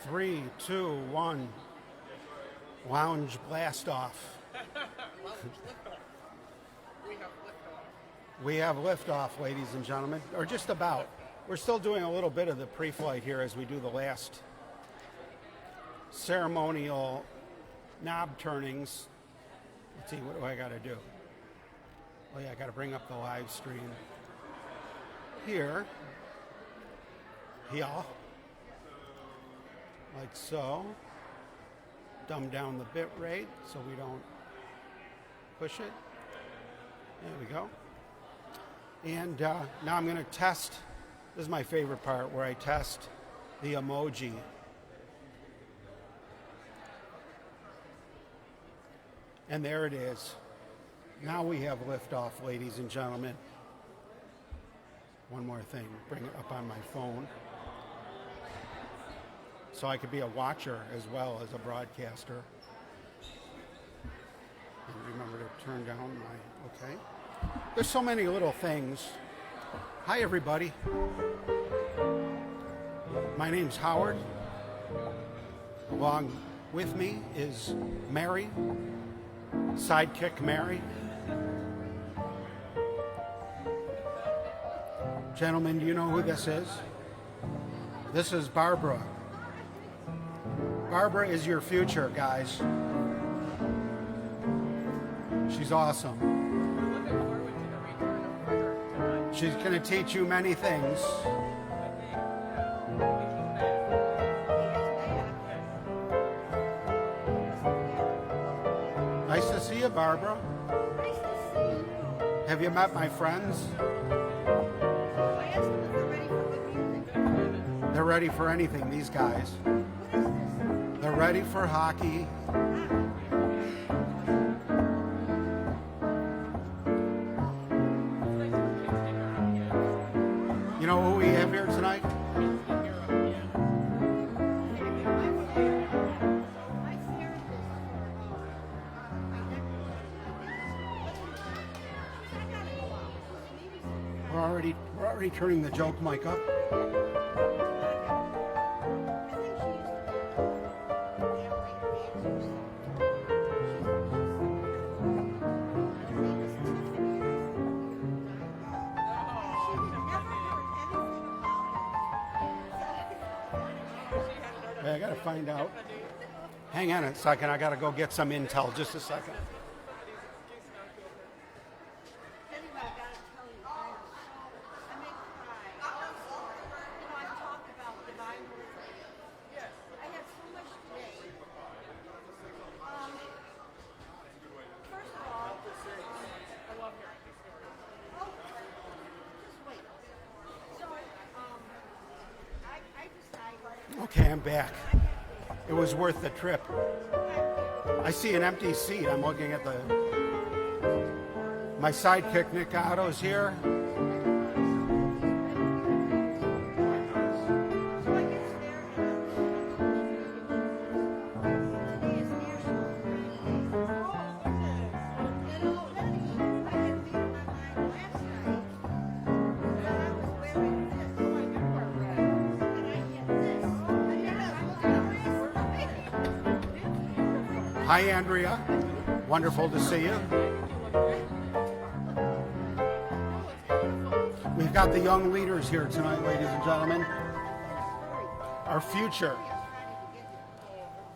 3, 2, 1. Lounge blast off. We have liftoff, ladies and gentlemen, or just about. We're still doing a little bit of the pre-flight here as we do the last ceremonial knob turnings. Let's see, what do I got to do? Oh yeah, I got to bring up the live stream here, like so. Dumb down the bit rate so we don't push it. There we go. And now I'm going to test. This is my favorite part, where I test the emoji. And there it is. Now we have liftoff, ladies and gentlemen. One more thing, bring it up on my phone. So I could be a watcher as well as a broadcaster. And remember to turn down my, okay. There's so many little things. Hi everybody. My name's Howard. Along with me is Mary, sidekick Mary. Gentlemen, do you know who this is? This is Barbara. Barbara is your future, guys. She's awesome. She's going to teach you many things. Nice to see you, Barbara. Nice to see you. Have you met my friends? I asked them if they're ready for good music. They're ready for anything, these guys. What is this? They're ready for hockey. You know who we have here tonight? We're already turning the joke mic up. I gotta find out. Hang on a second, I gotta go get some intel. Just a second. Okay, I'm back. It was worth the trip. I see an empty seat. I'm looking at my sidekick Nick Otto's here. Hi, Andrea. Wonderful to see you. We've got the young leaders here tonight, ladies and gentlemen. Our future.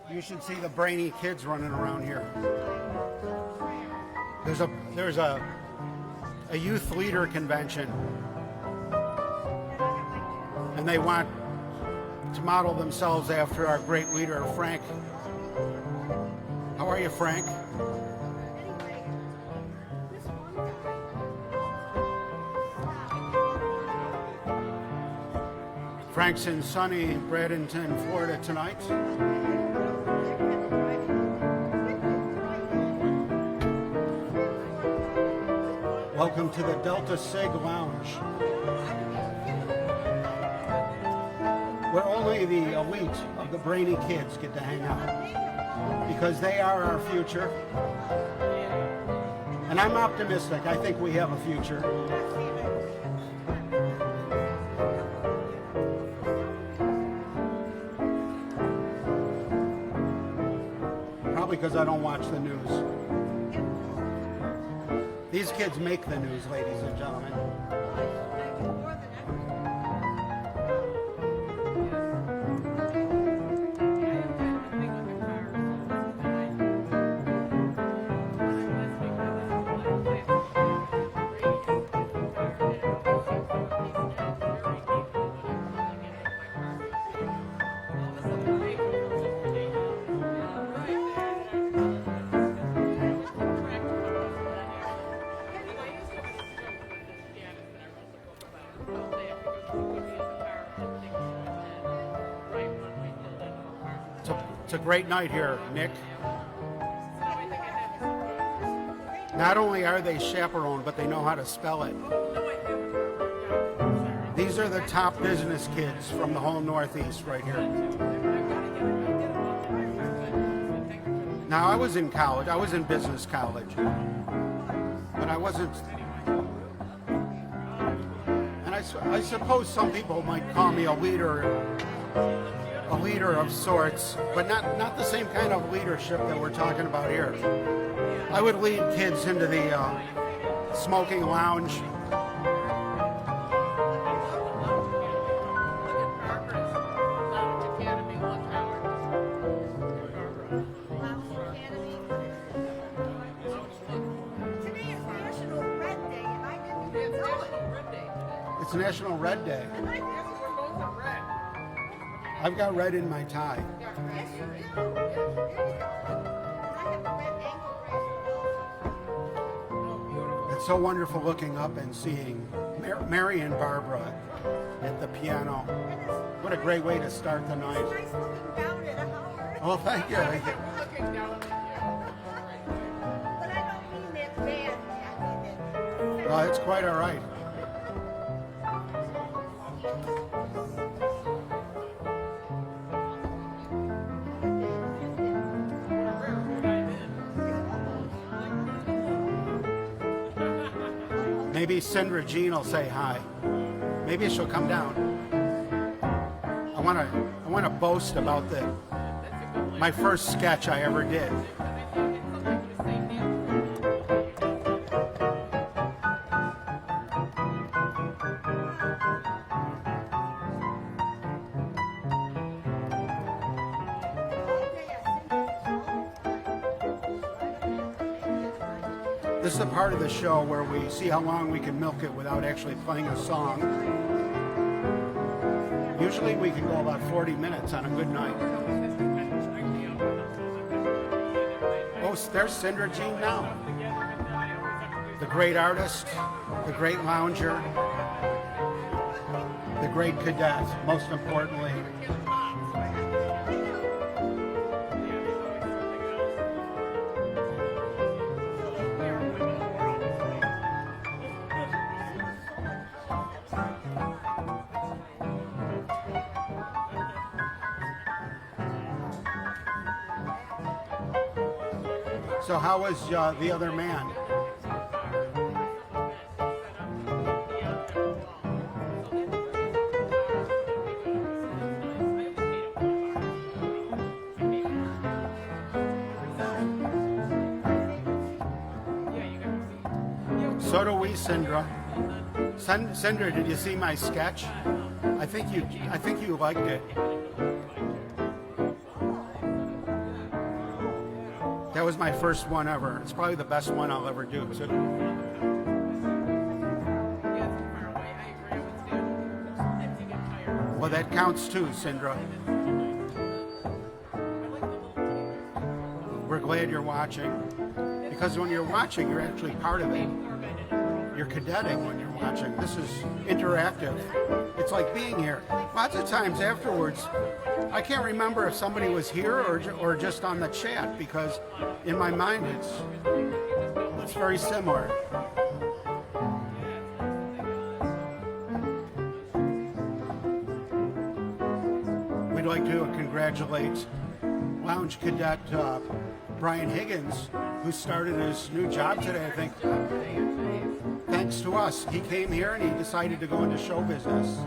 You should see the brainy kids running around here. There's a youth leader convention, and they want to model themselves after our great leader, Frank. How are you, Frank? Frank's in sunny Bradenton, Florida tonight. Welcome to the Delta Sig Lounge, where only the elite of the brainy kids get to hang out, because they are our future. And I'm optimistic. I think we have a future. Probably because I don't watch the news. These kids make the news, ladies and gentlemen. It's a great night here, Nick. Not only are they chaperoned, but they know how to spell it. These are the top business kids from the whole Northeast right here. Now, I was in college. I was in business college. But I wasn't... And I suppose some people might call me a leader of sorts, but not the same kind of leadership that we're talking about here. I would lead kids into the smoking lounge. It's National Red Day. I've got red in my tie. It's so wonderful looking up and seeing Mary and Barbara at the piano. What a great way to start the night. Oh, thank you. But I don't mean that bad. Well, it's quite all right. Maybe Sandra Jean will say hi. Maybe she'll come down. I want to boast about my first sketch I ever did. This is the part of the show where we see how long we can milk it without actually playing a song. Usually we can go about 40 minutes on a good night. Oh, there's Sandra Jean now. The great artist, the great lounger, the great cadet, most importantly. So how was the other man? So do we, Sandra. Sandra, did you see my sketch? I think you liked it. That was my first one ever. It's probably the best one I'll ever do. So, well, that counts too, Sandra. We're glad you're watching. Because when you're watching, you're actually part of it. You're cadetting when you're watching. This is interactive. It's like being here. Lots of times afterwards, I can't remember if somebody was here or just on the chat, because in my mind it's very similar. We'd like to congratulate Lounge Cadet Brian Higgins, who started his new job today, I think. Thanks to us. He came here and he decided to go into show business.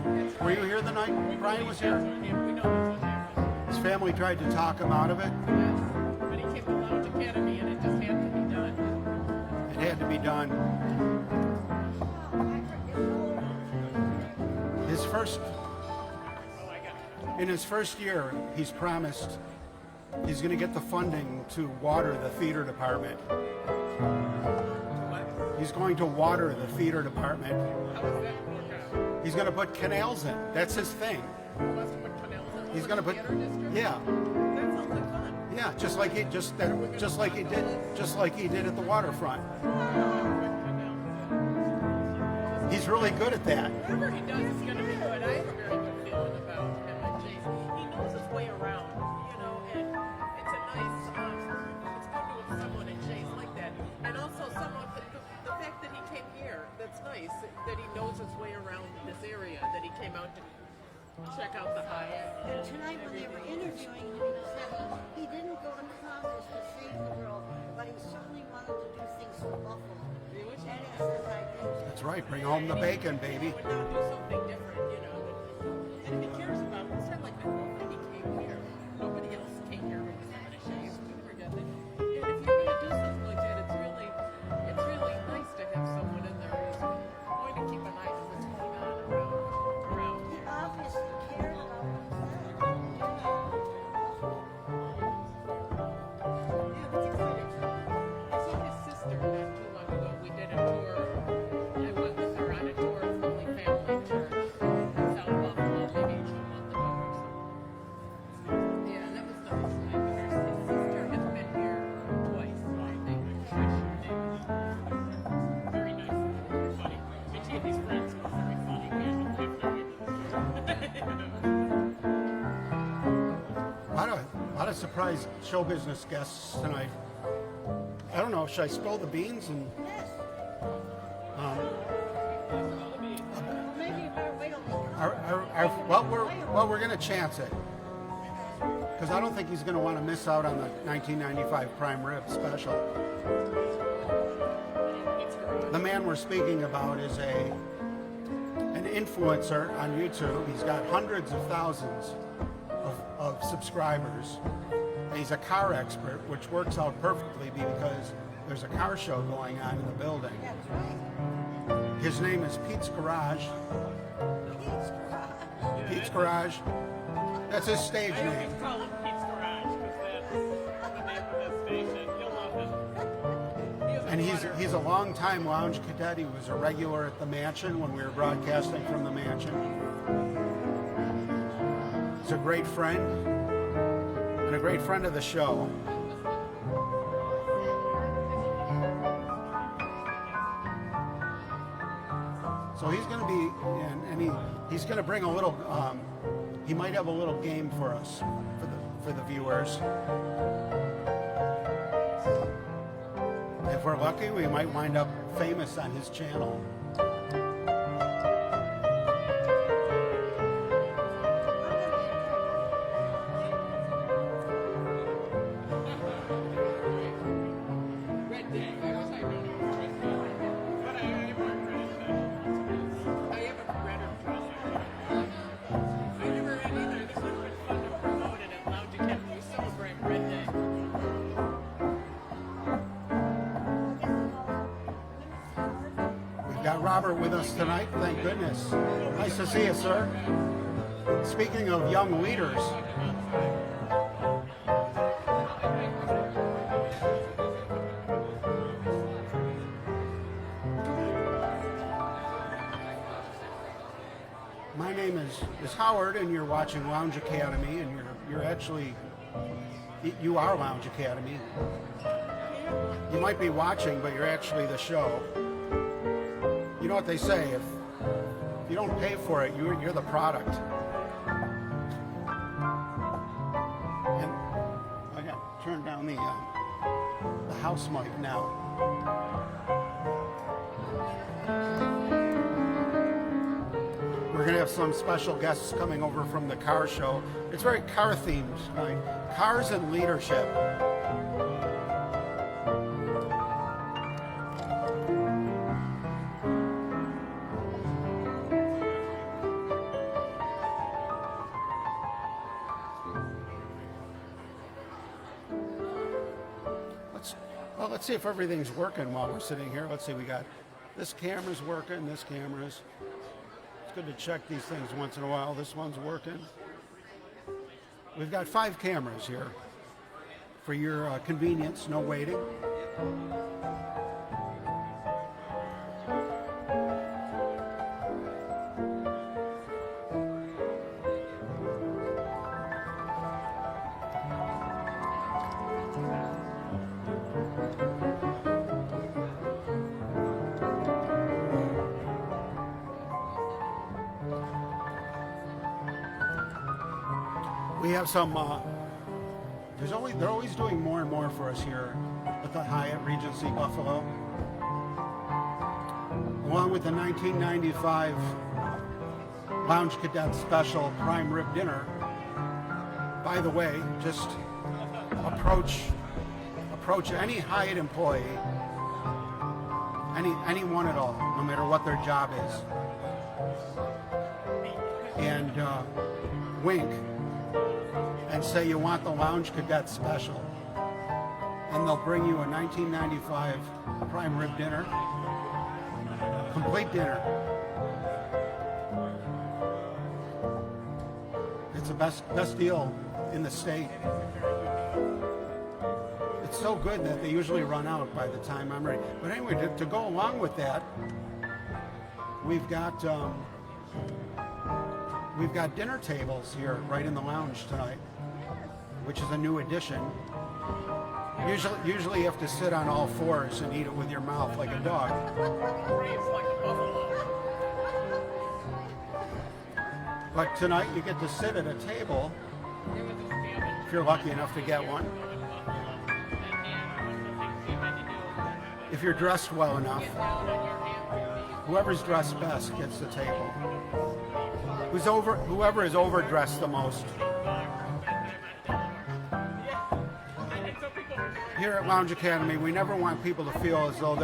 Were you here the night Brian was here? His family tried to talk him out of it. LoungeACADEmy, and it just had to be done. It had to be done. His first, in his first year, he's promised he's going to get the funding to water the theater department. He's going to water the theater department. How does that work out? He's going to put canals in. That's his thing. He wants to put canals in He's over going to the put, theater district? yeah, That sounds like fun. yeah, just like he did at the waterfront. He's really good at that. Whatever he does is going to be good. I have a very good feeling about him and Jason. He knows his way around, you know, and it's a nice, it's good to have someone in Chase like that. And also someone, the fact that he came here, that's nice, that he knows his way around this area, that he came out to check out the Hyatt. And tonight when they were interviewing him, he said he didn't go to college to save the world, but he certainly wanted to do things for Buffalo. That is his identity. That's right. Bring home the bacon, baby. He would not do something different, you know. And if he cares about it, it's not like nobody came here. Nobody else came here because I'm going to show you. We forget that. And if you're going to do something like that, it's really nice to have someone in there who's going to keep an eye on what's going on around He here. obviously cared about what he said. Yeah, that's exciting. I saw his sister not too long ago. We did a tour. I went with her on a tour of Holy Family Church in South Buffalo, maybe 2 months ago or something. Yeah, that was nice. His sister has been here twice, I think. Very nice. Funny. Between these friends were very funny. We had to live there. A lot of surprise show business guests tonight. I don't know. Should I spill the beans? And Yes. Maybe you better wait till he comes. well, we're going to chance it because I don't think he's going to want to miss out on the 1995 prime rib special. The man we're speaking about is an influencer on YouTube. He's got hundreds of thousands of subscribers. And he's a car expert, which works out perfectly because there's a car show going on in the building. That's right. His name is Pete's Garage. He's right. Pete's Garage. That's his stage I name. always call him Pete's Garage because that's the name of the station. You'll love him. And he's a longtime lounge cadet. He was a regular at the mansion when we were broadcasting from the mansion. He's a great friend and a great friend of the show. So he's going to be, and he's going to bring a little. He might have a little game for us, for the viewers. If we're lucky, we might wind up famous on his channel. Red Day. I wish I knew it was Red Day. But I haven't read it. I haven't read it. I never read either. This would have been fun to promote it at LoungeACADEmy. We celebrate Red Day. We've got Robert with us tonight. Thank goodness. Nice to see you, sir. Speaking of young leaders, my name is Howard, and you're watching Lounge Academy, and you're actually, you are Lounge Academy. You might be watching, but you're actually the show. You know what they say, if you don't pay for it, you're the product. And I got to turn down the house mic now. We're going to have some special guests coming over from the car show. It's very car themed tonight. Cars and leadership. Well, let's see if everything's working while we're sitting here. Let's see, we got this camera's working, this camera's. It's good to check these things once in a while. This one's working. We've got 5 cameras here for your convenience, no waiting. We have some, they're always doing more and more for us here at the Hyatt Regency Buffalo. Along with the 1995 Lounge Cadet Special Prime Rib Dinner. By the way, just approach any Hyatt employee, anyone at all, no matter what their job is, and wink and say you want the Lounge Cadet Special, and they'll bring you a 1995 prime rib dinner, complete dinner. It's the best deal in the state. It's so good that they usually run out by the time I'm ready. But anyway, to go along with that, we've got dinner tables here right in the lounge tonight, which is a new addition. Usually you have to sit on all fours and eat it with your mouth like a dog. But tonight you get to sit at a table, if you're lucky enough to get one. If you're dressed well enough, whoever's dressed best gets the table. Whoever is overdressed the most. Here at Lounge Academy, we never want people to feel as though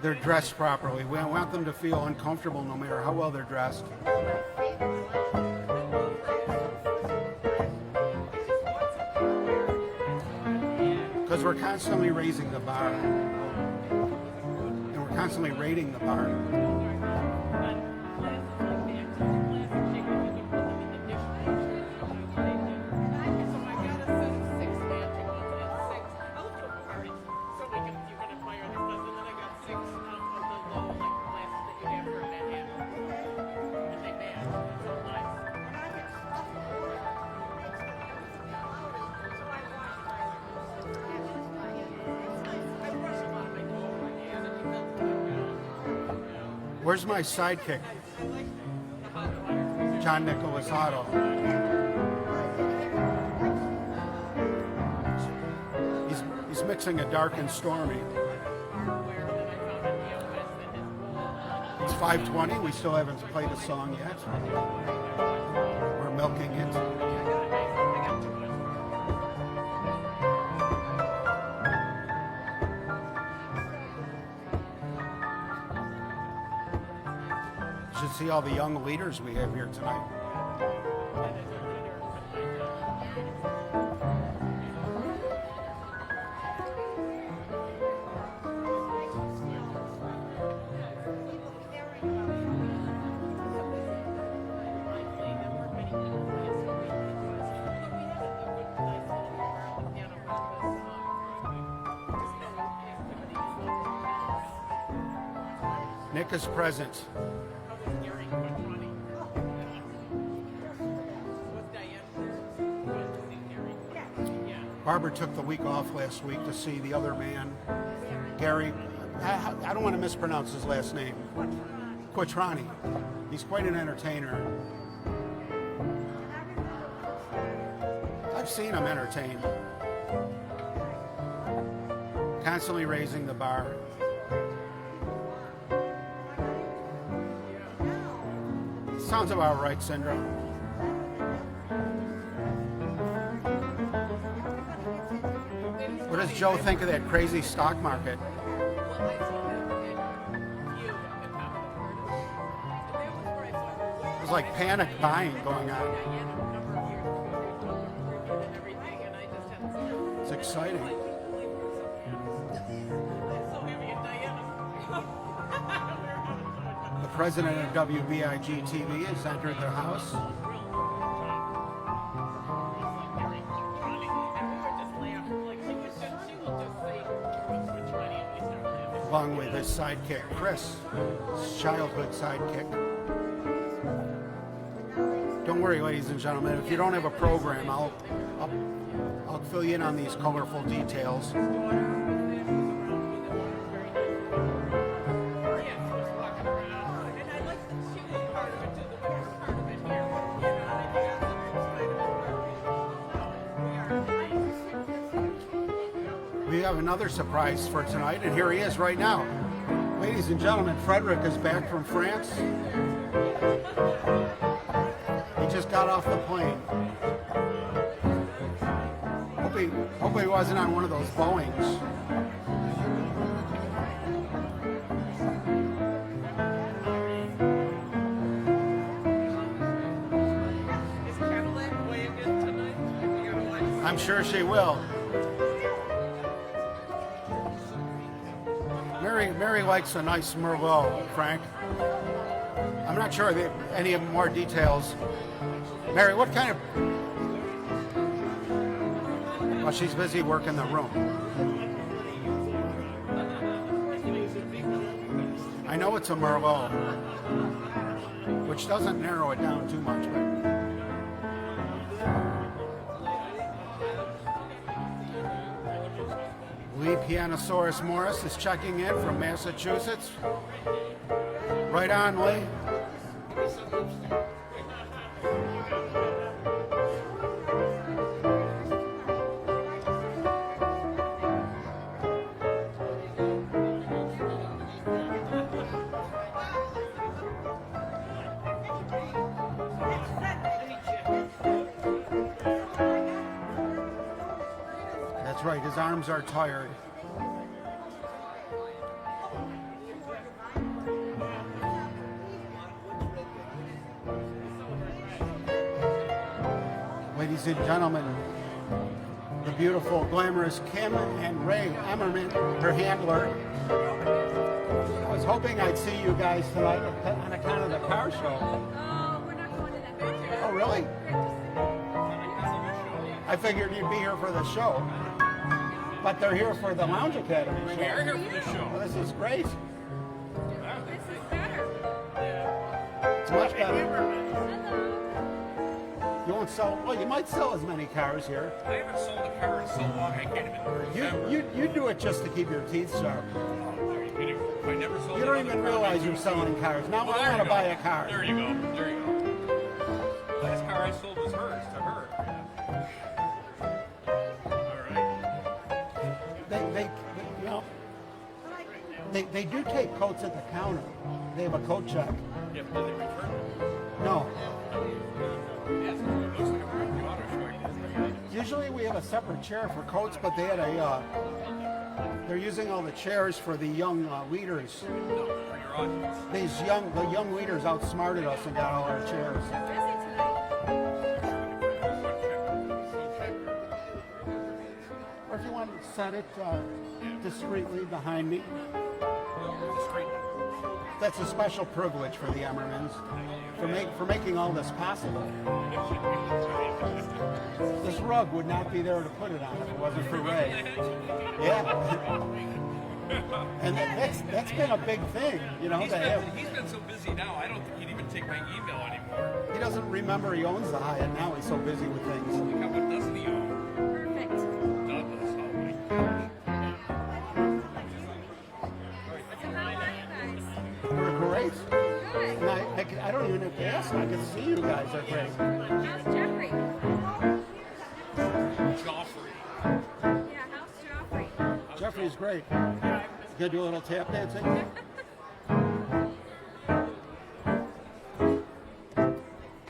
they're dressed properly. We don't want them to feel uncomfortable no matter how well they're dressed. Because we're constantly raising the bar. And we're constantly rating the bar. Where's my sidekick? John Nicholas Otto. He's mixing a dark and stormy. It's 5:20. We still haven't played a song yet. We're milking it. You should see all the young leaders we have here tonight. Nick is present. Barbara took the week off last week to see the other man, Gary. I don't want to mispronounce his last name. Quattrani. He's quite an entertainer. I've seen him entertain. Constantly raising the bar. Sounds about right, Sandra. What does Joe think of that crazy stock market? There's like panic buying going on. It's exciting. president of WBIG TV, has entered the house. Along with his sidekick, Chris, his childhood sidekick. Don't worry, ladies and gentlemen, if you don't have a program, I'll fill you in on these colorful details. We have another surprise for tonight, and here he is right now. Ladies and gentlemen, Frederick is back from France. He just got off the plane. Hope he wasn't on one of those Boeings. Is Cadillac weighing in tonight? You gotta watch. I'm sure she will. Mary likes a nice Merlot, Frank. I'm not sure any more details. Mary, what kind of... Well, she's busy working the room. I know it's a Merlot, which doesn't narrow it down too much. Lee Pianosaurus Morris is checking in from Massachusetts. Right on, Lee. That's right, his arms are tired. Ladies and gentlemen, the beautiful, glamorous Kim and Ray Emmerman, her handler. I was hoping I'd see you guys tonight on account of the car show. Oh, we're not going to that picture. Oh, really? I figured you'd be here for the show. But they're here for the Lounge Academy show. We are here for the show. Well, this is great. This is better. It's much better. Hello. You won't sell, well, you might sell as many cars here. I haven't sold a car in so long I can't even remember. You do it just to keep your teeth sharp. Are you kidding? I never sold You don't another even car. realize you're selling cars. Now Well, I there want to you buy go. a car. There you go. There you go. Last car I sold was hers, to her. All right. They you know, they do take coats at the counter. They have a coat check. Yeah, but did they return it? No. Yes, it looks like a brand new auto show. Usually we have a separate chair for coats, but they had they're using all the chairs for the young leaders. No, for your audience. The young leaders outsmarted us and got all our chairs. Busy tonight. Or if you want to set it discreetly behind me. That's a special privilege for the Emmermans for making all this possible. This rug would not be there to put it on if it wasn't for Ray. Yeah. And that's been a big thing, you know. He's been so busy now, I don't think he'd even take my email anymore. He doesn't remember he owns the Hyatt now. He's so busy with things. Look how what doesn't he own? Perfect. Douglas, oh my God. So how are you guys? We're great. Good. And I don't even have to ask. I can see you guys are great. How's Jeffrey? Joffrey. Yeah, how's Joffrey? Jeffrey's great. Gonna do a little tap dancing?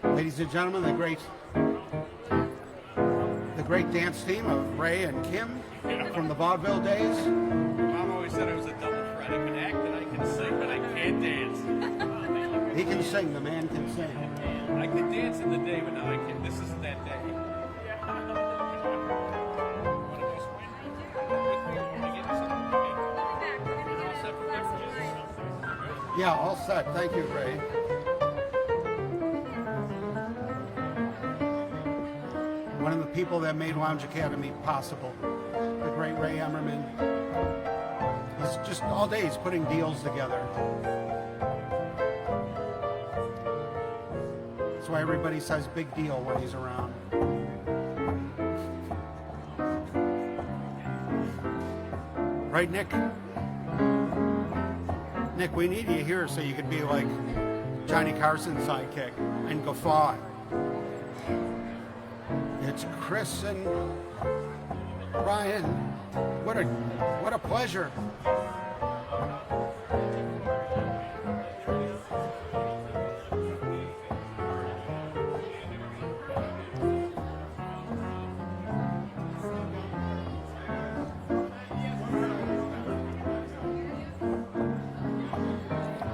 Ladies and gentlemen, the great dance team of Ray and Kim from the vaudeville days. Mom always said I was a double threat. I can act and I can sing, but I can't dance. He can sing, the man can sing. I can dance in the day, but now I can't. This isn't that day. Want to go swing? With me? Want to get me something? We're gonna get a glass of wine. Yeah, all set. Thank you, Ray. One of the people that made Lounge Academy possible, the great Ray Emmerman. He's just all day he's putting deals together. That's why everybody says big deal when he's around. Right, Nick? Nick, we need you here so you could be like Johnny Carson's sidekick and guffaw. It's Chris and Ryan. What a pleasure.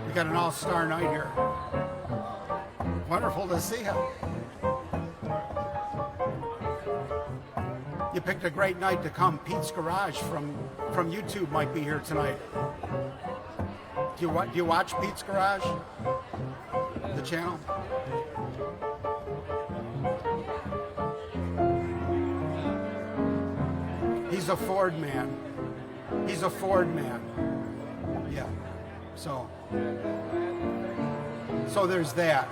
We got an all-star night here. Wonderful to see you. You picked a great night to come. Pete's Garage from YouTube might be here tonight. Do you watch Pete's Garage? The channel? He's a Ford man. He's a Ford man. Yeah. So there's that.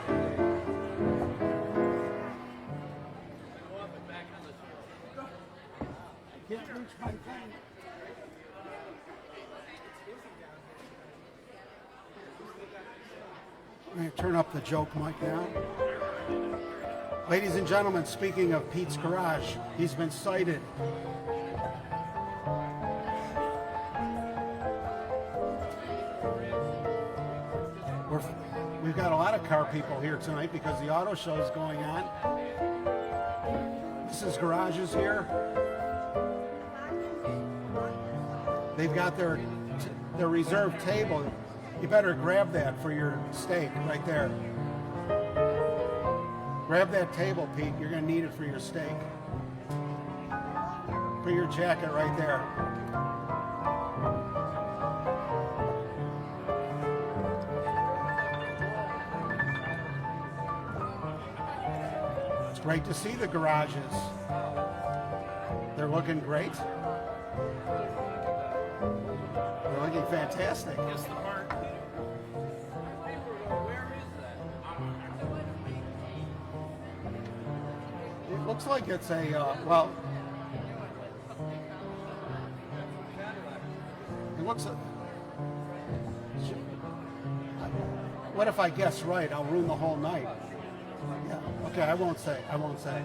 I'm going to turn up the joke mic now. Ladies and gentlemen, speaking of Pete's Garage, he's been cited. We've got a lot of car people here tonight because the auto show is going on. Mrs. Garage is here. They've got their reserved table. You better grab that for your steak right there. Grab that table, Pete. You're going to need it for your steak. For your jacket right there. It's great to see the garages. They're looking great. They're looking fantastic. Guess the part. Where is that? It looks like it's a, well, it looks like, what if I guess right? I'll ruin the whole night. Yeah, okay, I won't say. It's a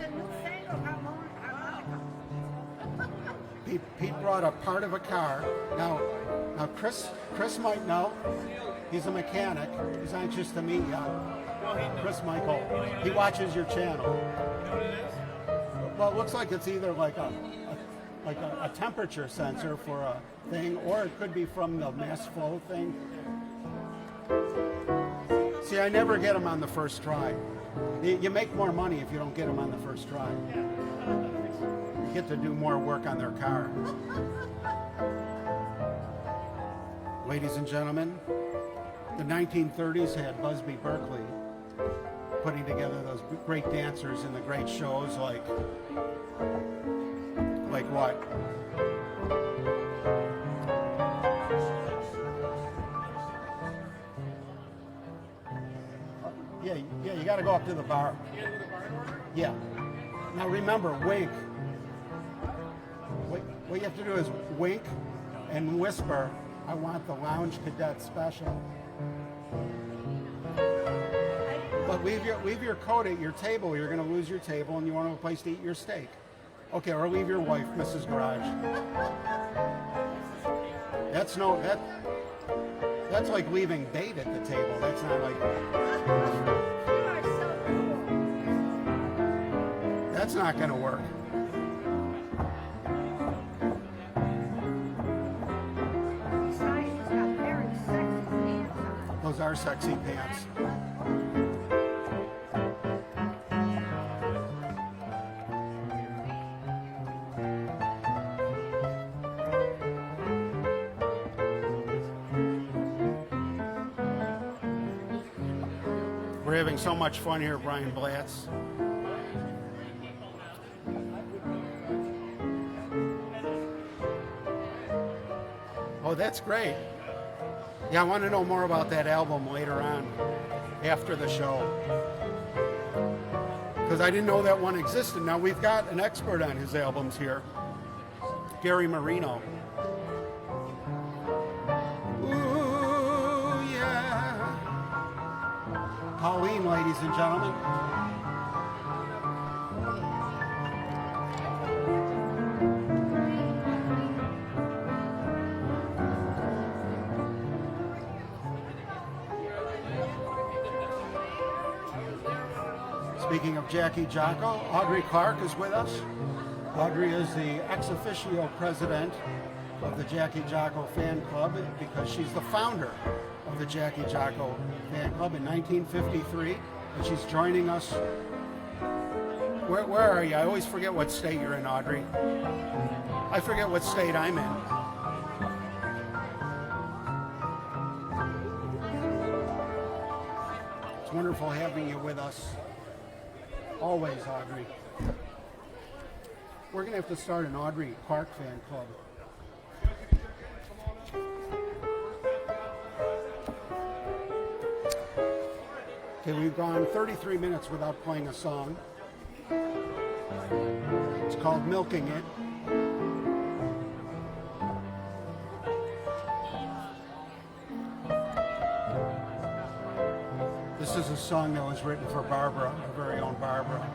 newfangled harmonica. Pete brought a part of a car. Now Chris might know. He's a mechanic. He's anxious to meet you. Chris Michael. He watches your channel. Well, it looks like it's either like a temperature sensor for a thing, or it could be from the mass flow thing. See, I never get them on the first try. You make more money if you don't get them on the first try. You get to do more work on their car. Ladies and gentlemen, the 1930s had Busby Berkeley putting together those great dancers and the great shows like what? Yeah, you got to go up to the bar. Yeah. Now remember, wink. What you have to do is wink and whisper, "I want the Lounge Cadet special." But leave your coat at your table. You're going to lose your table, and you want a place to eat your steak. Okay, or leave your wife, Mrs. Garage. That's like leaving bait at the table. That's not like. You are so cool. That's not going to work. Besides, he's got very sexy pants on. Those are sexy pants. We're having so much fun here, Brian Blatz. Oh, that's great. Yeah, I want to know more about that album later on, after the show. Because I didn't know that one existed. Now we've got an expert on his albums here, Gary Marino. Ooh, yeah. Pauline, ladies and gentlemen. Speaking of Jackie Jocko, Audrey Clark is with us. Audrey is the ex officio president of the Jackie Jocko fan club because she's the founder of the Jackie Jocko fan club in 1953, and she's joining us. Where are you? I always forget what state you're in, Audrey. I forget what state I'm in. It's wonderful having you with us. Always, Audrey. We're going to have to start an Audrey Clark fan club. Okay, we've gone 33 minutes without playing a song. It's called Milking It. This is a song that was written for Barbara, our very own Barbara.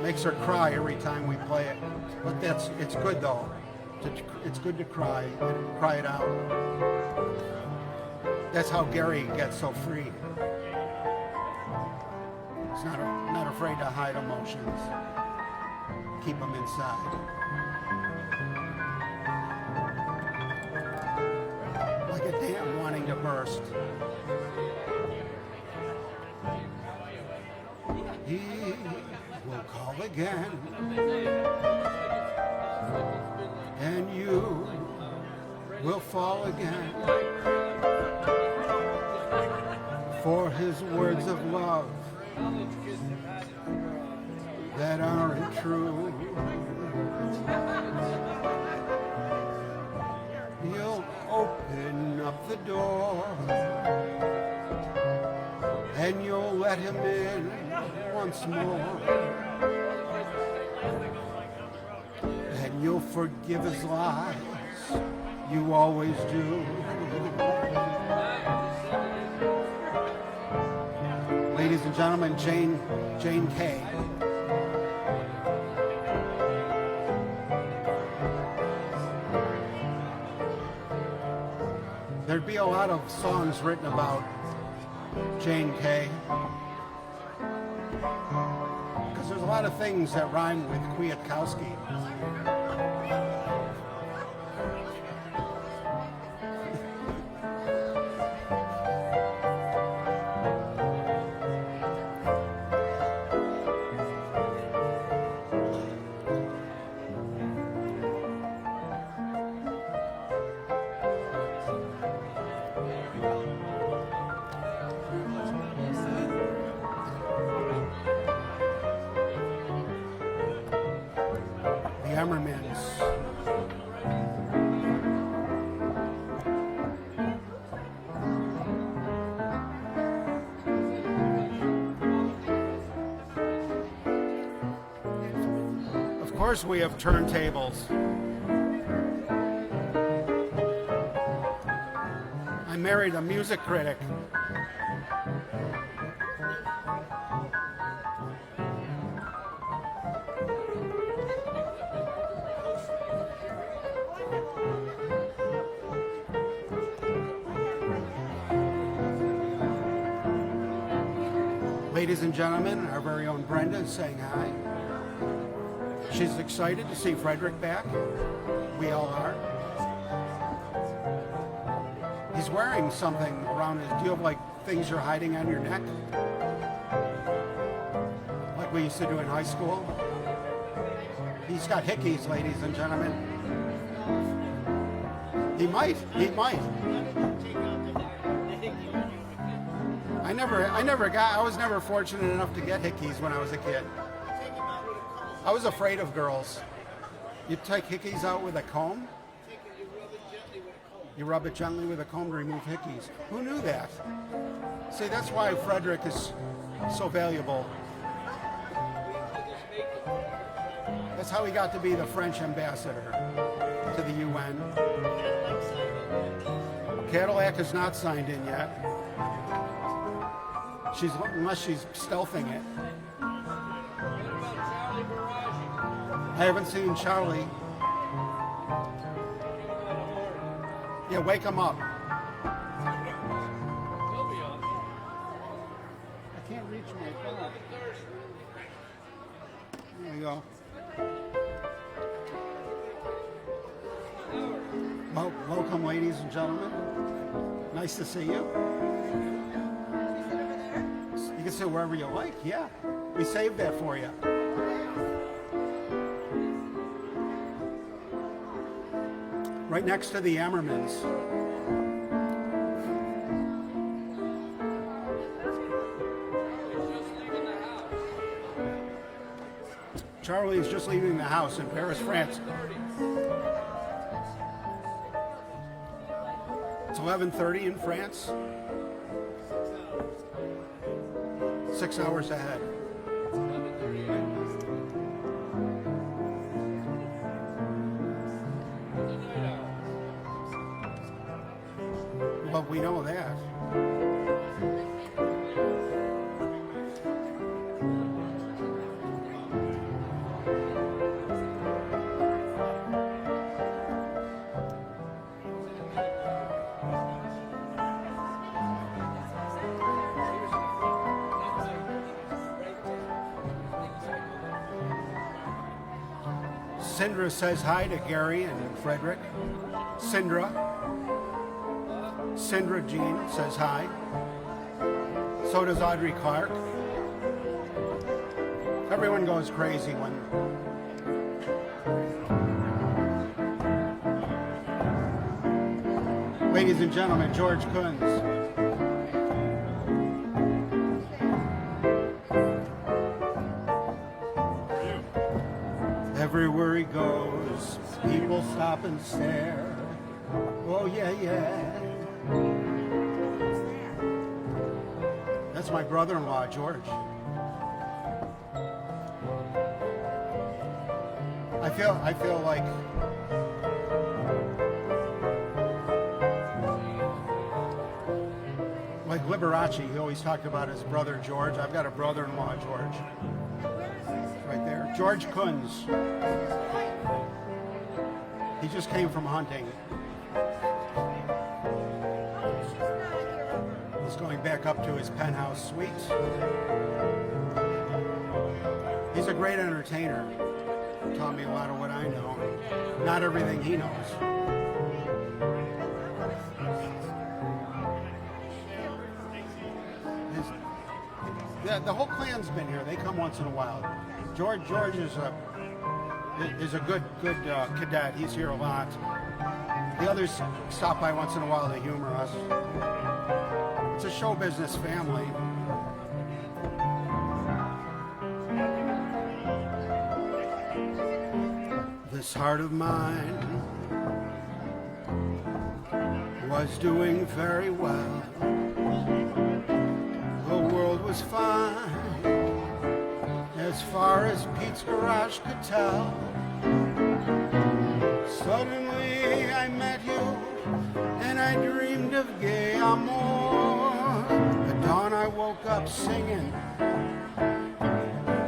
Makes her cry every time we play it. But it's good though. It's good to cry it out. That's how Gary gets so free. He's not afraid to hide emotions. Keep them inside. Like a dam wanting to burst. He will call again, and you will fall again, for his words of love that aren't true. You'll open up the door, and you'll let him in once more, and you'll forgive his lies, you always do. Ladies and gentlemen, Jane Kay. There'd be a lot of songs written about Jane Kay, because there's a lot of things that rhyme with Kwiatkowski. Of course we have turntables. I married a music critic. Ladies and gentlemen, our very own Brenda is saying hi. She's excited to see Frederick back. We all are. He's wearing something around his... Do you have like things you're hiding on your neck? Like we used to do in high school? He's got hickeys, ladies and gentlemen. He might. I I was never fortunate enough to get hickeys when I was a kid. I was afraid of girls. You take hickeys out with a comb? You rub it gently with a comb to remove hickeys. Who knew that? See, that's why Frederick is so valuable. That's how he got to be the French ambassador to the UN. Cadillac is not signed in yet. Unless she's stealthing it. I haven't seen Charlie. Yeah, wake him up. I can't reach my phone. There we go. Well, welcome, ladies and gentlemen. Nice to see you. You can sit wherever you like. Yeah, we saved that for you. Right next to the Ammermans. Charlie is just leaving the house in Paris, France. It's 11:30 in France. 6 hours ahead. Well, we know that. Sindra says hi to Gary and Frederick. Sindra Jean says hi. So does Audrey Clark. Everyone goes crazy when ladies and gentlemen, George Kunz. Everywhere he goes, people stop and stare. Oh, yeah, yeah. That's my brother-in-law, George. I feel like Liberace. He always talked about his brother George. I've got a brother-in-law, George. Right there. George Kunz. He just came from hunting. He's going back up to his penthouse suite. He's a great entertainer. Taught me a lot of what I know. Not everything he knows. The whole clan's been here. They come once in a while. George is a good cadet. He's here a lot. The others stop by once in a while to humor us. It's a show business family. This heart of mine was doing very well. The world was fine as far as Pete's garage could tell. Suddenly I met you and I dreamed of gay amour. At dawn I woke up singing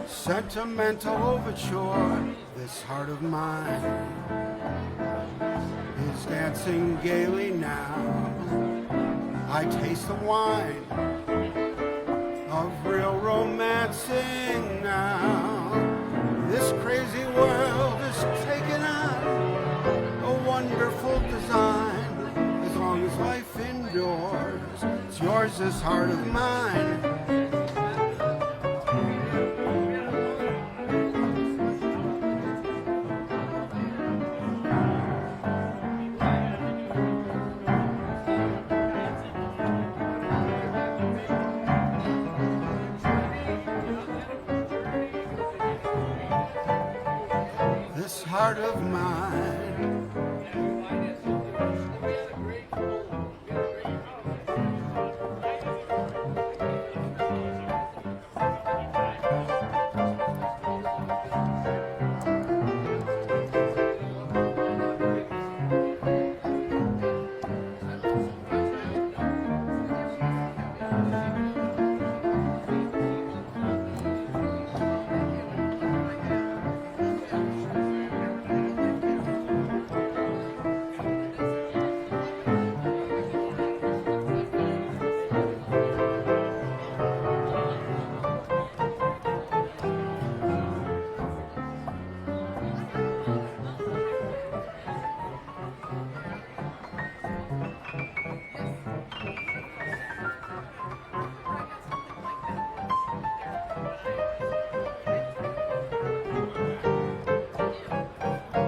sentimental overture. This heart of mine is dancing gaily now. I taste the wine of real romancing now. This crazy world is taking on a wonderful design. As long as life endures, it's yours, this heart of mine. heart of mine.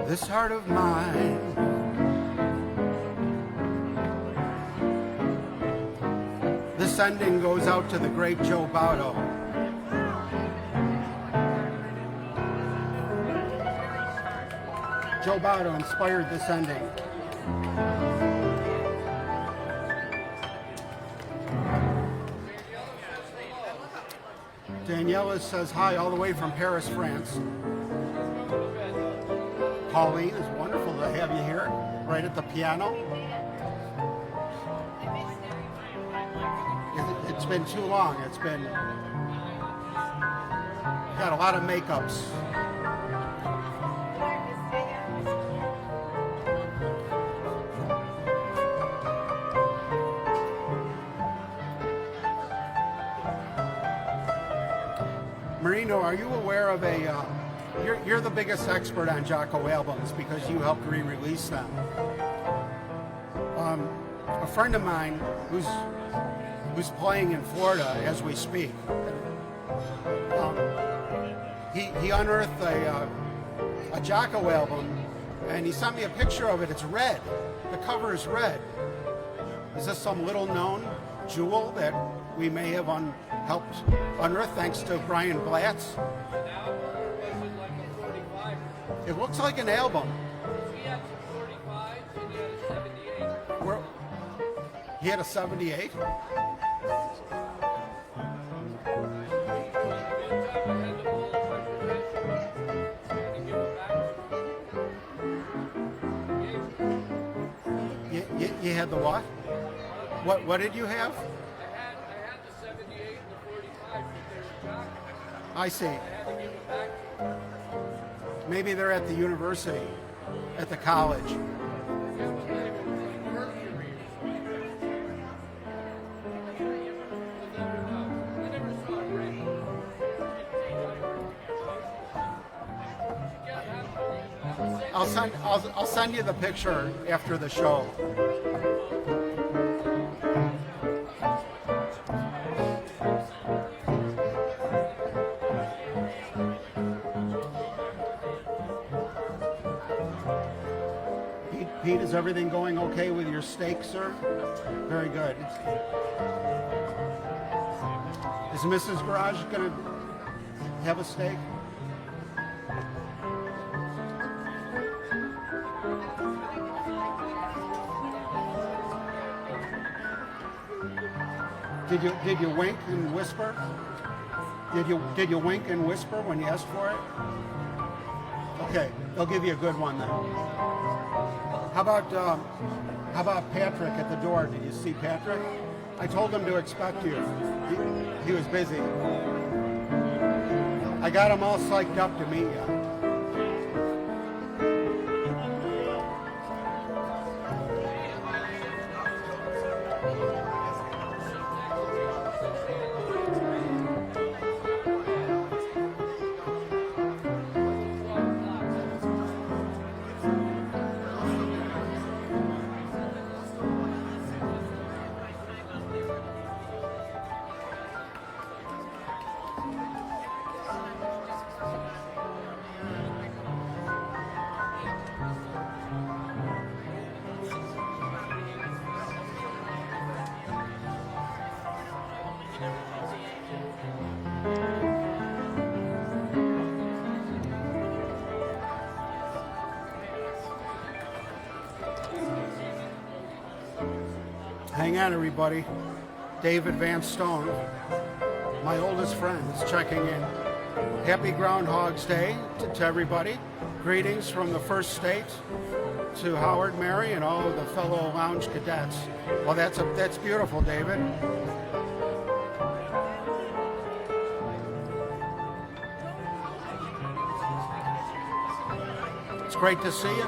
This heart of mine. This ending goes out to the great Joe Baudo. Joe Baudo inspired this ending. Daniela says hi all the way from Paris, France. Pauline, it's wonderful to have you here, right at the piano. It's been too long. It's been, got a lot of makeups. Marino, are you aware of a, you're the biggest expert on Jocko albums because you helped re-release them. A friend of mine who's playing in Florida as we speak, he unearthed a Jocko album and he sent me a picture of it. It's red. The cover is red. Is this some little known jewel that we may have helped unearth thanks to Brian Blatz? It looks like an album. He had some 45s and he had a 78. He had a 78? You had the what? What did you have? I had the 78 and the 45, but they were Jocko. I see. I had to give it back. Maybe they're at the university, at the college. I'll send you the picture after the show. Pete, is everything going okay with your steak, sir? Very good. Is Mrs. Garage going to have a steak? Did you wink and whisper? Did you wink and whisper when you asked for it? Okay, they'll give you a good one then. How about Patrick at the door? Did you see Patrick? I told him to expect you. He was busy. I got him all psyched up to meet you. Hang on, everybody. David Van Stone, my oldest friend, is checking in. Happy Groundhog's Day to everybody. Greetings from the first state to Howard, Mary, and all of the fellow lounge cadets. Well, that's beautiful, David. It's great to see you.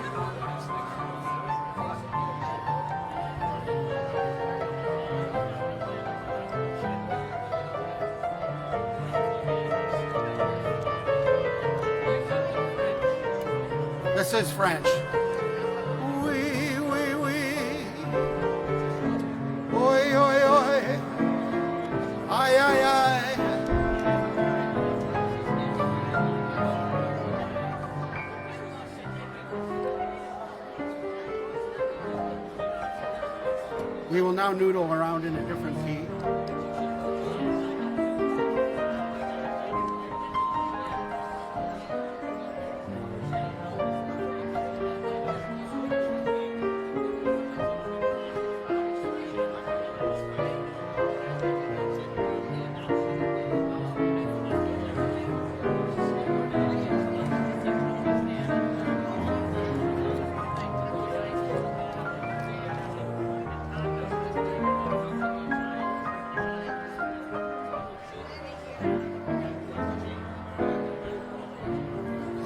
This is French. Oui, oui, oui. Oi, oi, oi. Aye, aye, aye. We will now noodle around in a different key.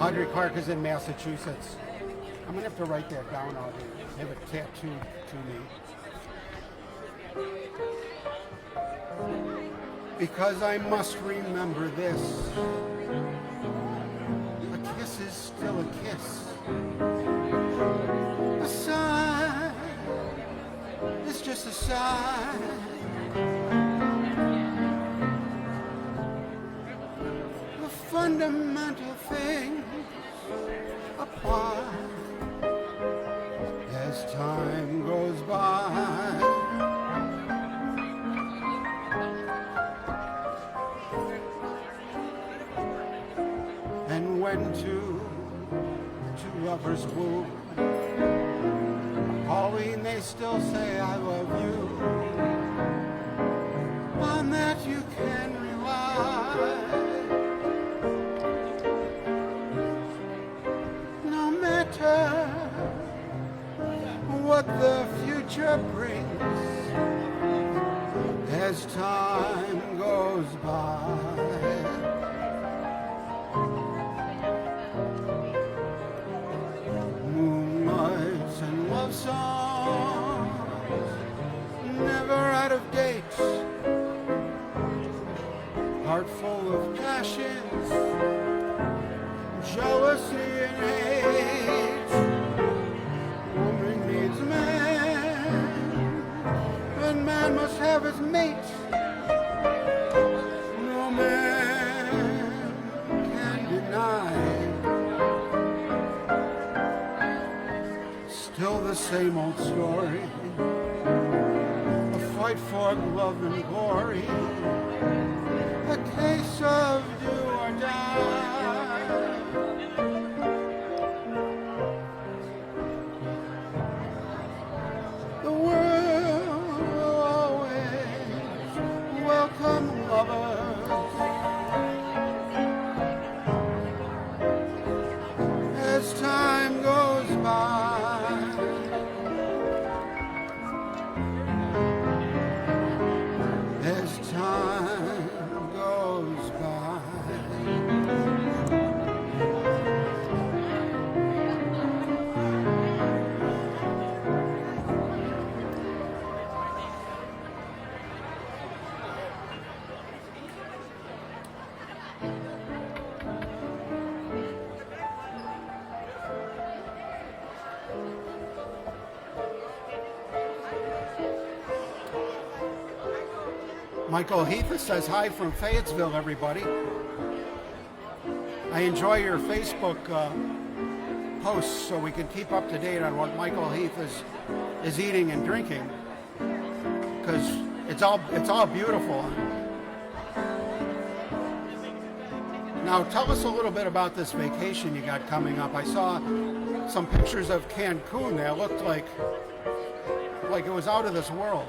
Audrey Clark is in Massachusetts. I'm going to have to write that down, Audrey. Have it tattooed to me. Because I must remember this. A kiss is still a kiss. A sigh is just a sigh. The fundamental things apply as time goes by. And when two lovers woo, Pauline, they still say I love you. On that you can rely. No matter what the future brings, as time goes by. Moonlights and love songs, never out of date. Heart full of passions, jealousy and hate. Woman needs man, and man must have his mate. No man can deny. Still the same old story, a fight for love and glory, a case of do or die. The world will always welcome lovers as time goes by. As time goes by. Michael Heath says hi from Fayetteville, everybody. I enjoy your Facebook posts so we can keep up to date on what Michael Heath is eating and drinking, because it's all beautiful. Now tell us a little bit about this vacation you got coming up. I saw some pictures of Cancun that looked like like it was out of this world.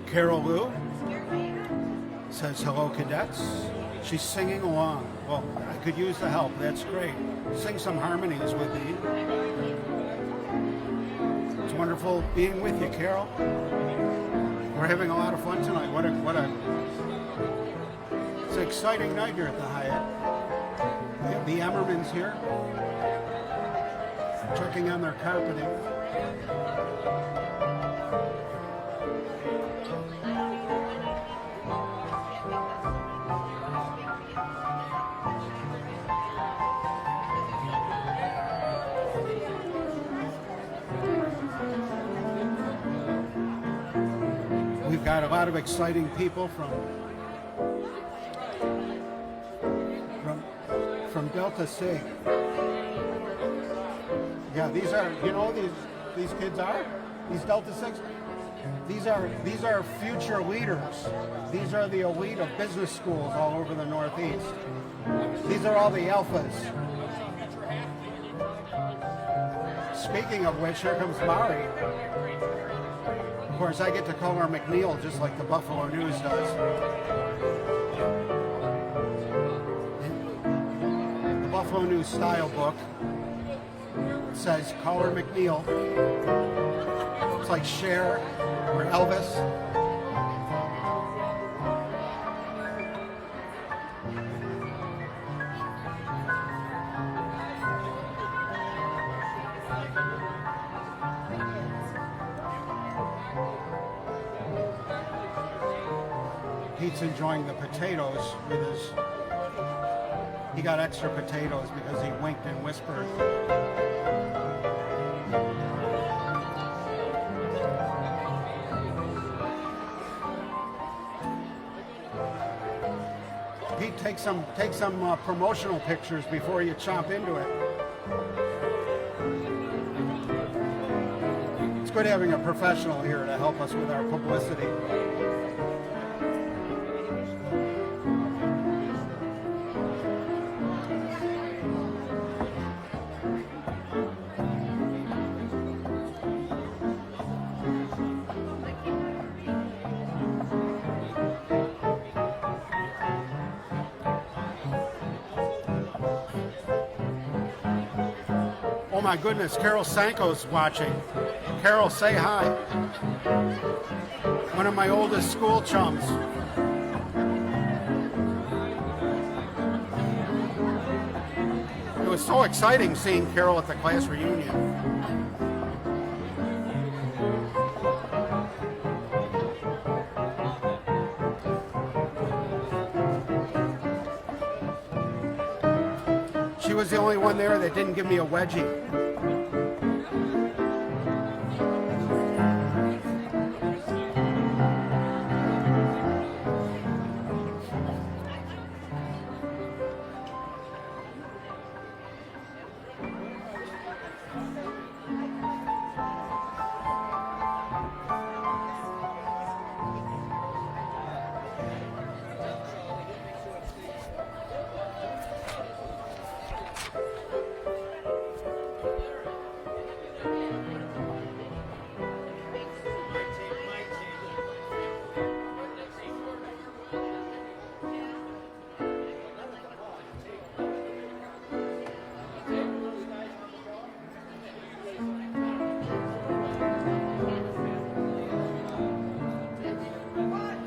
Carol Lou says, hello, cadets. She's singing along. Well, I could use the help. That's great. Sing some harmonies with me. It's wonderful being with you, Carol. We're having a lot of fun tonight. It's an exciting night here at the Hyatt. We have the Emmermans here, checking on their carpeting. We've got a lot of exciting people from Delta Sig. Yeah, these are, you know, these kids are, these Delta Sigs. These are future leaders. These are the elite of business schools all over the Northeast. These are all the alphas. Speaking of which, here comes Mari. Of course, I get to call her McNeil just like the Buffalo News does. The Buffalo News style book says, call her McNeil. It's like Cher or Elvis. Pete's enjoying the potatoes with his... He got extra potatoes because he winked and whispered. Pete, take some promotional pictures before you chomp into it. It's good having a professional here to help us with our publicity. Oh my goodness, Carol Sanko's watching. Carol, say hi. One of my oldest school chums. It was so exciting seeing Carol at the class reunion. She was the only one there that didn't give me a wedgie.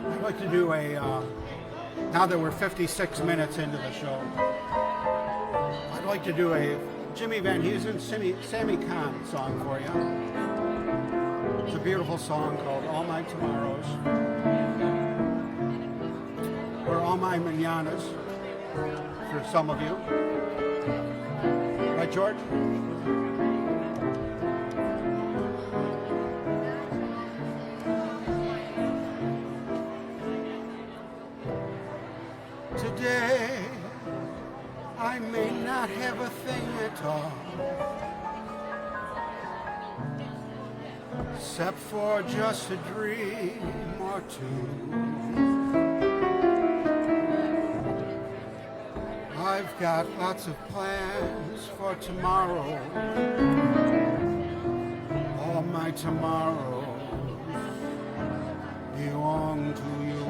I'd like to do a, now that we're 56 minutes into the show, I'd like to do a Jimmy Van Heusen, Sammy Kahn song for you. It's a beautiful song called All My Tomorrows, or All My Mananas, for some of you. Right, George? Today, I may not have a thing at all, except for just a dream or two. I've got lots of plans for tomorrow. All my tomorrows belong to you.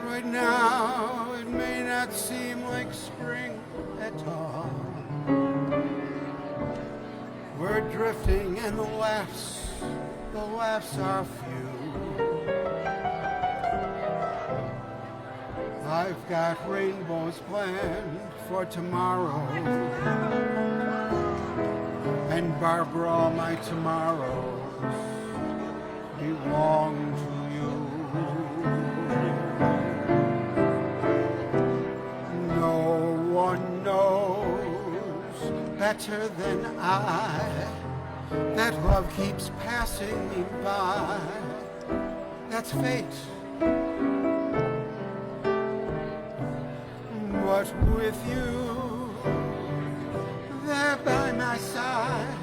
Right now, it may not seem like spring at all. We're drifting and the laughs are few. I've got rainbows planned for tomorrow. And Barbara, all my tomorrows belong to you. No one knows better than I that love keeps passing me by. That's fate. But with you there by my side,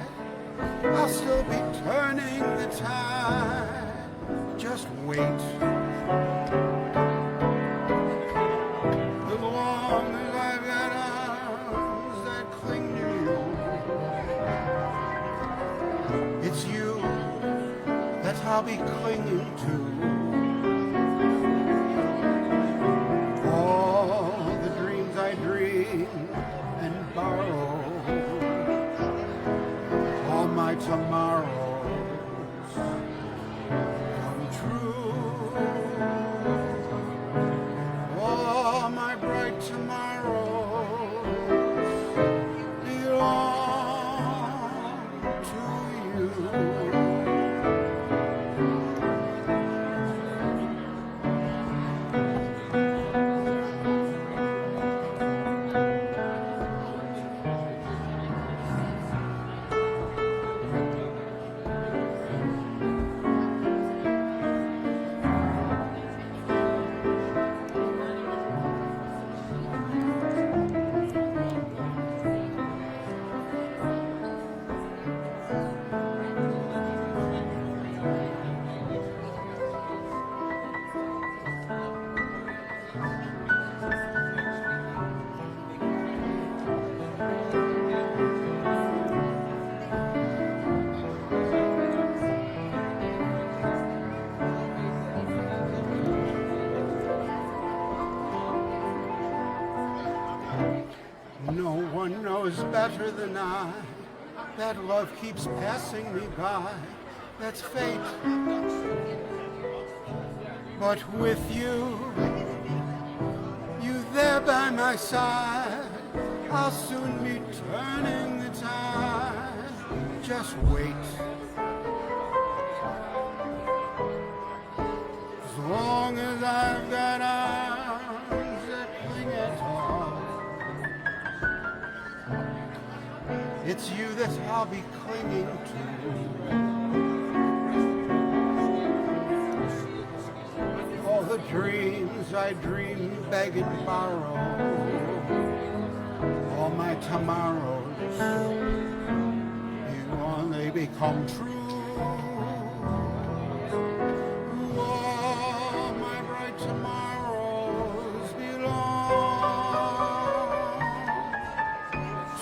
I'll still be turning the tide. Just wait. As long as I've got arms that cling to you, it's you that I'll be clinging to. All the dreams I dream and borrow, all my tomorrows come true. All my bright tomorrows belong to you. No one knows better than I that love keeps passing me by. That's fate. But with you, you there by my side, I'll soon be turning the tide. Just wait. As long as I've got arms that cling at all, it's you that I'll be clinging to. All the dreams I dream, beg and borrow, all my tomorrows, they become true. All my bright tomorrows belong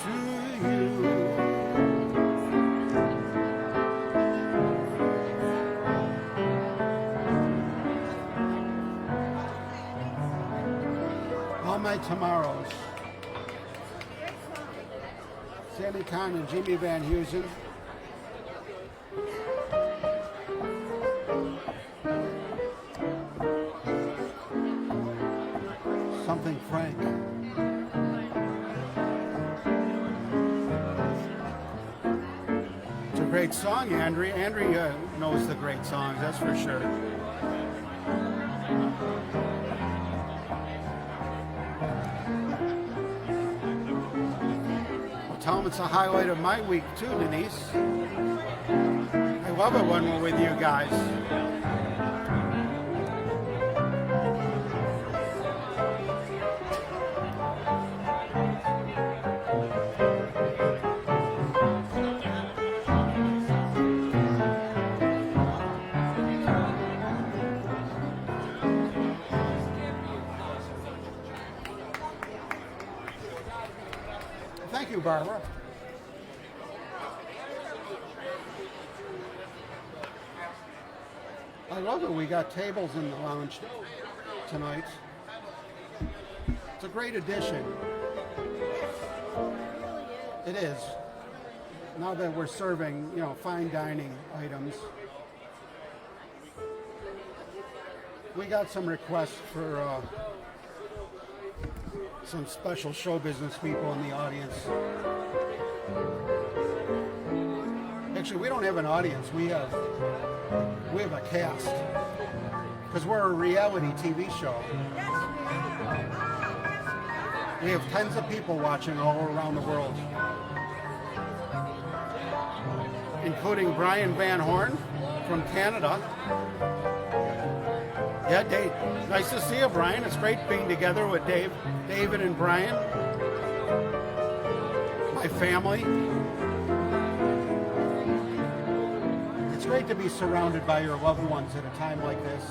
to you. All my tomorrows. Sammy Kahn and Jimmy Van Heusen. Something Frank. It's a great song, Andrea. Andrea knows the great songs, that's for sure. Well, tell them it's a highlight of my week too, Denise. I love it when we're with you guys. Barbara. I love it. We got tables in the lounge tonight. It's a great addition. It is. Now that we're serving, fine dining items. We got some requests for some special show business people in the audience. Actually, we don't have an audience. We have a cast because we're a reality TV show. Yes, we are. Oh, yes, we are. We have tens of people watching all around the world, including Brian Van Horn from Canada. Yeah, Dave. Nice to see you, Brian. It's great being together with David and Brian. My family. It's great to be surrounded by your loved ones at a time like this.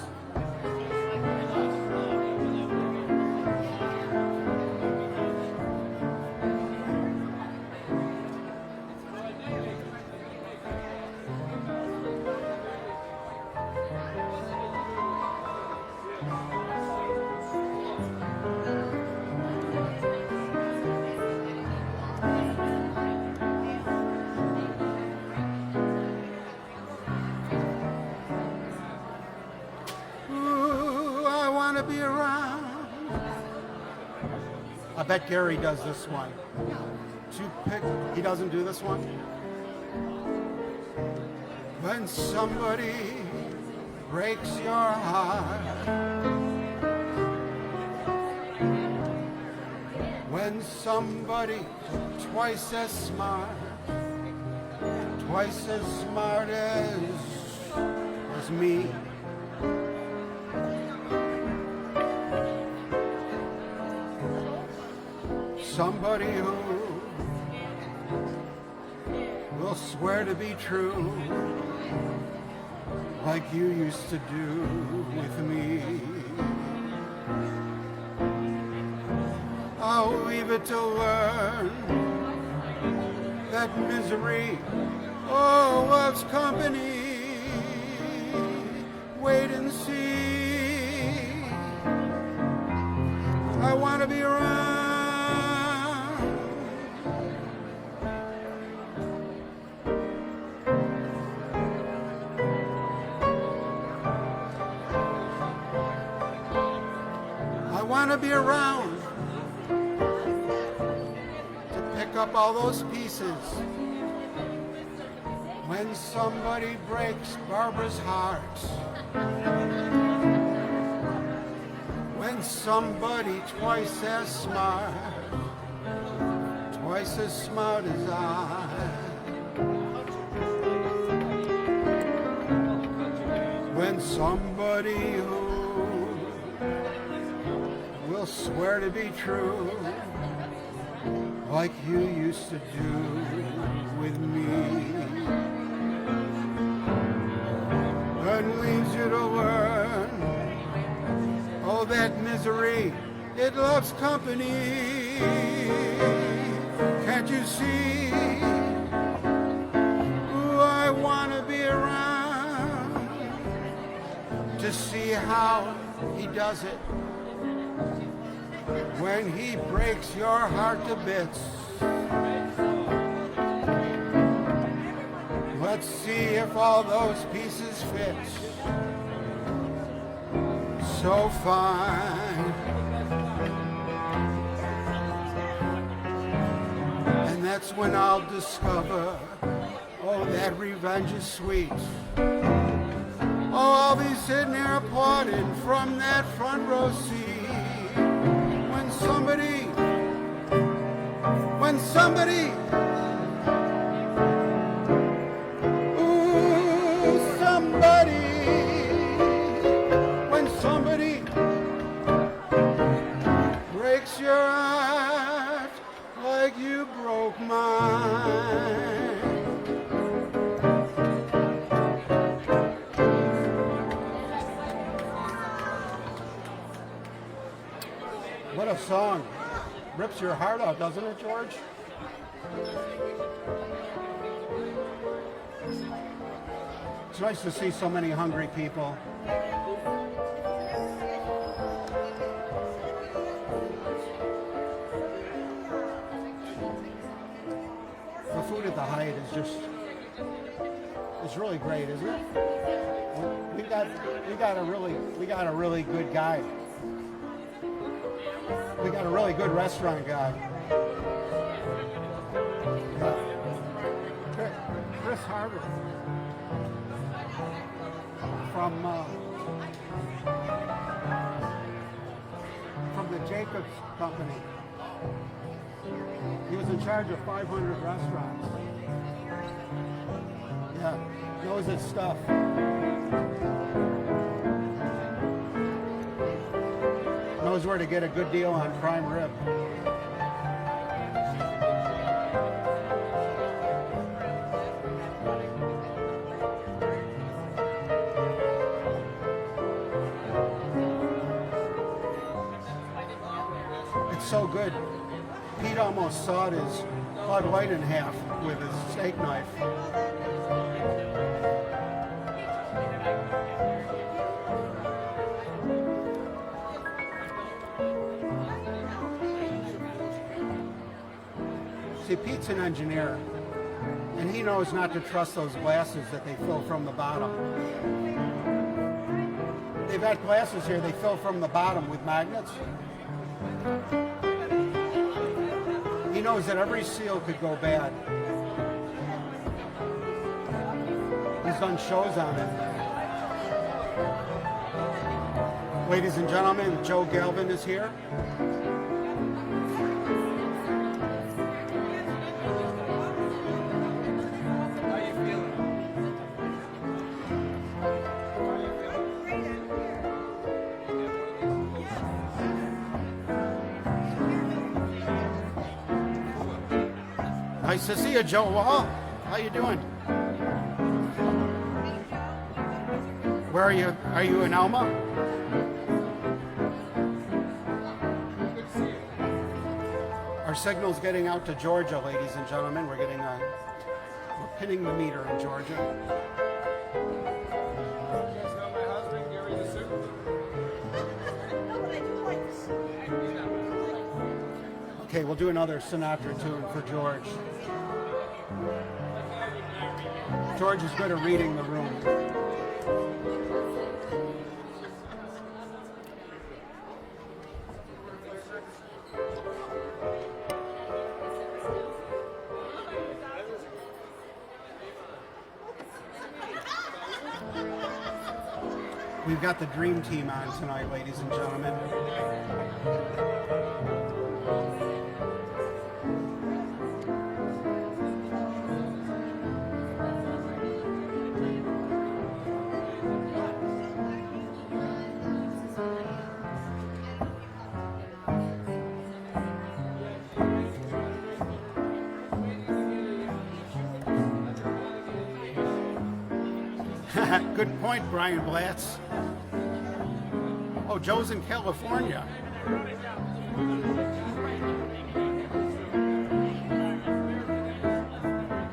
Be around. I bet Gary does this one. He doesn't do this one? When somebody breaks your heart, when somebody twice as smart as me, somebody who will swear to be true like you used to do with me. I'll leave it to learn that misery, oh, loves company. Wait and see. I want to be around. I want to be around to pick up all those pieces when somebody breaks Barbara's heart, when somebody twice as smart as I, when somebody who will swear to be true like you used to do with me, and leads you to learn, oh, that misery, it loves company. Can't you see? Ooh, I want to be around to see how he does it when he breaks your heart to bits. Let's see if all those pieces fit so fine. And that's when I'll discover, oh, that revenge is sweet. Oh, I'll be sitting there applauding from that front row seat. When somebody, ooh, somebody, when somebody breaks your heart like you broke mine. What a song. Rips your heart out, doesn't it, George? It's nice to see so many hungry people. The food at the Hyatt is just, it's really great, isn't it? We got a really good guy. We got a really good restaurant guy. Chris Harbor from the Jacobs Company. He was in charge of 500 restaurants. Yeah, knows his stuff. Knows where to get a good deal on prime rib. It's so good. Pete almost sawed his Bud Light in half with his steak knife. See, Pete's an engineer, and he knows not to trust those glasses that they fill from the bottom. They've got glasses here, they fill from the bottom with magnets. He knows that every seal could go bad. He's done shows on it. Ladies and gentlemen, Joe Galvin is here. Nice to see you, Joe Wall. How you doing? Where are you? Are you in Elma? Good to see you. Our signal's getting out to Georgia, ladies and gentlemen. We're pinning the meter in Georgia. You guys know my husband, Gary the Super? No, but I do like to see. Okay, we'll do another Sinatra tune for George. George is good at reading the room. We've got the dream team on tonight, ladies and gentlemen. Good point, Brian Blatz. Oh, Joe's in California.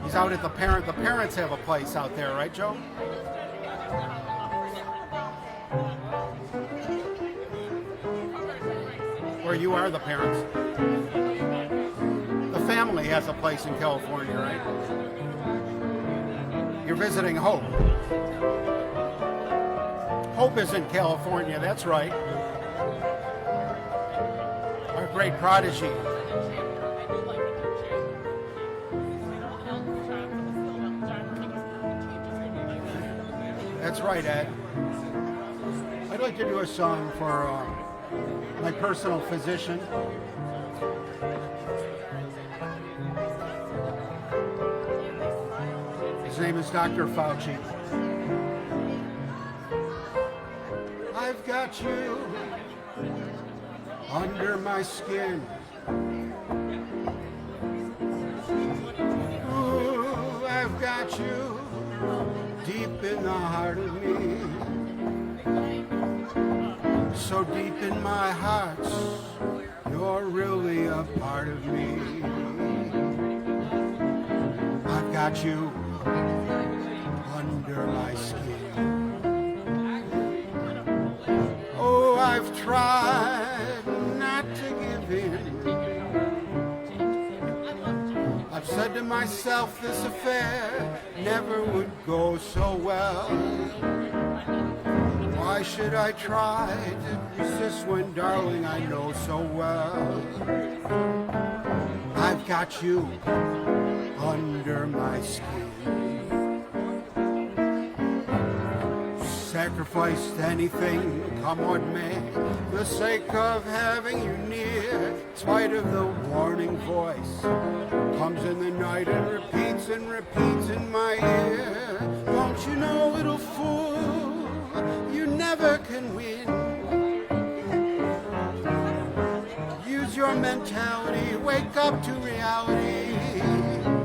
He's out at the parent. The parents have a place out there, right, Joe? Where you are, the parents. The family has a place in California, right? You're visiting Hope. Hope is in California, that's right. Our great prodigy. That's right, Ed. I'd like to do a song for my personal physician. His name is Dr. Fauci. I've got you under my skin. Ooh, I've got you deep in the heart of me. So deep in my heart, you're really a part of me. got you under my skin. Oh, I've tried not to give in. I've said to myself this affair never would go so well. Why should I try to resist when, darling, I know so well I've got you under my skin. Sacrificed anything, come what may, for the sake of having you near. In spite of the warning voice, comes in the night and repeats in my ear. Don't you know, little fool, you never can win. Use your mentality, wake up to reality.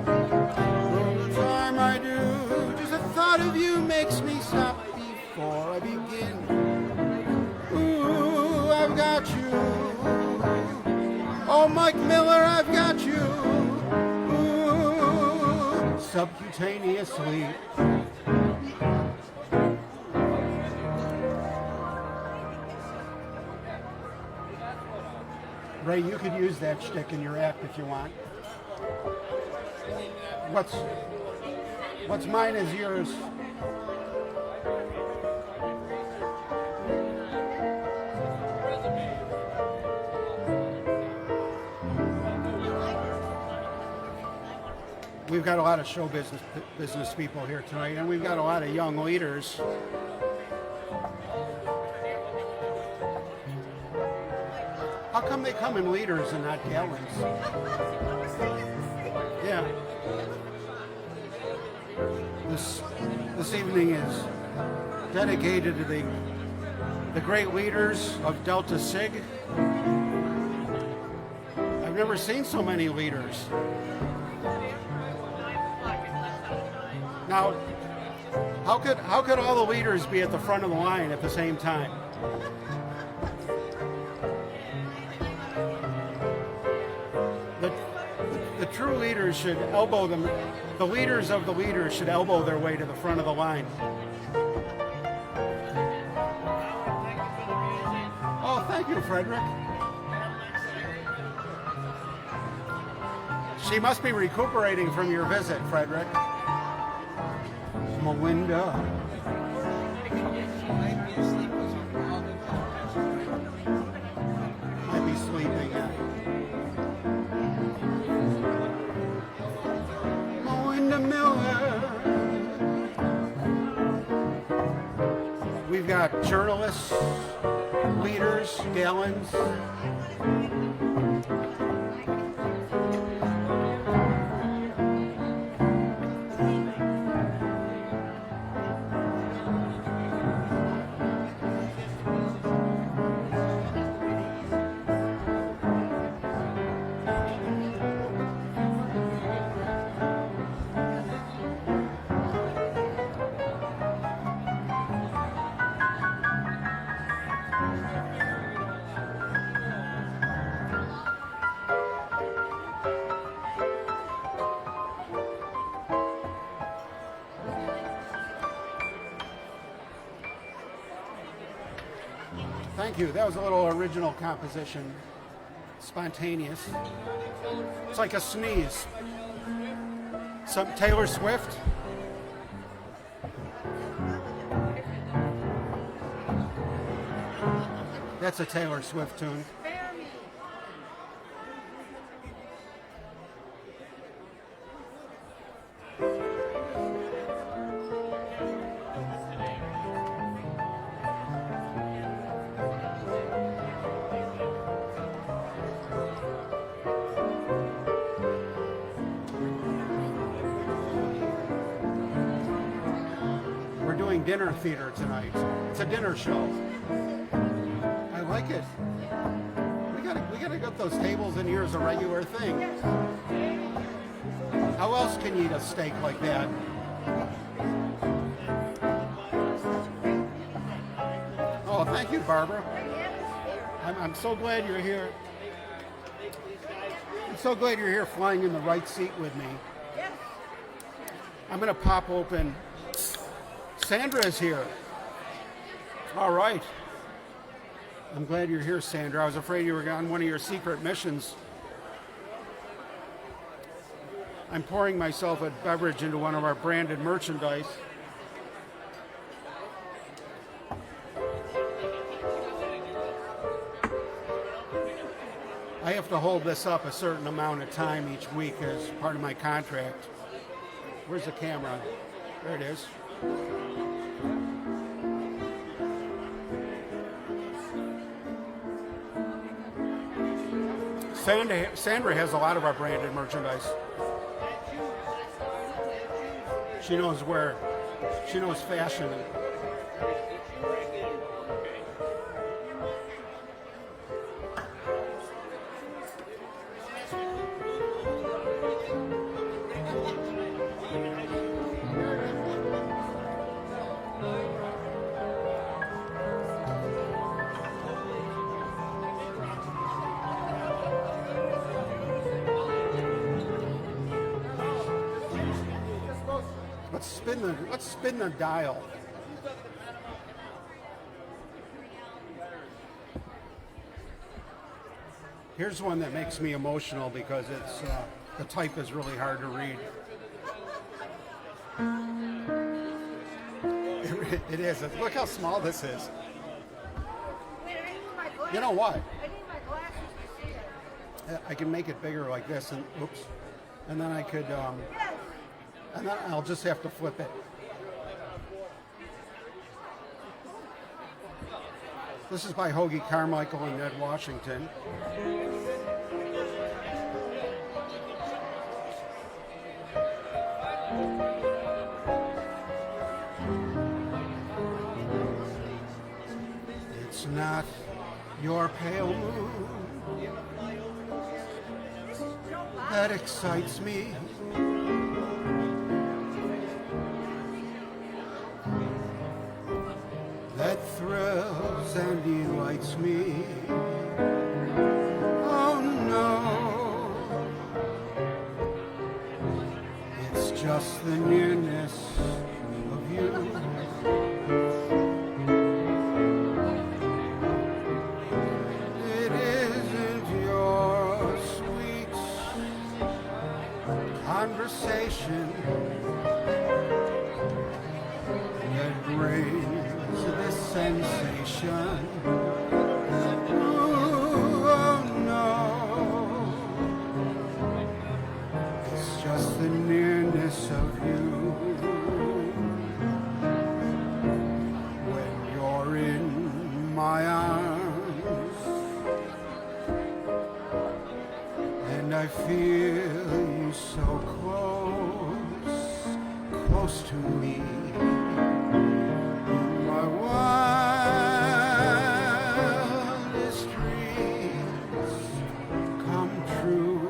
All the time I do, just the thought of you makes me stop before I begin. Ooh, I've got you. Oh, Mike Miller, I've got you. Ooh, subcutaneously. Ray, you could use that shtick in your act if you want. What's mine is yours. We've got a lot of show business people here tonight, and we've got a lot of young leaders. How come they come in leaders and not gallons? Yeah. This evening is dedicated to the great leaders of Delta Sig. I've never seen so many leaders. Now, how could all the leaders be at the front of the line at the same time? The true leaders should elbow them. The leaders of the leaders should elbow their way to the front of the line. Oh, thank you, Frederick. She must be recuperating from your visit, Frederick. Melinda. Might be sleeping. Melinda Miller. We've got journalists, leaders, gallons. Thank you. That was a little original composition. Spontaneous. It's like a sneeze. Some Taylor Swift. That's a Taylor Swift tune. Dinner theater tonight. It's a dinner show. I like it. We gotta get those tables in here as a regular thing. How else can you eat a steak like that? Oh, thank you, Barbara. I'm so glad you're here. I'm so glad you're here flying in the right seat with me. I'm going to pop open. Sandra is here. All right. I'm glad you're here, Sandra. I was afraid you were on one of your secret missions. I'm pouring myself a beverage into one of our branded merchandise. I have to hold this up a certain amount of time each week as part of my contract. Where's the camera? There it is. Sandra has a lot of our branded merchandise. She knows where. She knows fashion. Let's spin the dial. Here's one that makes me emotional because it's the type is really hard to read. It is. Look how small this is. Wait, I need my glasses. You know what? I need my glasses to see it. I can make it bigger like this, and oops, and then I could, Yes. and then I'll just have to flip it. This is by Hoagie Carmichael and Ned Washington. It's not your pale moon that excites me. That thrills and delights me. Oh no, it's just the nearness of you. It isn't your sweet conversation that brings this sensation. Oh no, it's just the nearness of you. When you're in my arms and I feel you so close, close to me. My wildest dreams come true.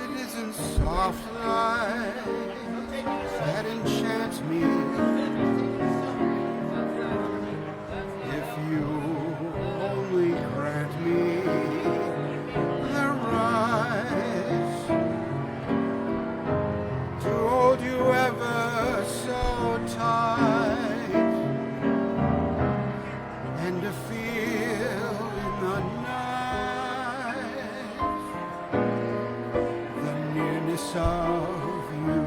It isn't soft light that enchants me. If you only grant me the right to hold you ever so tight and to feel in the night the nearness of you.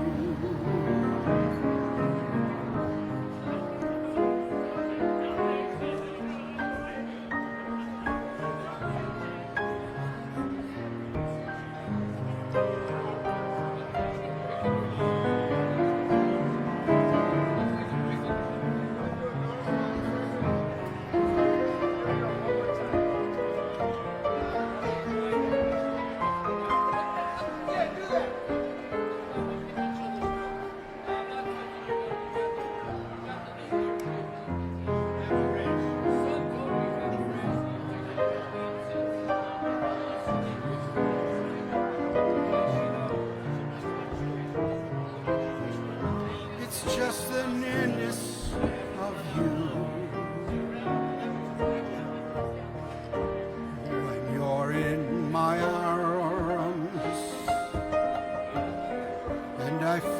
It's just the nearness of you. When you're in my arms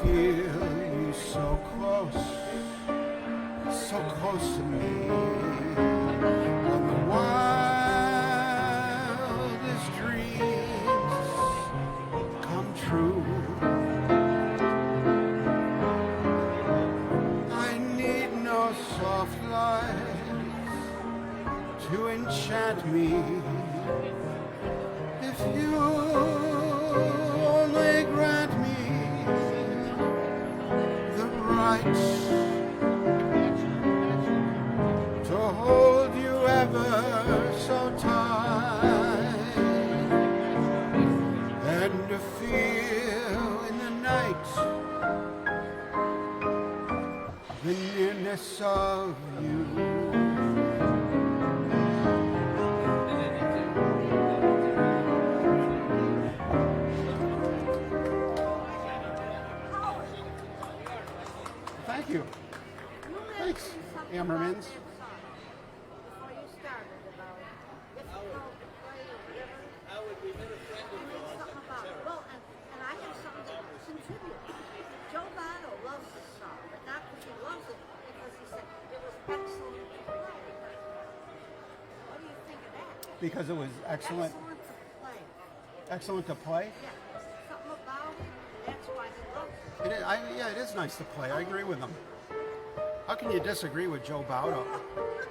feel you so close to me. When the wildest dreams come true, I need no soft lights to enchant me. If you only grant me the right to hold you ever so tight, and to feel in the night the nearness of you. Thank you. Thanks, Ammermans. Before you started about difficult to play or whatever. You made something about it. Well, and I have something to contribute. Joe Votto loves this song, but not because he loves it, because he said it was excellent to play. What do you think of that? Because it was excellent. Excellent to play. Excellent to play. Yeah, something about it. That's why he loves it. Yeah, it is nice to play. I agree with him. How can you disagree with Joe Baudo? I thought there was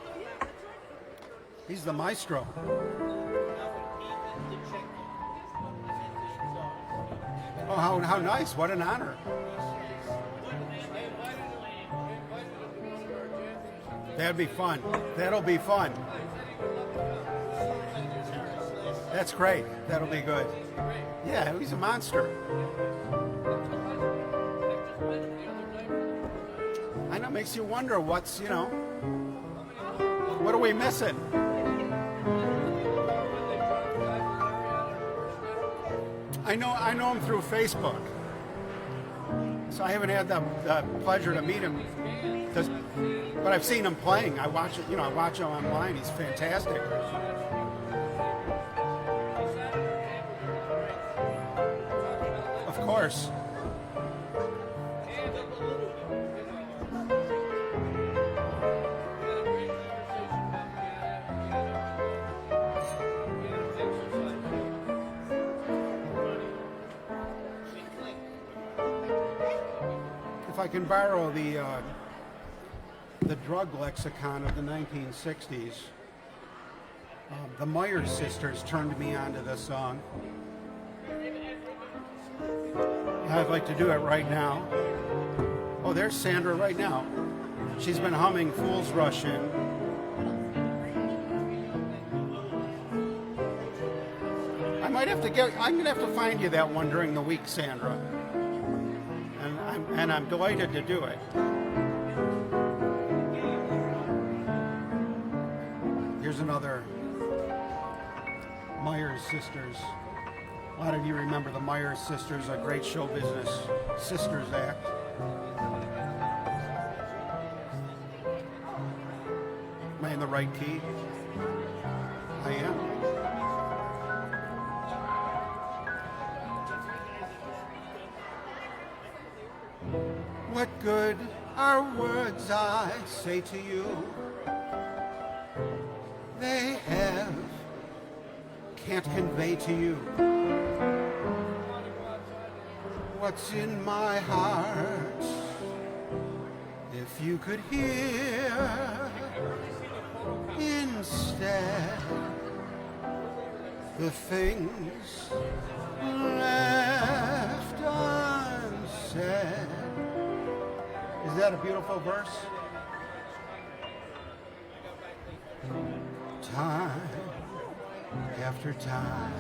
a difference. He's the maestro. Oh, how nice. What an honor. That'd be fun. That'll be fun. That's great. That'll be good. Yeah, he's a monster. I know, makes you wonder what's, what are we missing? I know him through Facebook. So I haven't had the pleasure to meet him, but I've seen him playing. I watch him online. He's fantastic. Of course. If I can borrow the drug lexicon of the 1960s, the Myers sisters turned me onto this song. I'd like to do it right now. Oh, there's Sandra right now. She's been humming Fool's Rush in. I'm gonna have to find you that one during the week, Sandra. And I'm delighted to do it. Here's another Myers sisters. A lot of you remember the Myers sisters, a great show business sisters act. Am I in the right key? I am. What good are words I say to you? They can't convey to you what's in my heart. If you could hear instead the things left unsaid. Is that a beautiful verse? Time after time,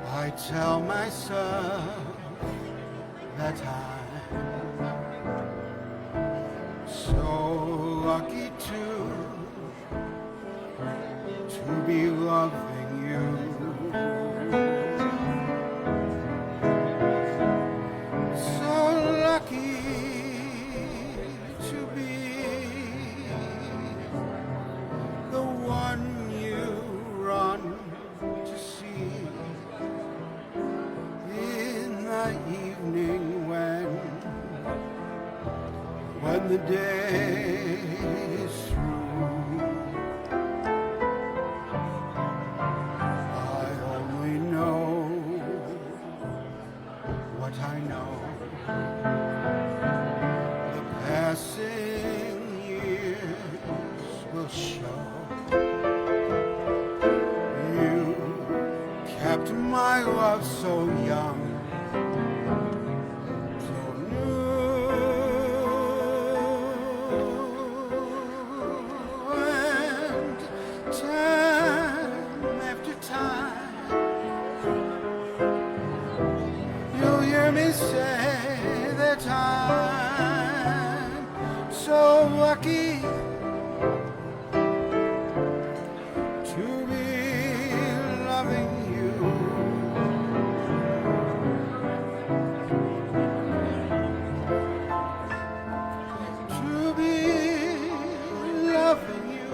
I tell myself that I'm so lucky to be loving you. To see the day is through. I only know what I know. The passing years will show. You kept my love so young. Say that I'm so lucky to be loving you. To be loving you.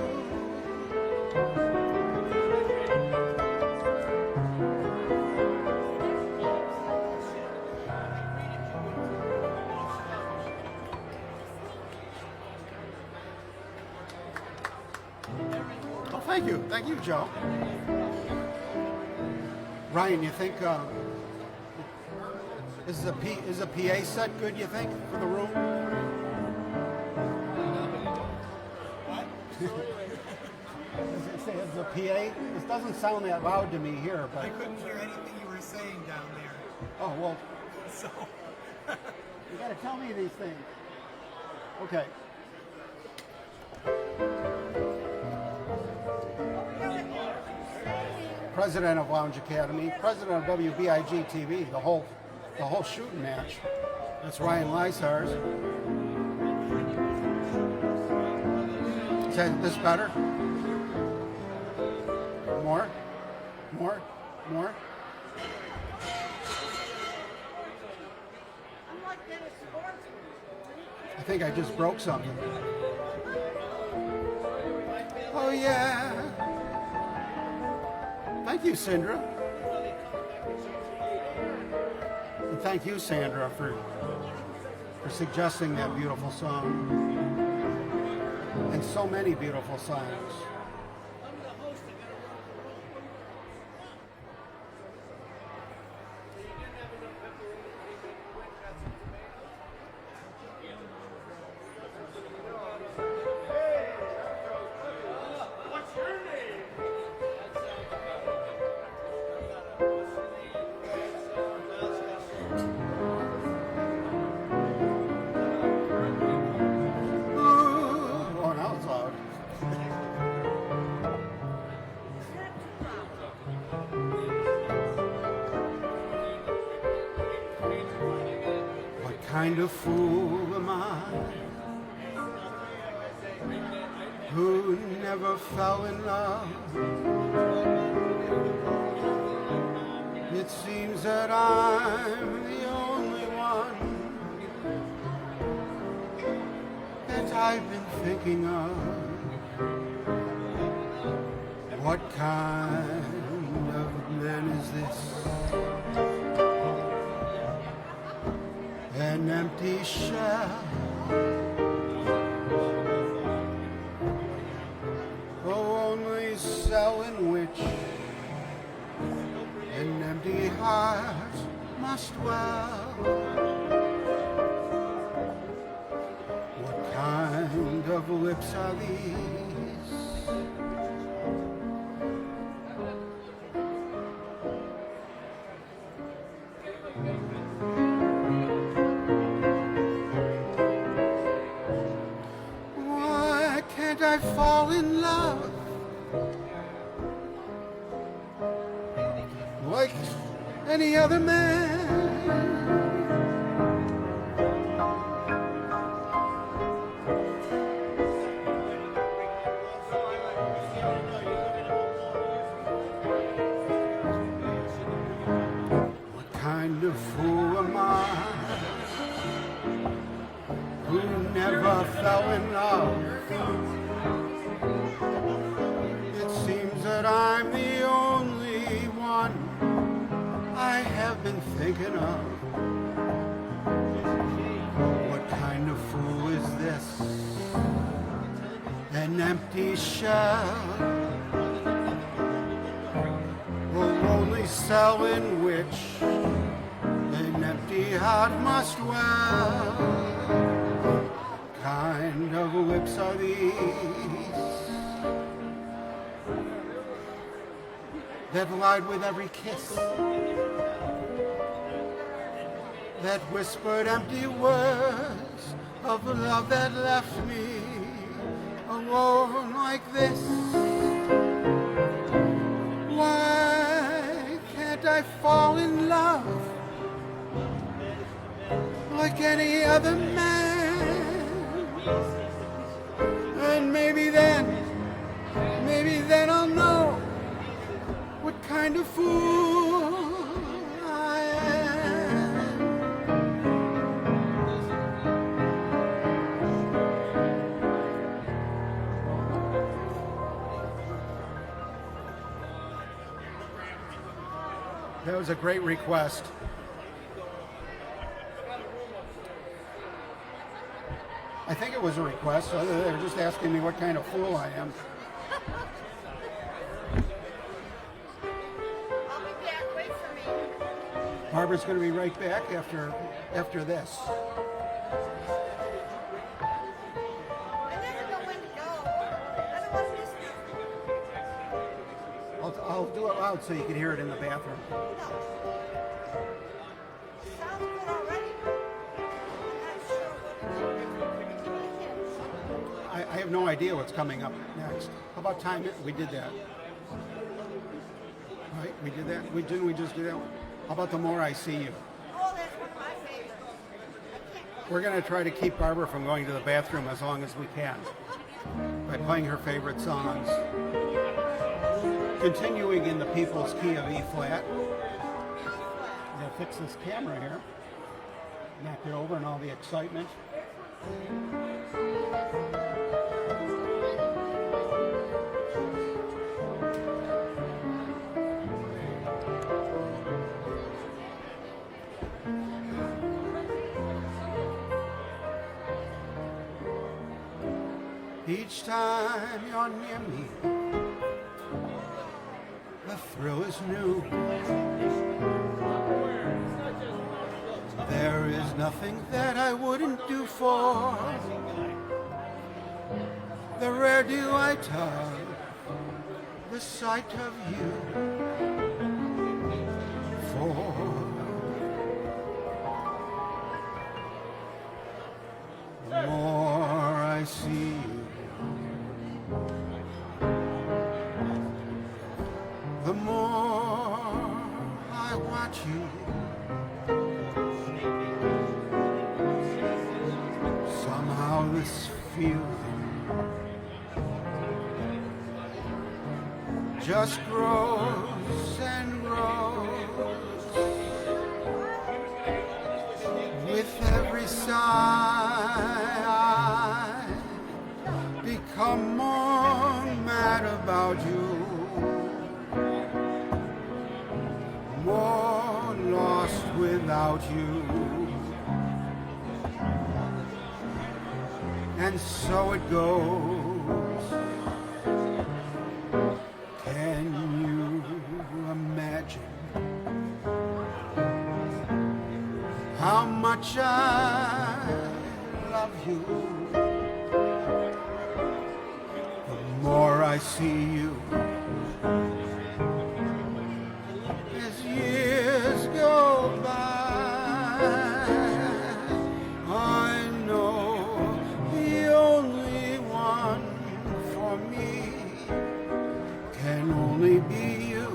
Thank you, Joe. Ryan, you think is a PA set good? You think for the room? Is the PA? This doesn't sound that loud to me here, but I couldn't hear anything you were saying down there. oh well. So You got to tell me these things. Okay. President of Lounge Academy, president of WBIG TV, the whole shooting match. That's Ryan Lysars. Is that this better? More? More? More? I'm like Dennis Sportsman. I think I just broke something. Oh yeah. Thank you, Sandra. And thank you, Sandra, for suggesting that beautiful song. And so many beautiful songs. Kind of fool am I who never fell in love? It seems that I'm the only one that I've been thinking of. What kind of man is this? An empty shell, oh, only cell in which an empty heart must dwell. What kind of lips are these? I fall in love like any other man. What kind of fool am I who never fell in love? That I'm the only one I have been thinking of. What kind of fool is this? this, an empty shell, a lonely cell in which an empty heart must dwell. Kind of lips are these that lied with every kiss, that whispered empty words of love that left me alone like this. Why can't I fall in love like any other man? And maybe then I'll know what kind of fool I am. That was a great request. I think it was a request. They were just asking me what kind of fool I am. I'll be back. Wait for me. Barbara's going to be right back after this. I never know when to go. I don't want to miss nothing. I'll do it loud so you can hear it in the bathroom. No. Sounds good already. I'm not sure what I have no idea what's coming up next. How about time? We did that. Right? We did that. Didn't we just do that one? How about The More I See You? Oh, that's one of my favorites. I can't. We're going to try to keep Barbara from going to the bathroom as long as we can by playing her favorite songs. Continuing in the people's key of E flat. I'll fix this camera here. Knock it over and all the excitement. Each time you're near me, the thrill is new. There is nothing that I wouldn't do for the rare delight of the sight of you. For the more I see you, the more I watch you. Somehow this feeling just grows and grows with every sigh. I become more mad about you, more lost without you. And so it goes. Can you imagine how much I love you? The more I see you, as years go by, I know the only one for me can only be you.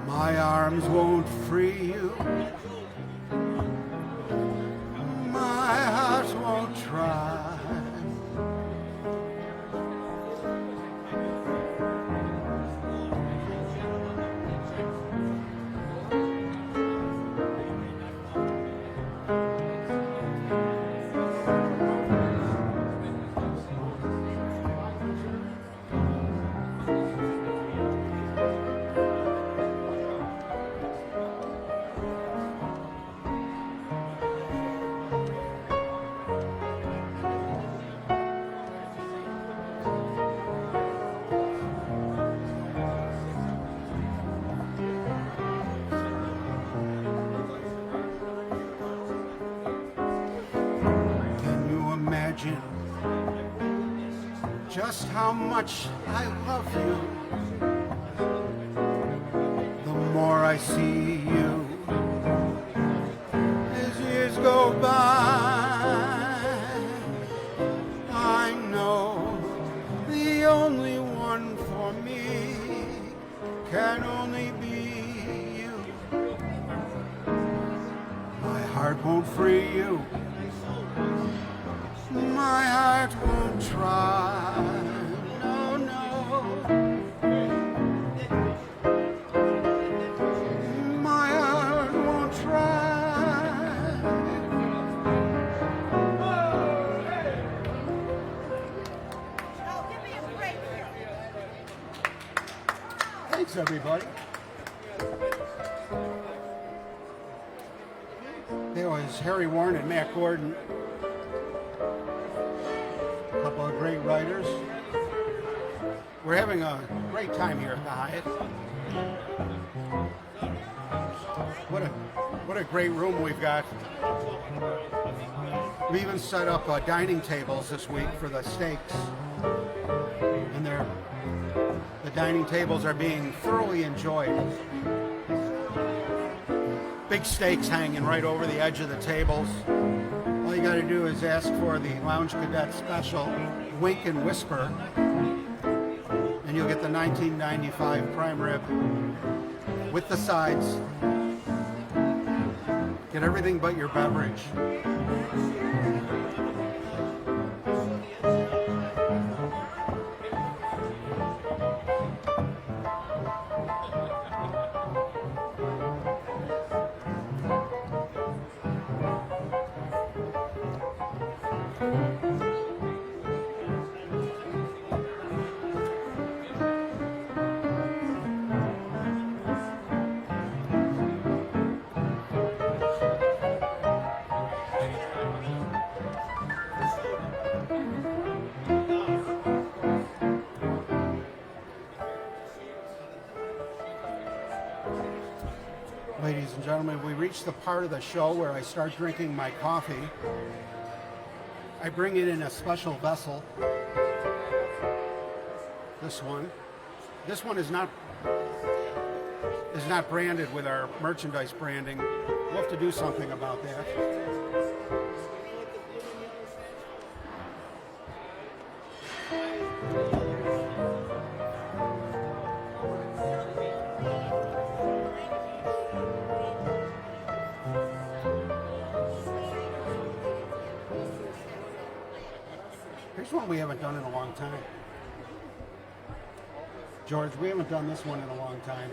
My arms won't free you, my heart won't try. just how much I love you. The more I see you as years go by, I know the only one for me can only be you. My heart won't free you. My heart won't try. No, no. My heart won't try. Now give me a break here. Thanks, everybody. There was Harry Warren and Matt Gordon. A couple of great writers. We're having a great time here at the Hyatt. What a great room we've got. We even set up dining tables this week for the steaks. And the dining tables are being thoroughly enjoyed. Big steaks hanging right over the edge of the tables. All you got to do is ask for the Lounge Cadet Special Wink and Whisper, and you'll get the 1995 prime rib with the sides. Get everything but your beverage. Ladies and gentlemen, we reached the part of the show where I start drinking my coffee. I bring it in a special vessel. This one is not branded with our merchandise branding. We'll have to do something about that. Here's one we haven't done in a long time. George, we haven't done this one in a long time.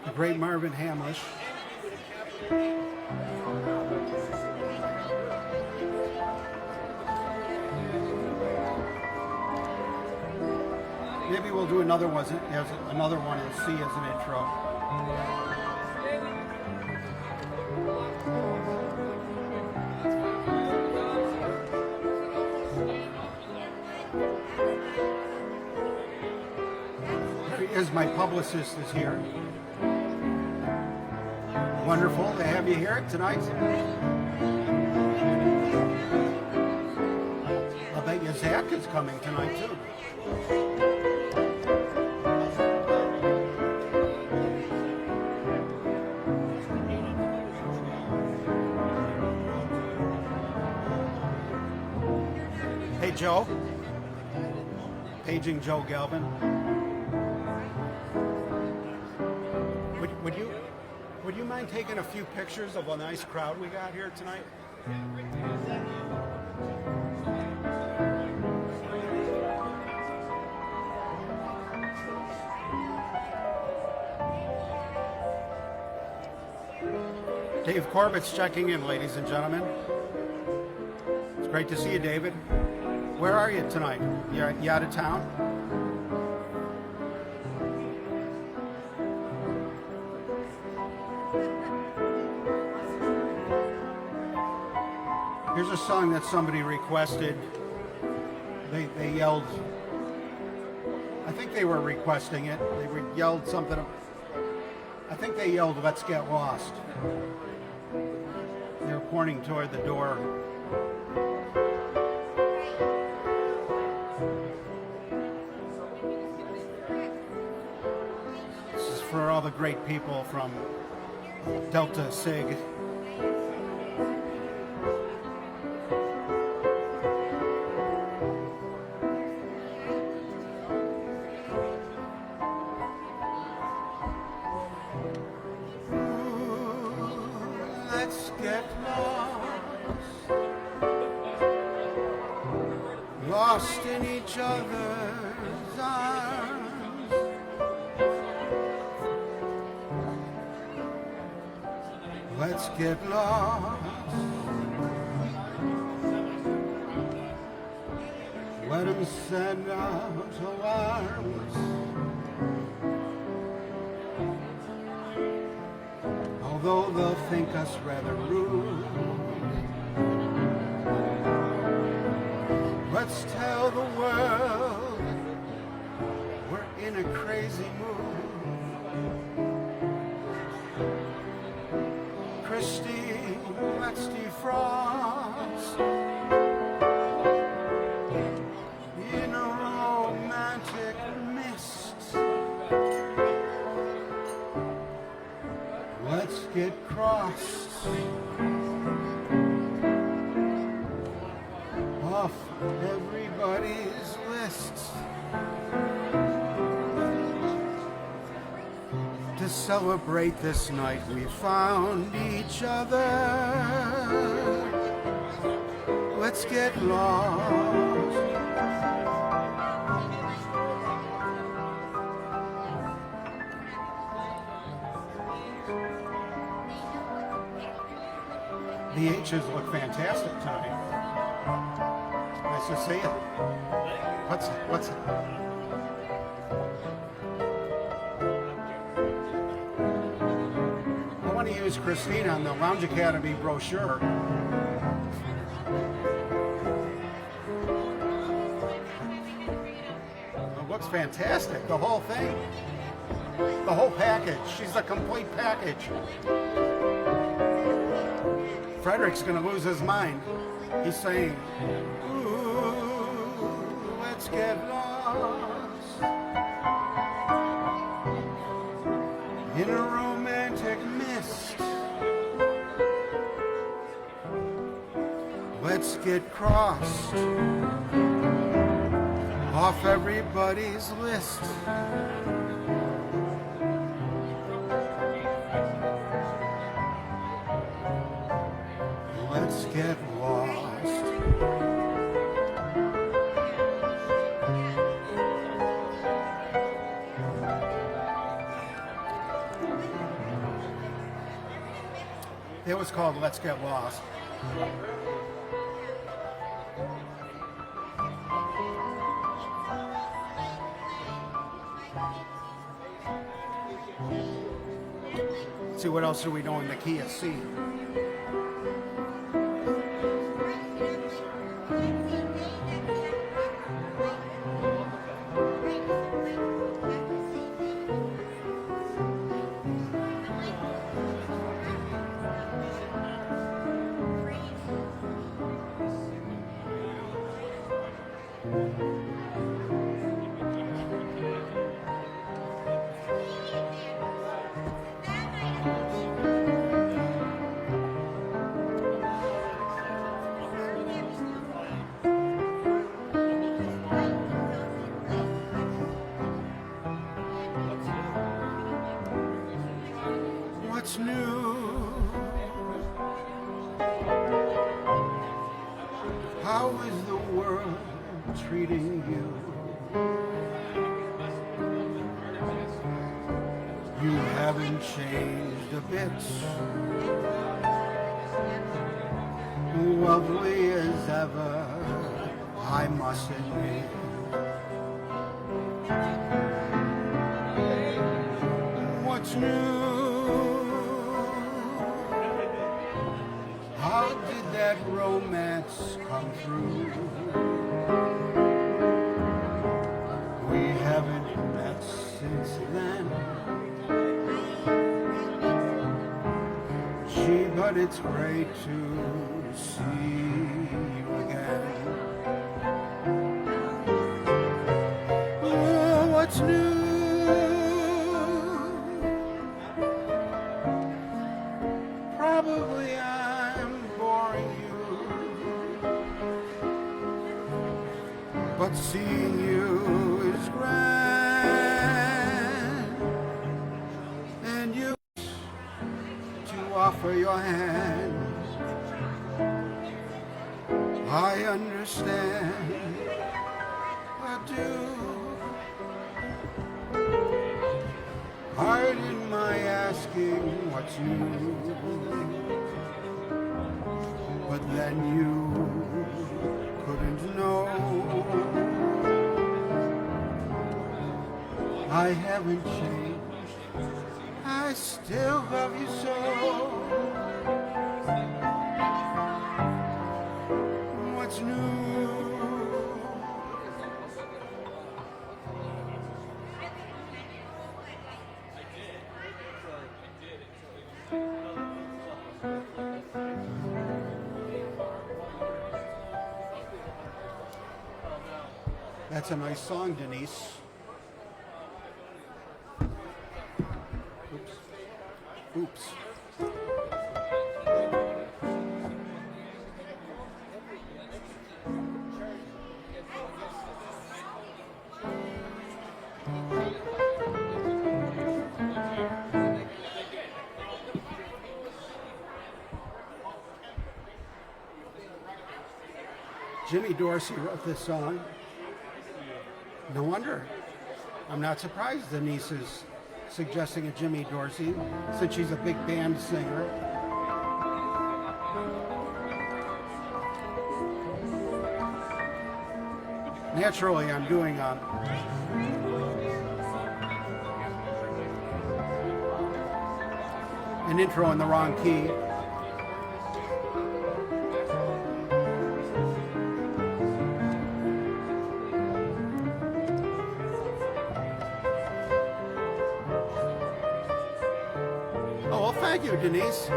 The great Marvin Hamlish. Maybe we'll do another one in C as an intro. As my publicist is here. Wonderful to have you here tonight. I bet you Zach is coming tonight too. Hey Joe. Paging Joe Galvin. Would you mind taking a few pictures of a nice crowd we got here tonight? Dave Corbett's checking in, ladies and gentlemen. It's great to see you, David. Where are you tonight? You out of town? Here's a song that somebody requested. They yelled, I think they were requesting it. Yelled something. I think they yelled, "Let's get lost." They were pointing toward the door. This is for all the great people from Delta Sig. Let's get lost in each other's arms. Let's get lost. Let 'em send out alarms. Although they'll think us rather rude, let's tell the world we're in a crazy mood. Christine, let's defrost in a romantic mist. Let's get crossed off everybody's lists. To celebrate this night we found each other. Let's get lost. The H's look fantastic tonight. Nice to see you. What's I want to use Christine on the Lounge Academy brochure. It looks fantastic, the whole thing. The whole package. She's a complete package. Frederick's going to lose his mind. He's saying, ooh, let's get lost in a romantic mist. Let's get crossed off everybody's list. Let's get lost. It was called Let's Get Lost. See what else are we doing in the key of C? What's new? How is the world treating you? You haven't changed a bit. Lovely as ever, I must admit. What's new? How did that romance come through? We haven't met since then. Gee, but it's great to see you again. Oh, what's new? Probably I'm boring you, but seeing you is grand, and you to offer your hand. I understand, I do. Pardon my asking what's new, but then you couldn't know. I haven't changed, I still love you so. What's new? That's a nice song, Denise. Oops. Oops. Jimmy Dorsey wrote this song. No wonder. I'm not surprised Denise is suggesting a Jimmy Dorsey, since she's a big band singer. Naturally, I'm doing an intro in the wrong key. Oh, well, thank you, Denise.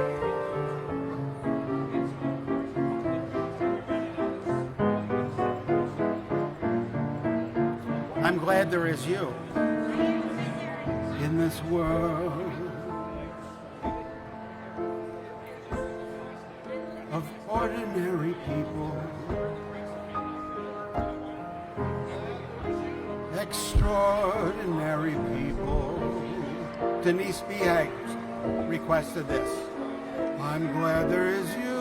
I'm glad there is you in this world of ordinary people, extraordinary people. Denise B. Haggers requested this. I'm glad there is you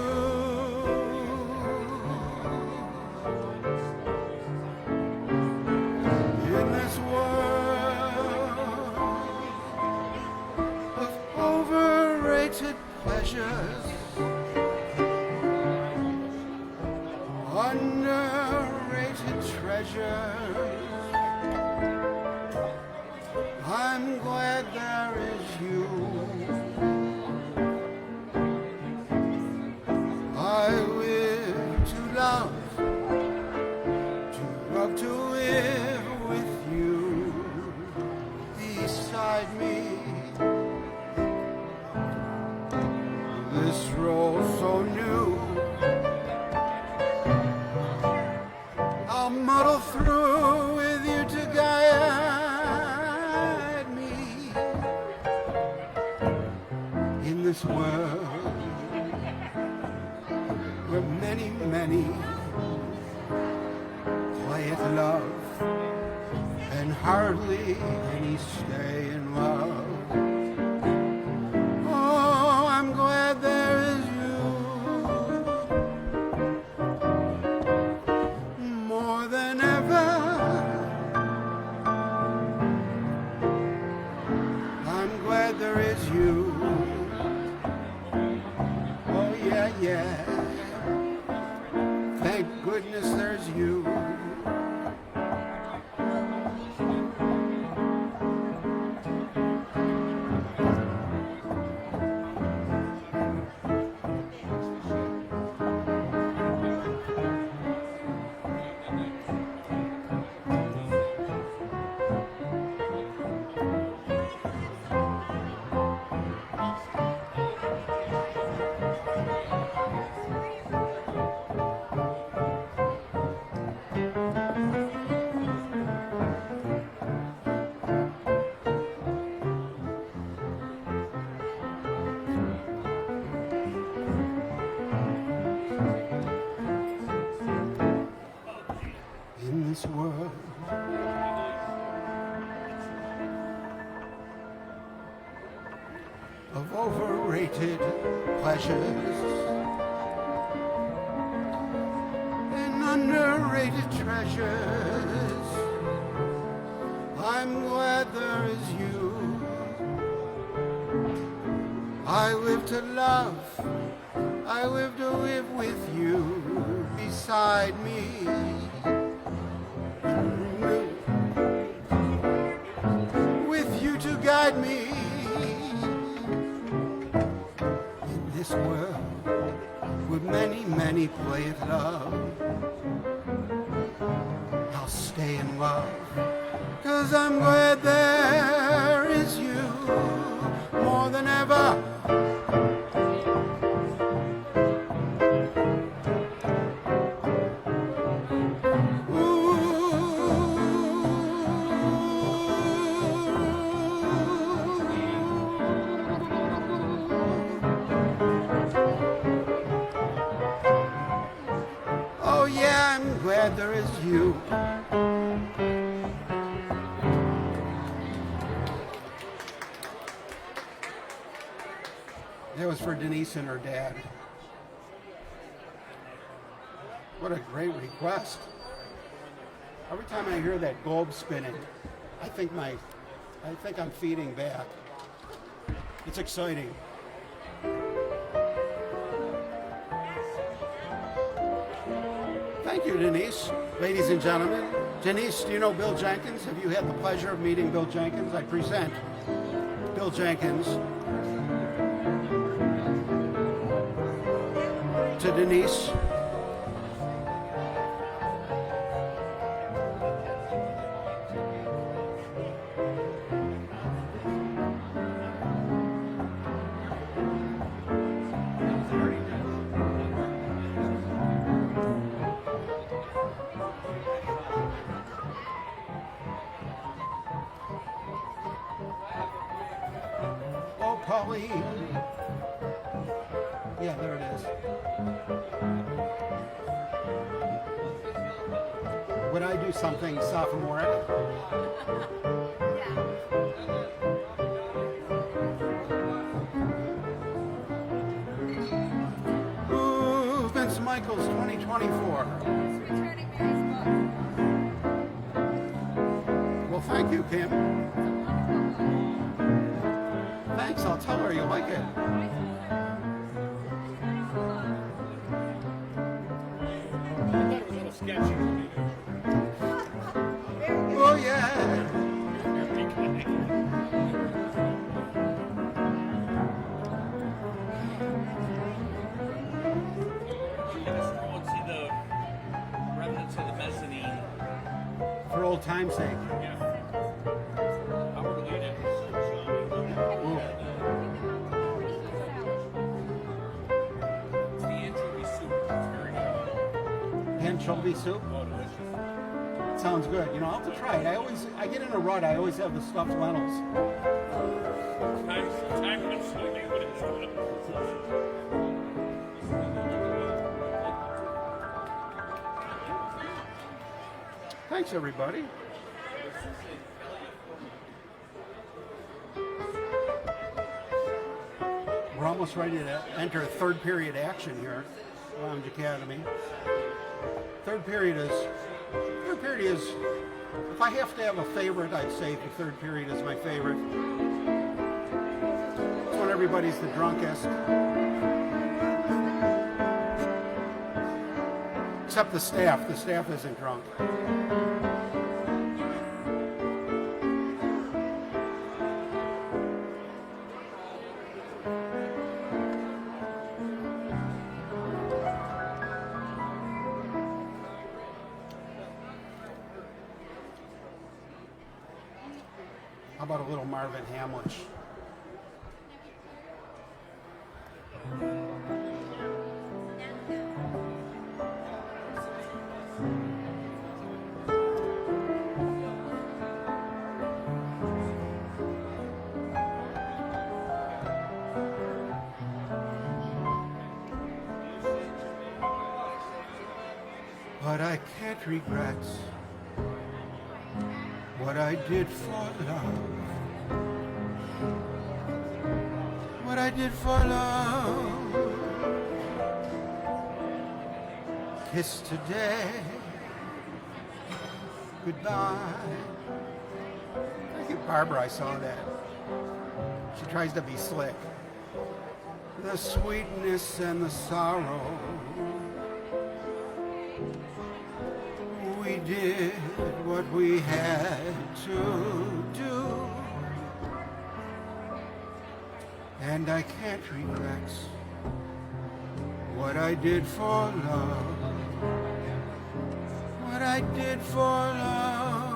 in this world of overrated pleasures, underrated treasures. I'm glad there is you. I live to love to live with you beside me. This role so new, I'll muddle through with you to guide me in this world where many, many quiet love and hardly any stay in love. Oh, I'm glad there is you more than ever. I'm glad there is you. Oh, yeah, yeah. Thank goodness there's you. this world. Of overrated pleasures and underrated treasures, I'm glad there is you. I live to love, I live to live with you beside me. With you to guide me in this world with many, many play at love. I'll stay in love, 'cause I'm glad there is you more than ever. Oh yeah, I'm glad there is you. That was for Denise and her dad. What a great request. Every time I hear that globe spinning, I think I'm feeding back. It's exciting. Thank you, Denise. Ladies and gentlemen, Denise, do you know Bill Jenkins? Have you had the pleasure of meeting Bill Jenkins? I present Bill Jenkins to Denise. Oh, Pauline. Yeah, there it is. Would I do something sophomoric? Ooh, Vince Michaels 2024. He's returning Mary's book. Well, thank you, Kim. It's a wonderful book. Thanks, I'll tell her you like it. I thought it was a little sketchy. Oh, yeah. See the remnants of the mezzanine. For old time's sake. Yeah. I would lead it. Ooh. It's the anchovy soup. It's very good. Anchovy soup? Oh, delicious. Sounds good. You know, I'll have to try it. I get in a rut. I always have the stuffed lentils. Time consuming, but it's good. Thanks, everybody. We're almost ready to enter third period action here at Lounge Academy. Third period is, if I have to have a favorite, I'd say the third period is my favorite. It's when everybody's the drunkest. Except the staff. The staff isn't drunk. How about a little Marvin Hamlish? But I can't regret what I did for love. What I did for love. Kiss today, goodbye. Thank you, Barbara, I saw that. She tries to be slick. The sweetness and the sorrow. We did what we had to do. And I can't regret what I did for love. What I did for love.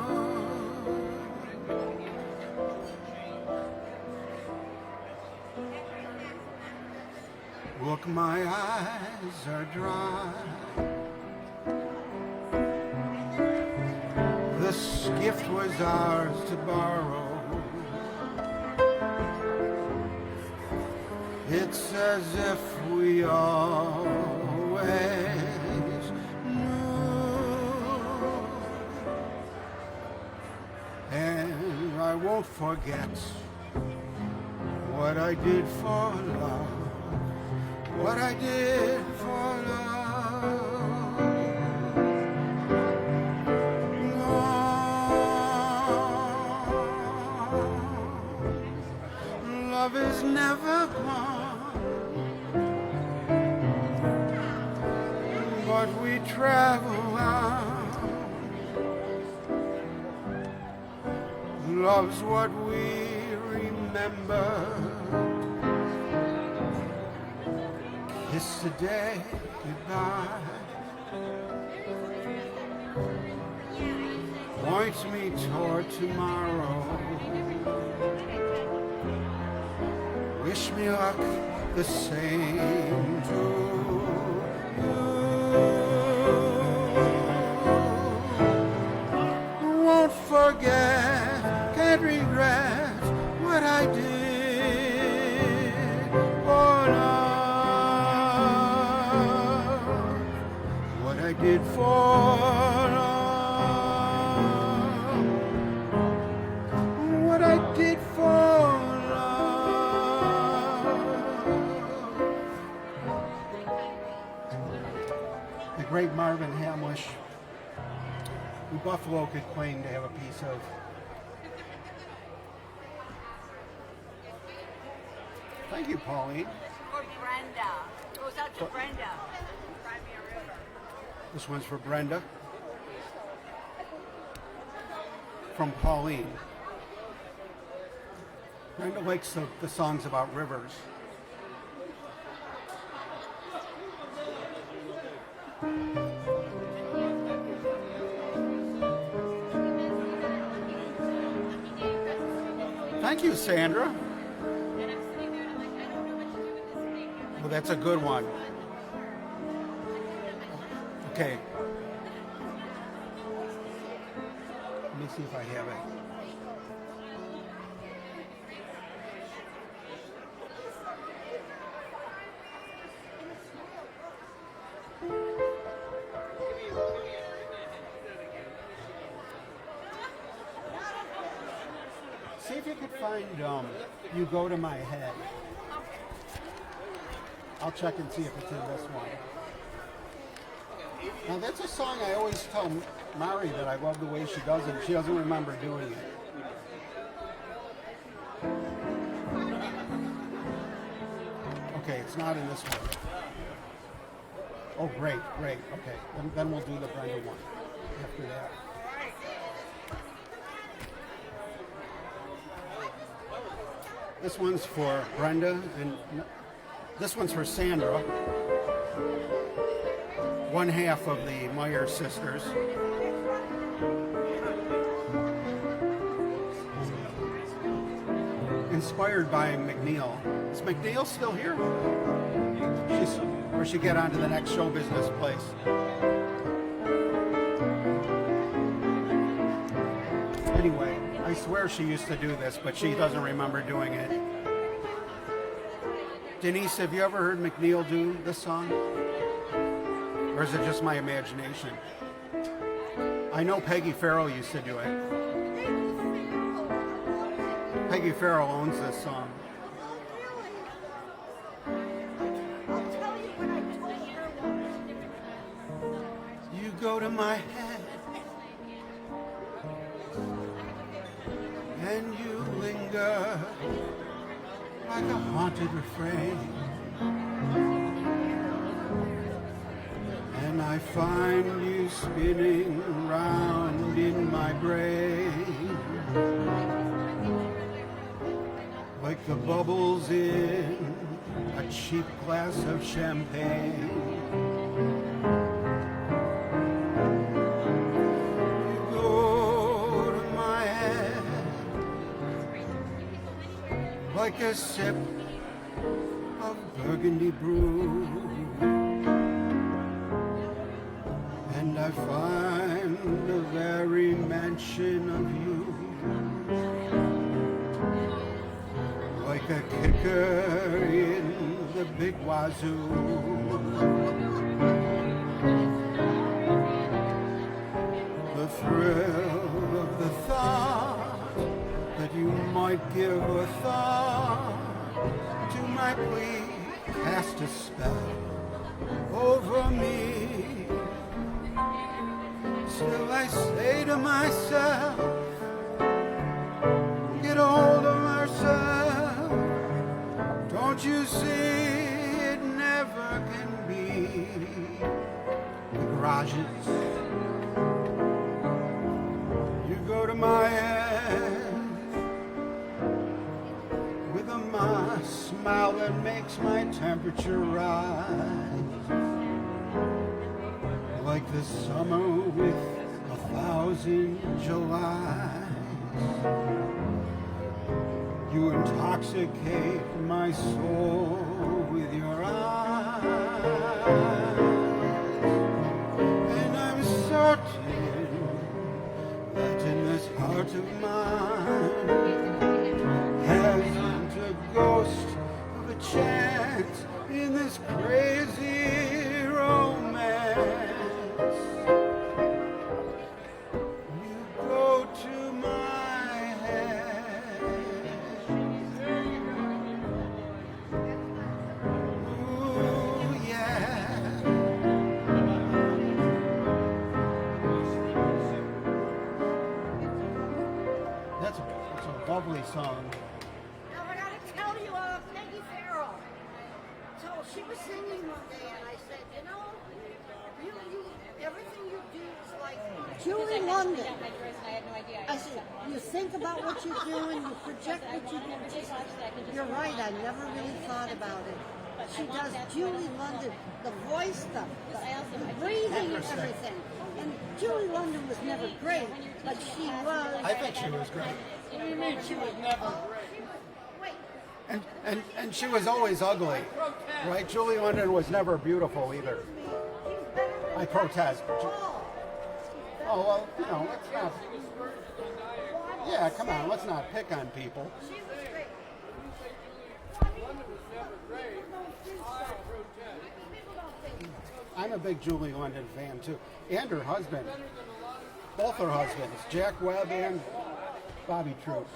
Look, my eyes are dry. This gift was ours to borrow. It's as if we always knew. And I won't forget what I did for love. What I did for love. Love is never gone, but we travel on. Love's what we remember. Kiss today, goodbye. Point me toward tomorrow. Wish me luck, the same to you. Won't forget, can't regret what I did for love. What I did for love. What I did for great Marvin Hamlish, who Buffalo could claim to have a piece of. Thank you, Pauline. For Brenda. Goes out to Brenda. Crimea River. This one's for Brenda. From Pauline. Brenda likes the songs about rivers. Thank you, Sandra. Well, that's a good one. Okay. Let me see if I have it. See if you could find You Go to My Head. I'll check and see if it's in this one. Now that's a song I always tell Mari that I love the way she does it. She doesn't remember doing it. Okay, it's not in this one. Oh, great. Okay, then we'll do the Brenda one after that. This one's for Brenda, and this one's for Sandra, one half of the Meyer sisters. Inspired by McNeil. Is McNeil still here? Or she get on to the next show business place? Anyway, I swear she used to do this, but she doesn't remember doing it. Denise, have you ever heard McNeil do this song? Or is it just my imagination? I know Peggy Farrell used to do it. Peggy Farrell owns this song. Oh, really? I'll tell you when I told her once. You go to my head and you linger like a haunted refrain, and I find you spinning round in my brain like the bubbles in a cheap glass of champagne. Like a sip of burgundy brew, and I find the very mention of you like a kicker in the big wazoo. The thrill of the thought that you might give a thought to my plea cast a spell over me. Still I say to myself, get hold of yourself. Don't you see it never can be the garages? You go to my head with a smile that makes my temperature rise, like the summer with 1,000 Julys. You intoxicate my soul with your eyes, and I'm certain that in this heart of mine hasn't a ghost of a chance in this crazy romance. You go to my head. Ooh, yeah. That's a lovely song. Now I gotta tell you, Peggy Farrell. So she was singing one day, and I said, you know, you everything you do is like Julie London. I said, you think about what you do and you project what you do. You're right. I never really thought about it. She does Julie London, the voice stuff, the breathing and everything. And Julie London was never great, but she was. I think she was great. What do you mean she was never great? Wait. And she was always ugly, right? Julie London was never beautiful either. I protest. Oh, well, you know, let's not. Yeah, come on, let's not pick on people. She was great. London was never great. I protest. People don't think. I'm a big Julie London fan too, and her husband. Both her husbands, Jack Webb and Bobby Troop.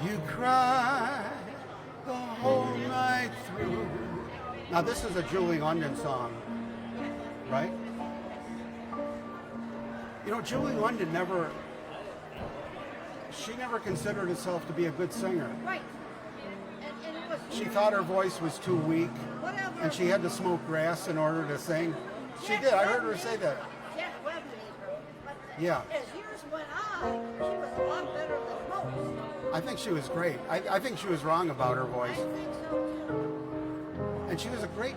You cry the whole night through. Now this is a Julie London song, right? You know, Julie London never considered herself to be a good singer. Right. And it was She thought her voice was too weak, whatever. and she had to smoke grass in order to sing. She did. I heard her say that. Jack Webb made her. But Yeah. as years went on, she was a lot better than most. I think she was great. I think she was wrong about her I voice. think so too. And she was a great,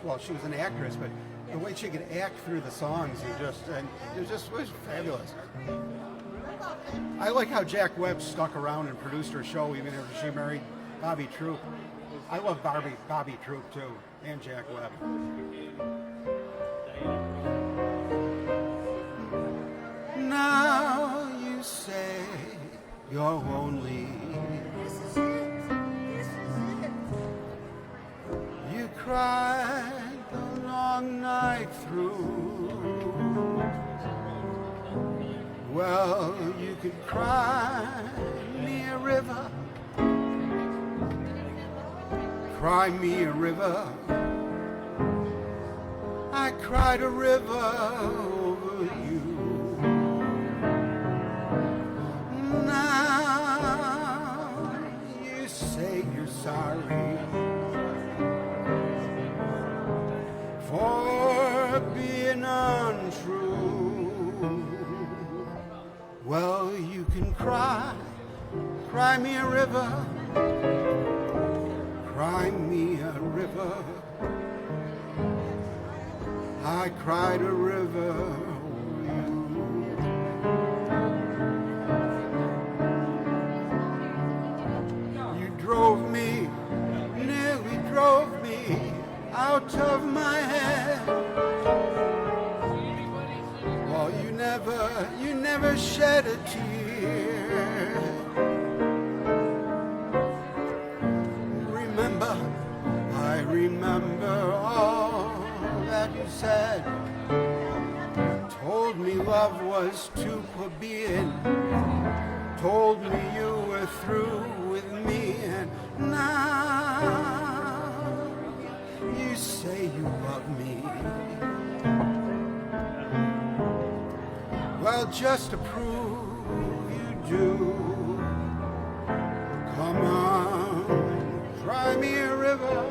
well, she was an actress, but the way she could act through the songs, and it was fabulous. I like how Jack Webb stuck around and produced her show even after she married Bobby Troop. I love Bobby Troop too, and Jack Webb. Now you say you're lonely. This right through. Well, you could cry me a river, cry me a river. I cried a river over you. Now you say you're sorry for being untrue. Well, you can cry me a river, cry me a river. I cried a river over you. You drove me, nearly drove me out of my head. Well, you never shed a tear. I remember all that you said. Told me love was too plebeian. Told me you were through with me, and now you say you love me. Well, just to prove you do, come on, cry me a river.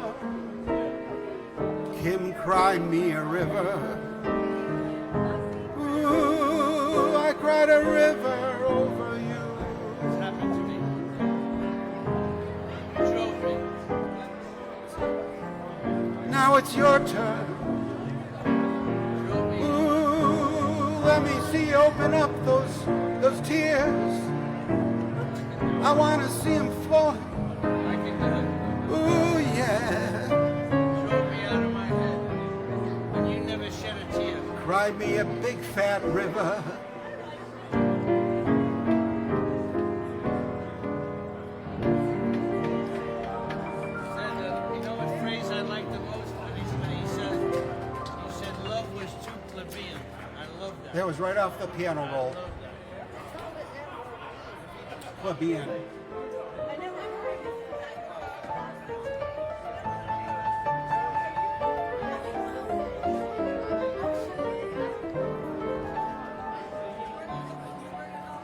Kim, cry me a river. Ooh, I cried a river over you. It's happened to me. You drove me. Now it's your turn. Ooh, let me see you open up those tears. I want to see them flowing. I can do it. Ooh, yeah. Drove me out of my head. And you never shed a tear. Cry me a big fat river. You know what phrase I like the most when he said love was too plebeian. I love that. That was right off the piano I roll. love that. Plebeian.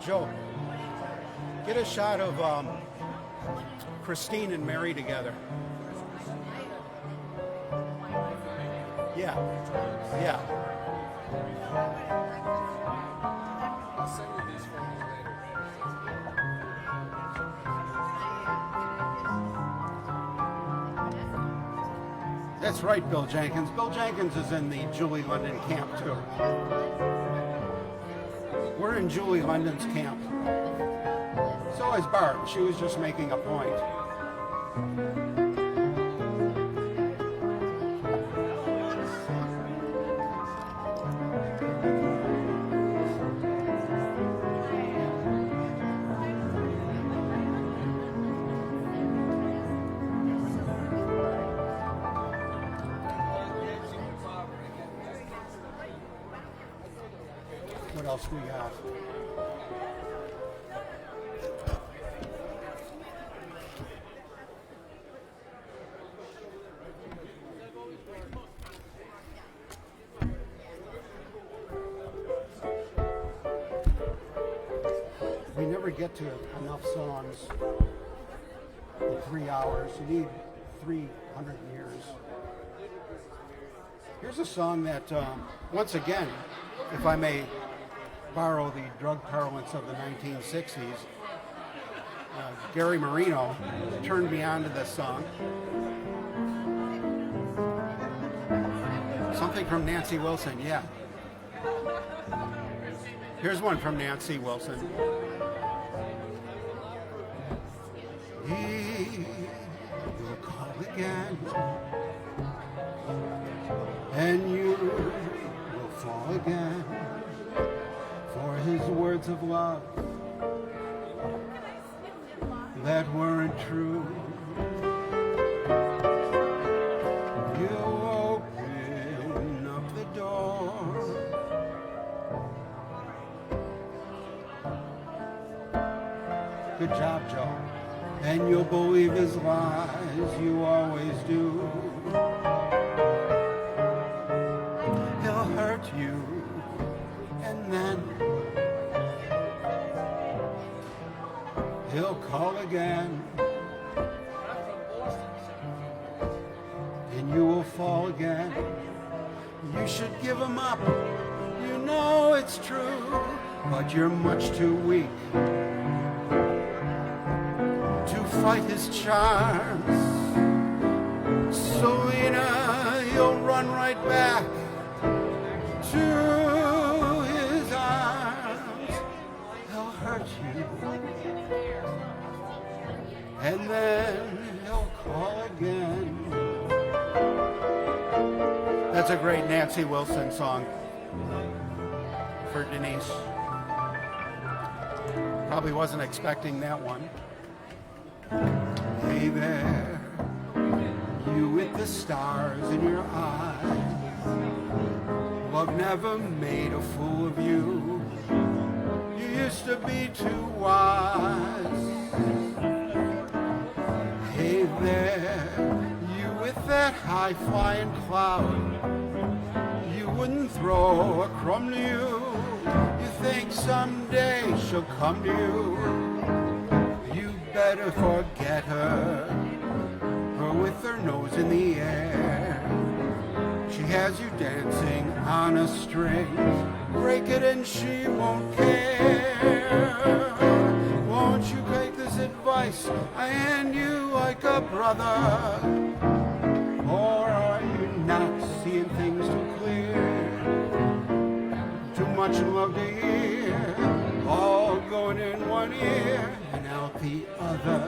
Joe, get a shot of Christine and Mary together. Yeah, yeah. I'll send you these photos later. That's right, Bill Jenkins. Bill Jenkins is in the Julie London camp, too. We're in Julie London's camp. So is Barb. She was just making a point. What else we got? We never get to enough songs in 3 hours. You need 300 years. Here's a song that, once again, if I may borrow the drug parlance of the 1960s, Gary Marino turned me on to this song. Something from Nancy Wilson, yeah. Here's one from Nancy Wilson. He will call again, and you will fall again for his words of love that weren't true. You open up the door Good job, Joe. And you'll believe his lies, you always do. He'll hurt you, and then he'll call again. And you will fall again. You should give him up. You know it's true, but you're much too weak to fight his charms. Selena, you'll run right back to his arms. He'll hurt you, and then he'll call again. That's a great Nancy Wilson song for Denise. Probably wasn't expecting that one. Hey there, you with the stars in your eyes. Love never made a fool of you. You used to be too wise. Hey there, you with that high-flying cloud. You wouldn't throw a crumb to you. You think someday she'll come to you. You better forget her with her nose in the air. She has you dancing on a string. Break it and she won't care. Won't you take this advice I hand you like a brother? Or are you not seeing things too clear? Too much love to hear, all going in one ear and out the other.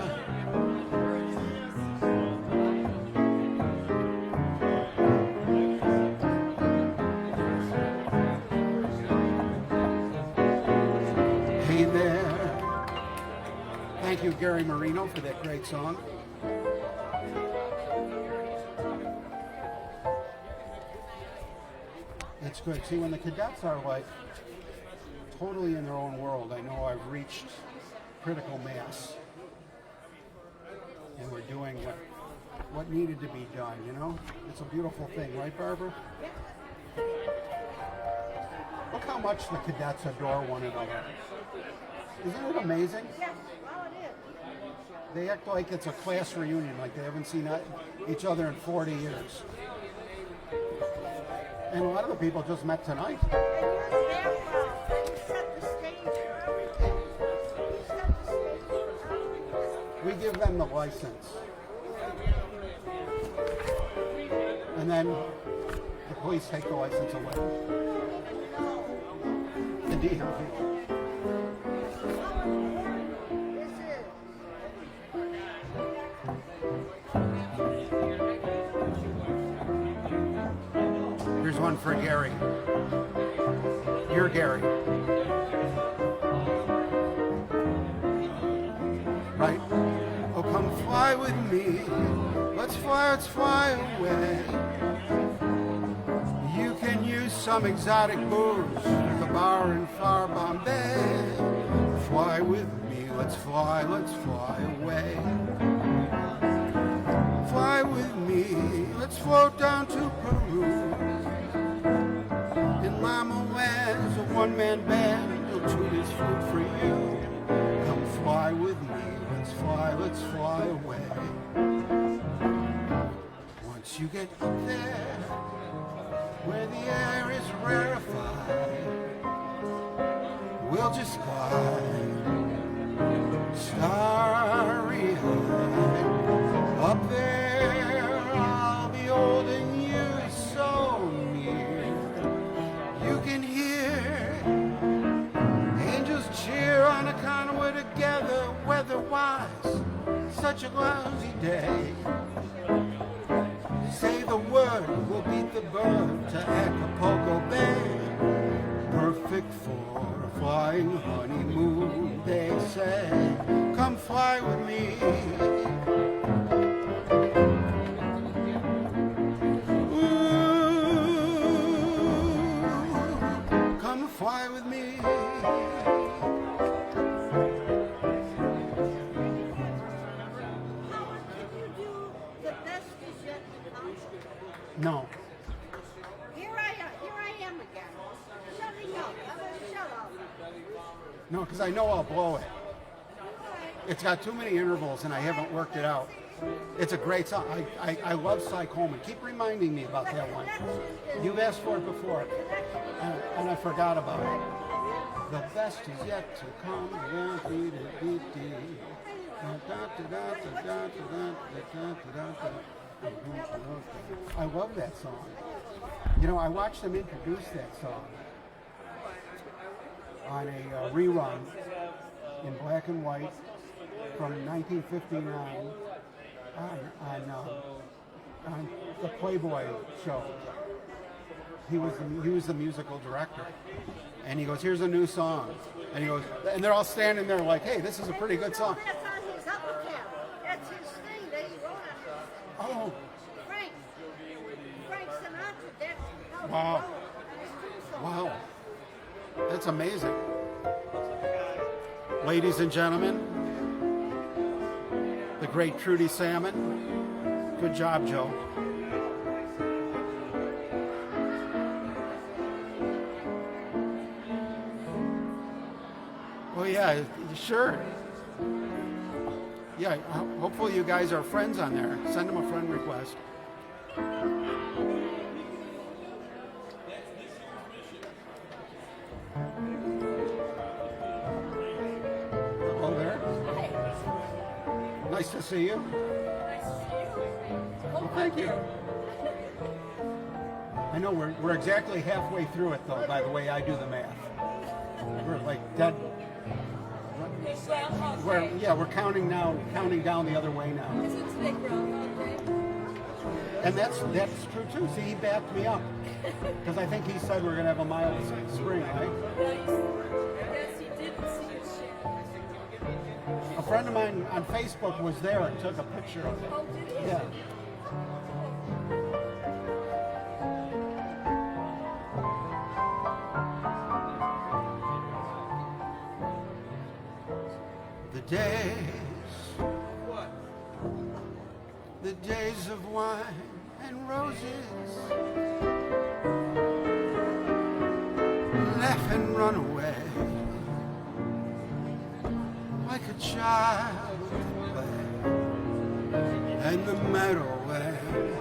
Hey there. Thank you, Gary Marino, for that great song. It's good. See, when the cadets are like totally in their own world, I know I've reached critical mass. And we're doing what needed to be done, you know? It's a beautiful thing, right, Barbara? Look how much the cadets adore one another. Isn't it amazing? Yes, well it is. They act like it's a class reunion, like they haven't seen each other in 40 years. And a lot of the people just met tonight. And you're there, you set the stage for everything. You set the stage for everything. We give them the license. And then the police take the license away. The DMV. Here's one for Gary. You're Gary. Right? Oh, come fly with me. Let's fly away. You can use some exotic booze at the bar in far Bombay. Fly with me, let's fly away. Fly with me, let's float down to Peru. In Lama Land's a one-man band, he'll toot his flute for you. Come fly with me, let's fly away. Once you get up there, where the air is rarefied, we'll just glide, starry-eyed. Up there, I'll be holding you so near. You can hear angels cheer on account we're together, weather-wise, such a lousy day. Say the word, we'll beat the bird to Acapulco Bay. Perfect for a flying honeymoon, they say. Come fly with me. Ooh, come fly with me. No, because I know I'll blow it. It's got too many intervals, and I haven't worked it out. It's a great song. I love Cy Coleman. Keep reminding me about that one. You've asked for it before, and I forgot about it. The best is yet to come. I love that song. You know, I watched them introduce that song on a rerun in black and white from 1959 on the Playboy show. He was the musical director, and he goes, "Here's a new song," and he goes, and they're all standing there like, "Hey, this is a pretty good song." That's on his upper cap. That's his thing that he wrote on his. Oh, Frank Sinatra. That's how Wow. he wrote his theme song. wow, that's amazing. Ladies and gentlemen, the great Trudy Salmon. Good job, Joe. Oh yeah, sure. Yeah, hopefully you guys are friends on there. Send them a friend request. Oh, there. Nice to see you. Well, thank you. I know we're exactly halfway through it though, by the way I do the math. We're like dead. We're counting down the other way now. Isn't today Groundhog Day? And that's true too. See, he backed me up. Because I think he said we're gonna have a mild spring, right? Yes, he did see his share. A friend of mine on Facebook was there and took a picture of it. Oh, did he? Yeah. The days of wine and roses, laugh and run away like a child play, and the meadowland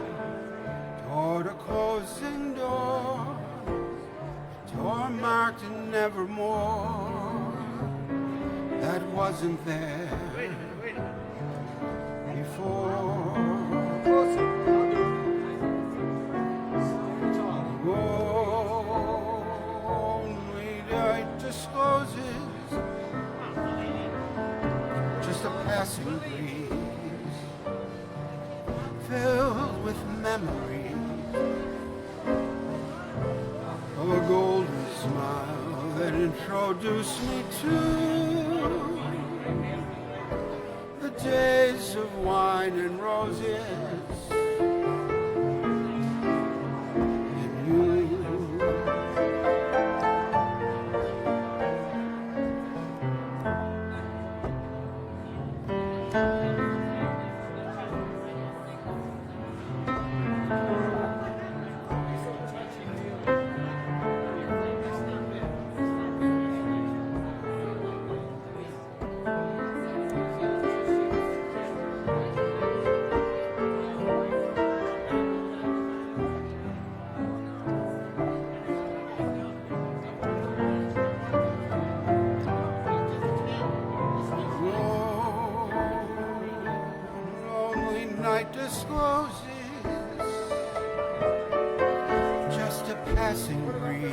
toward a closing door, door marked nevermore, that wasn't there before. Only night discloses just a passing breeze, filled with memories of a golden smile that introduced me to the days of wine and roses. And you. Lonely night discloses just a passing breeze,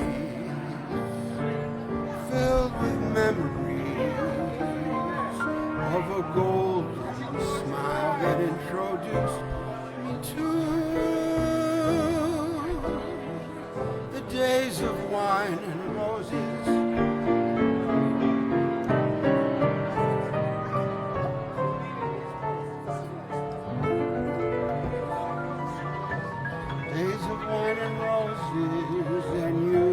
filled with memories of a golden smile that introduced me to the days of wine and roses. Days of wine and roses and you.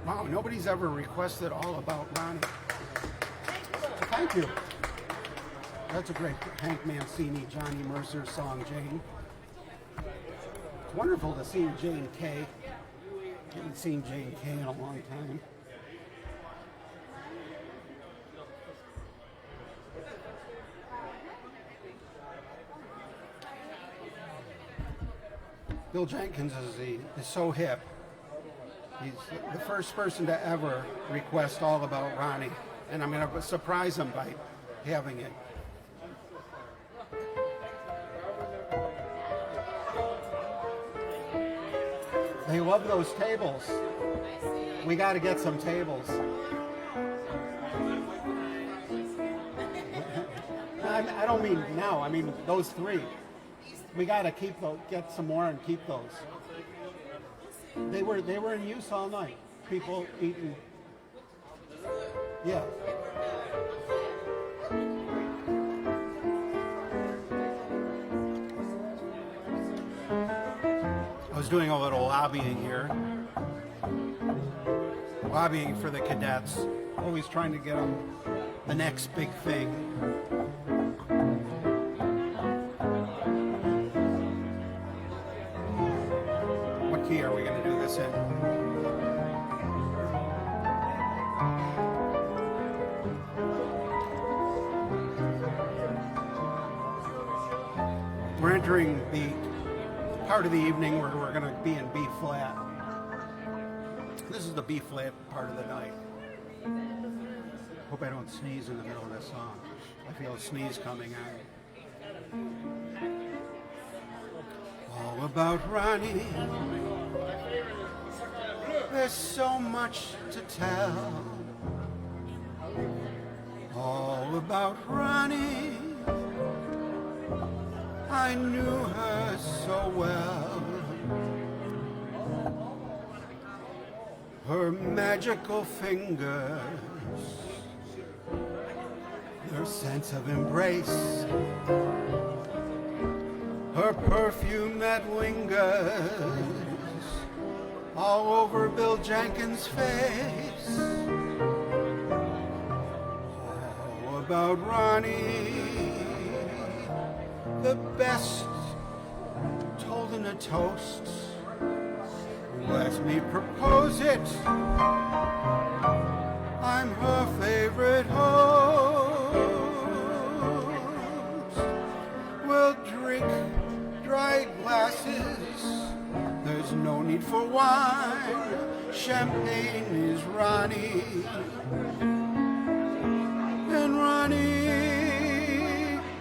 Wow, nobody's ever requested All About Ronnie. Thank you. That's a great Hank Mancini, Johnny Mercer song, Jane. It's wonderful to see Jane Kay. Haven't seen Jane Kay in a long time. Bill Jenkins is so hip. He's the first person to ever request All About Ronnie, and I'm going to surprise him by having it. They love those tables. We got to get some tables. I don't mean now. I mean those three. We got to keep those, get some more and keep those. They were in use all night. People eating. Yeah. I was doing a little lobbying here. Lobbying for the cadets. Always trying to get them the next big thing. What key are we going to do this in? We're entering the part of the evening where we're going to be in B flat. This is the B flat part of the night. Hope I don't sneeze in the middle of this song. I feel a sneeze coming on. All about Ronnie. There's so much to tell. All about Ronnie. I knew her so well. Her magical fingers, her sense of embrace, her perfume that lingers all over Bill Jenkins' face. All about Ronnie, the best told in a toast. Let me propose it. I'm her favorite host. We'll drink dry glasses. There's no need for wine. Champagne is Ronnie. And Ronnie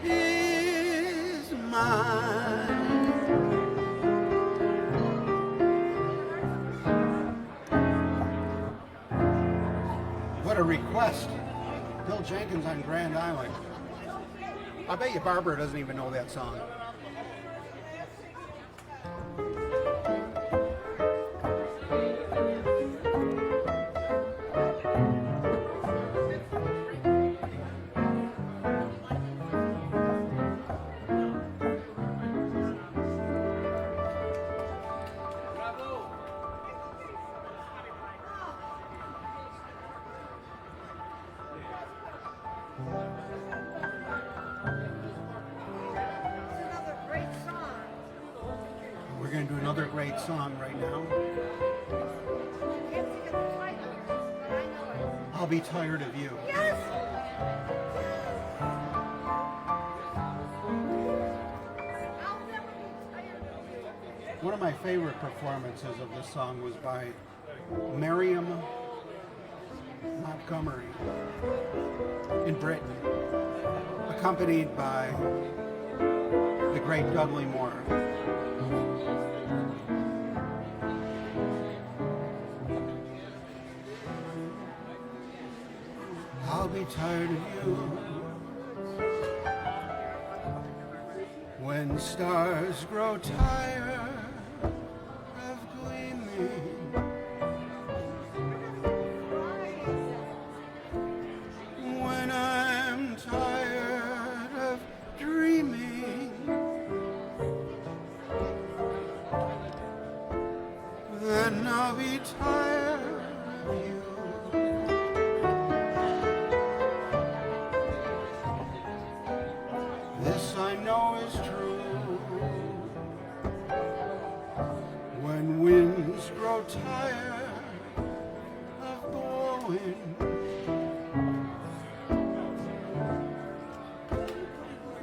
is mine. What a request. Bill Jenkins on Grand Island. I bet you Barbara doesn't even know that song. We're going to do another great song right now. I'll Be Tired of You. Yes! I'll never be tired of you. One of my favorite performances of this song was by Miriam Montgomery in Britain, accompanied by the great Dudley Moore. I'll be tired of you when stars grow tired of gleaming, when I'm tired of dreaming, then I'll be tired of you. this I know is true. When winds grow tired of blowing,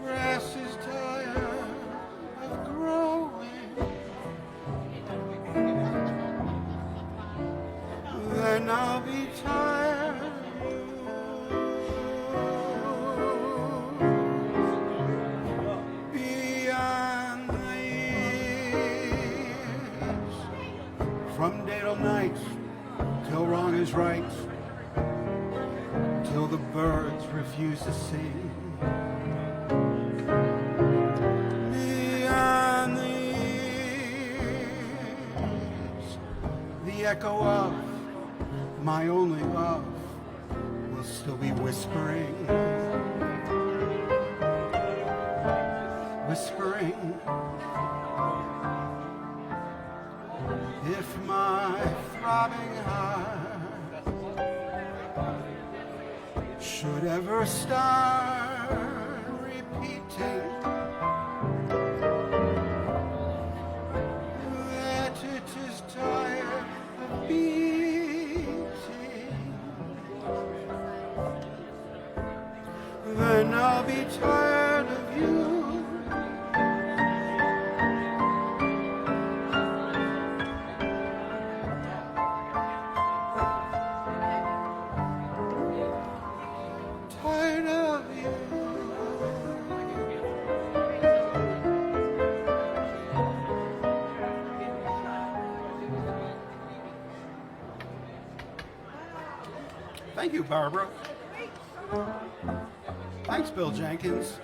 grass is tired of growing, then I'll be tired of you. Beyond the years, from day till night, till wrong is right, till the birds refuse to sing. Beyond the years, the echo of my only love will still be whispering, whispering. If my throbbing heart should ever start repeating that it is tired of beating, then I'll be tired of you. Tired of you. Thank you, Barbara. Thanks, Bill Jenkins.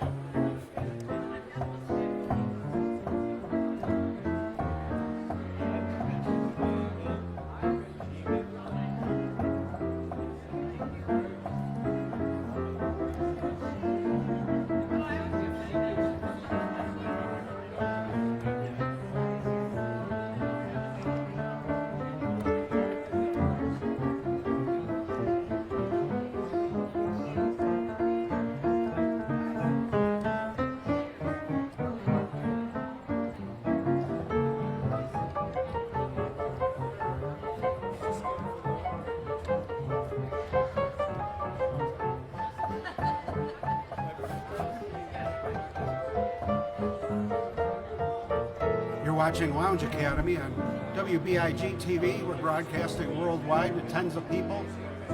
Watching Lounge Academy on WBIG TV. We're broadcasting worldwide to tens of people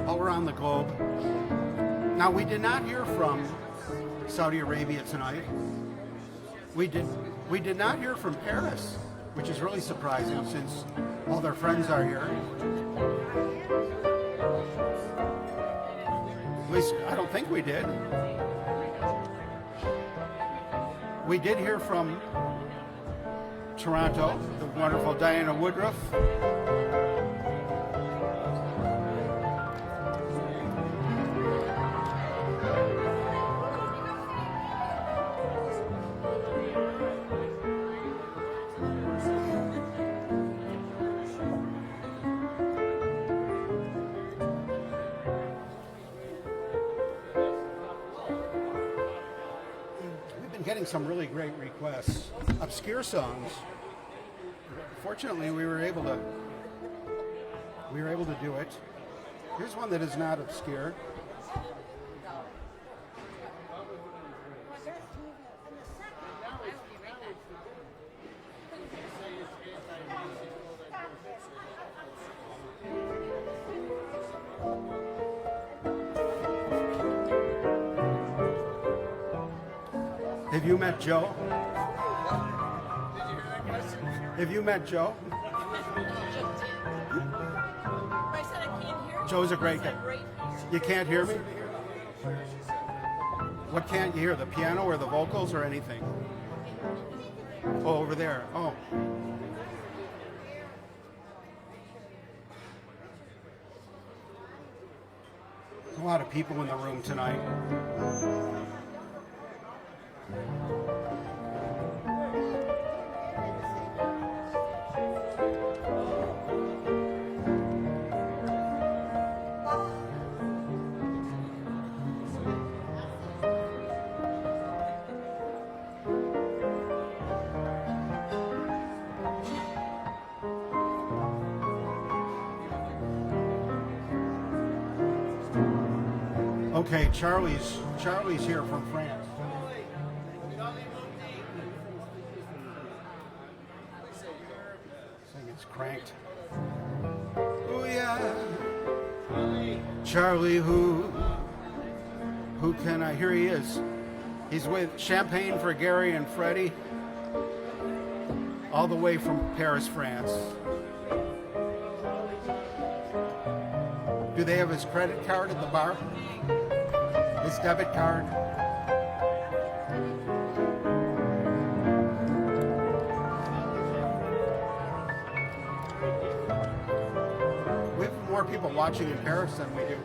all around the globe. Now, we did not hear from Saudi Arabia tonight. We did not hear from Paris, which is really surprising since all their friends are here. At least I don't think we did. We did hear from Toronto, the wonderful Diana Woodruff. We've been getting some really great requests. Obscure songs. Fortunately, we were able to do it. Here's one that is not obscure. Have you met Joe? Have you met Joe? I said I can't hear you. Joe's a great guy. Right here. You can't hear me? What can't you hear? The piano or the vocals or anything? Oh, over there. Oh. There's a lot of people in the room tonight. Okay, Charlie's here from France. Thing is cranked. Oh yeah, Charlie, who can I? Here he is. He's with Champagne for Gary and Freddie, all the way from Paris, France. Do they have his credit card at the bar? His debit card? We have more people watching in Paris than we do.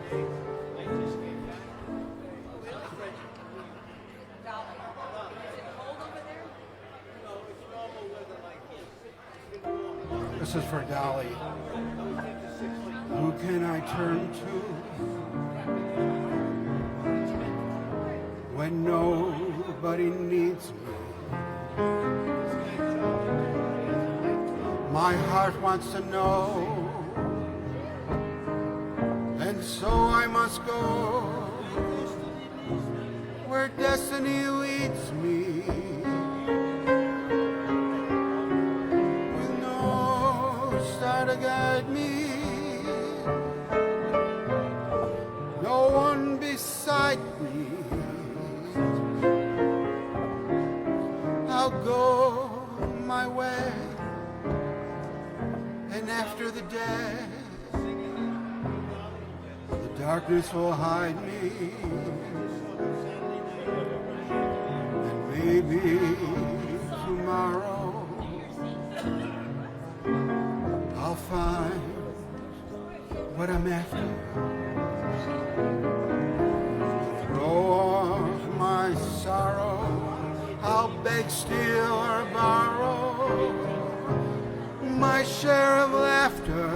This is for Dolly. Who can I turn to when nobody needs me? My heart wants to know, and so I must go where destiny leads me. With no star to guide me, no one beside me, I'll go my way, and after the day, the darkness will hide me, and maybe tomorrow I'll find what I'm after. Throw off my sorrow, I'll beg, steal, or borrow my share of laughter.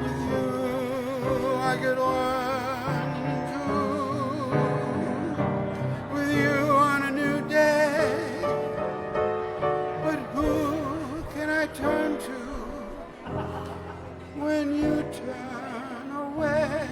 With you I could learn to, with you on a new day. But who can I turn to when you turn away?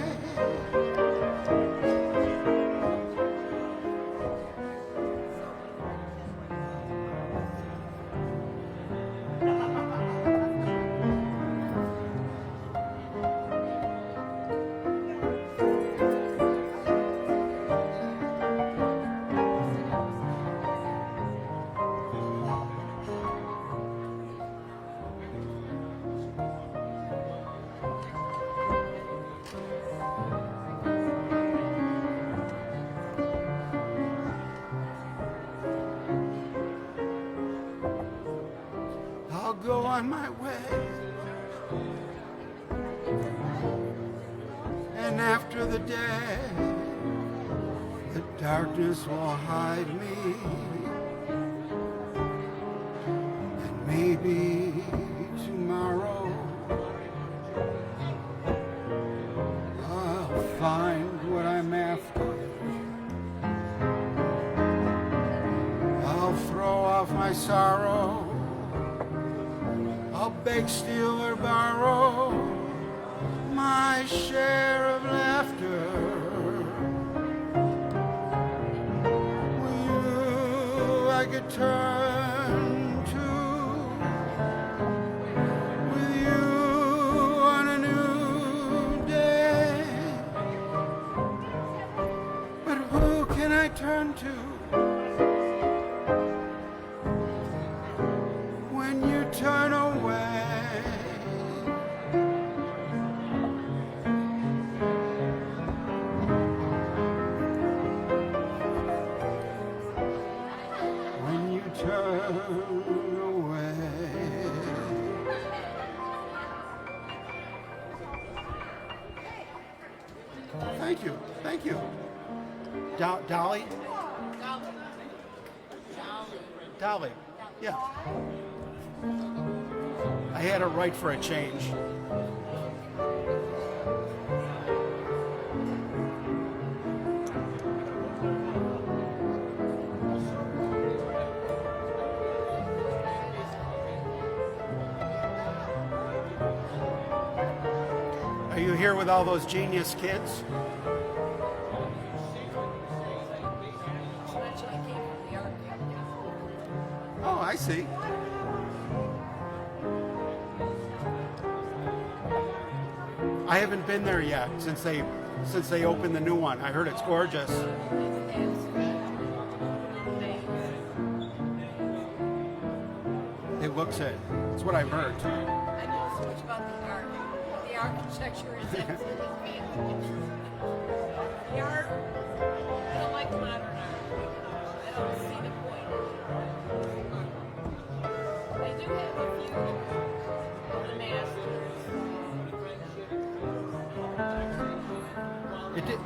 I'll go on my way, and after the day, the darkness will hide me, and maybe tomorrow I'll find what I'm after. I'll throw off my sorrow, I'll beg, steal, or borrow my share of laughter. With you I could turn to, with you on a new day. But who can I turn to when you turn away? When you turn away. Thank you, thank you. Dolly? Dolly, yeah. I had it right for a change. Are you here with all those genius kids? Actually, I came from the art campus. Oh, I see. I haven't been there yet since they opened the new one. I heard it's gorgeous. It looks it. It's what I've heard. I know so much about the art. The architecture is absolutely fantastic. The art, I don't like modern art. I don't see the point. They do have a few of the masters. It did,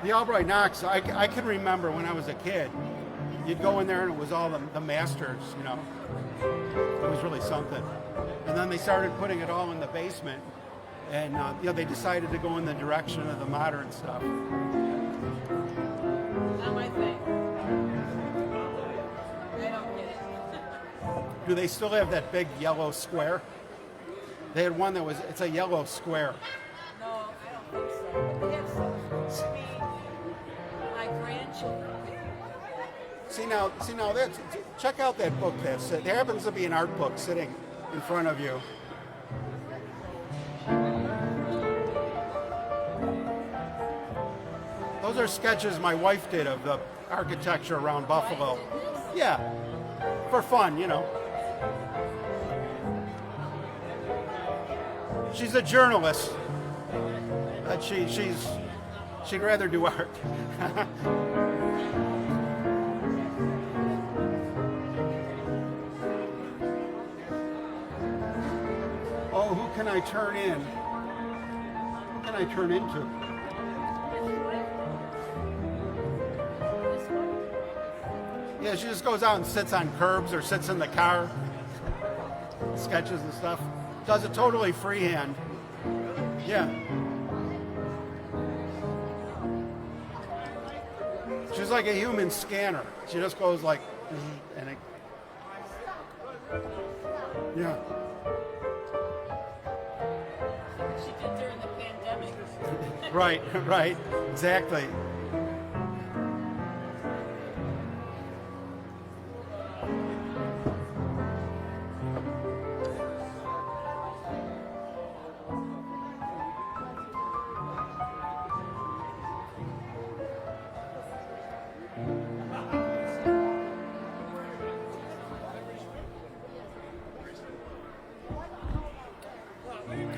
the Albright Knox, I can remember when I was a kid, you'd go in there and it was all the masters, you know. It was really something. And then they started putting it all in the basement, and you know, they decided to go in the direction of the modern stuff. Not my thing. I don't get it. Do they still have that big yellow square? They had one that was, it's a yellow square. No, I don't think so. But they have some to me, my grandchildren. See now, check out that book there happens to be an art book sitting in front of you. Those are sketches my wife did of the architecture around Buffalo. Yeah, for fun, you know. She's a journalist, but she'd rather do art. Oh, who can I turn in? Who can I turn into? Yeah, she just goes out and sits on curbs or sits in the car, sketches and stuff. Does it totally freehand. Yeah. She's like a human scanner. She just goes like, and it, yeah. She did during the pandemic. Right, exactly.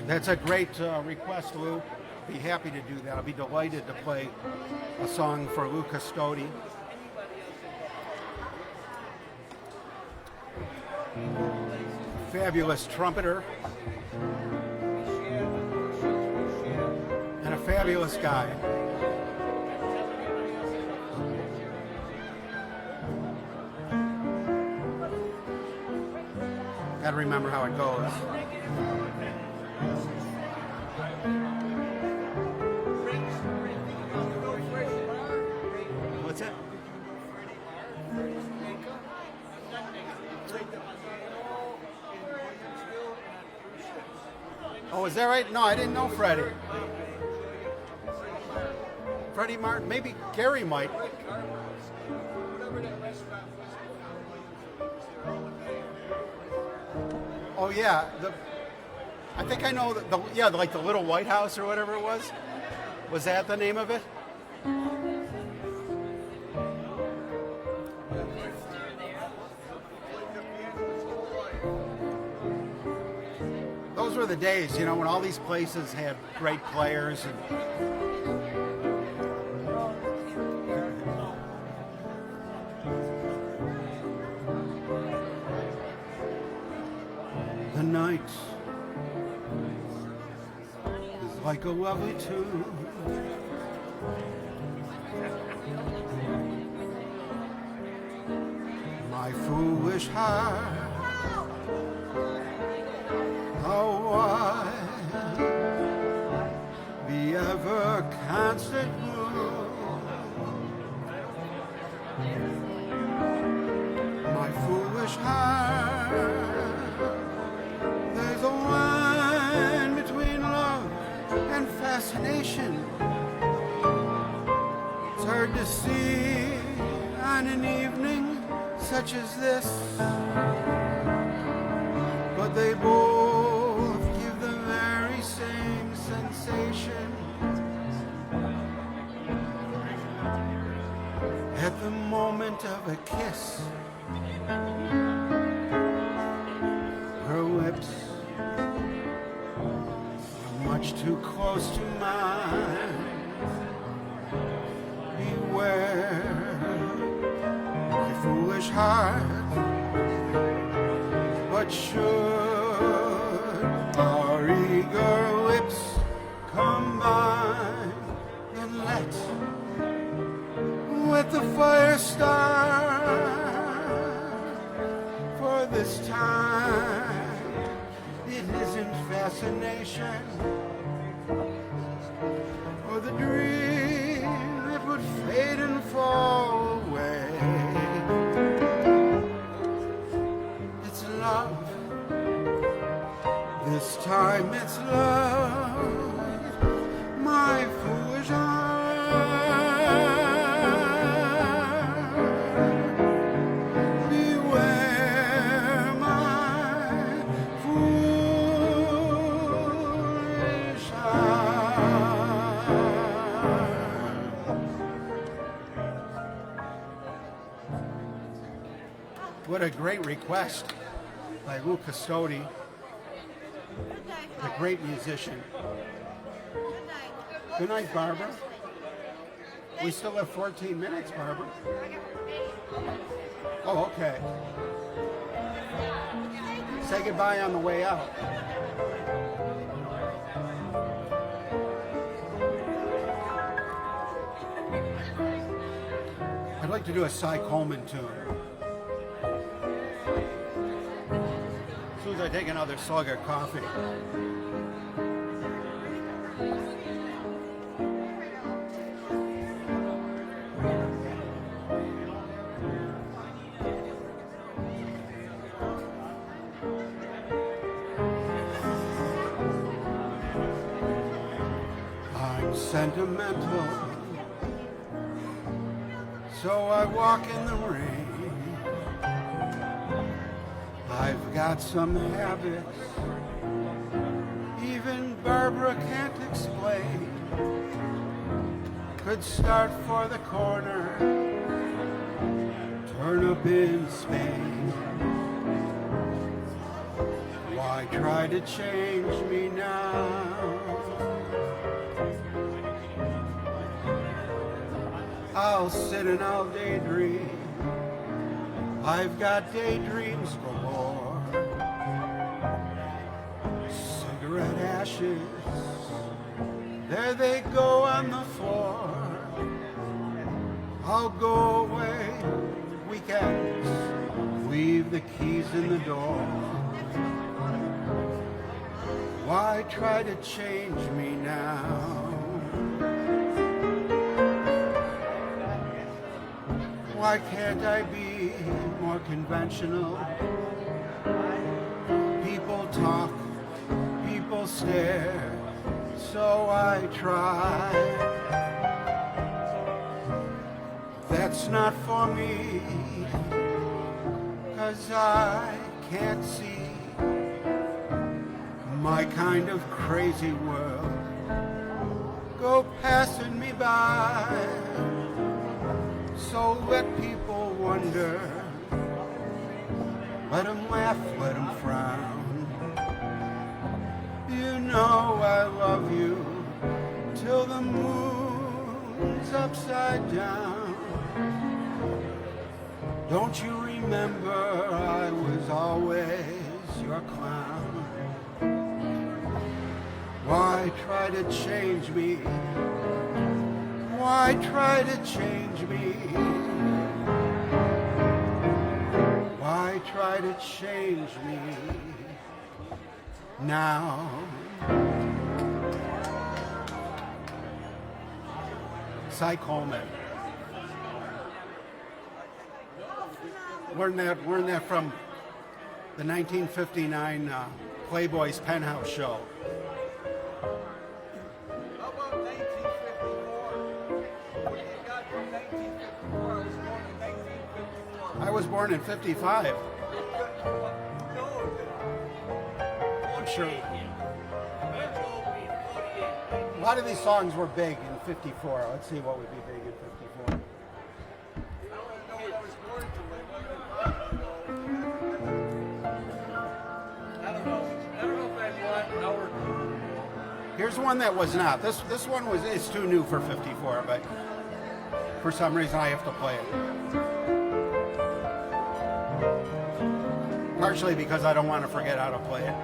That's a great request, Lou. Be happy to do that. I'll be delighted to play a song for Lou Custodi. Fabulous trumpeter. And a fabulous guy. Gotta remember how it goes. What's that? Oh, is that right? No, I didn't know Freddie. Freddie Martin, maybe Gary might. Oh yeah, I think I know like the Little White House or whatever it was. Was that the name of it? Those were the days, you know, when all these places had great players and the night is like a lovely tune. My foolish heart, how wide the ever constant moon. My foolish heart, there's a line between love sensation. It's hard to see on an evening such as this, but they both give the very same sensation. At the moment of a kiss, her lips are much too close to mine. Beware, my foolish heart. But should our eager lips combine, then let the fire start. For this time it isn't fascination or the dream that would fade and fall away. It's love. This time it's love. My foolish heart. Beware my foolish heart. What a great request by Lou Custodi, Good night, the Howard. great musician. Good night. Good night, Barbara. We still have 14 minutes, Barbara. Oh, okay. Say goodbye on the way out. I'd like to do a Cy Coleman tune. As soon as I take another slug of coffee. I'm sentimental, so I walk in the rain. I've got some habits even Barbara can't explain. Could start for the corner, turn up in Spain. Why try to change me now? I'll sit and I'll daydream. I've got daydreams galore. Cigarette ashes, there they go on the floor. I'll go away weekends, leave the keys in the door. Why try to change me now? Why can't I be more conventional? People talk, people stare, so I try. That's not for me, 'cause I can't see my kind of crazy world go passing me by. So let people wonder, let them laugh, let them frown. You know I love you till the moon's upside down. Don't you remember I was always your clown? Why try to change me? Why try to change me? Why try to change me now? Cy Coleman. Learned that from the 1959 Playboy's Penthouse show. How about 19 I was born in 55. I'm sure. A lot of these songs were big in 54. Let's see what would be big in 54. I don't know if I'd want our. Here's one that was not. This one is too new for 54, but for some reason I have to play it. Partially because I don't want to forget how to play it.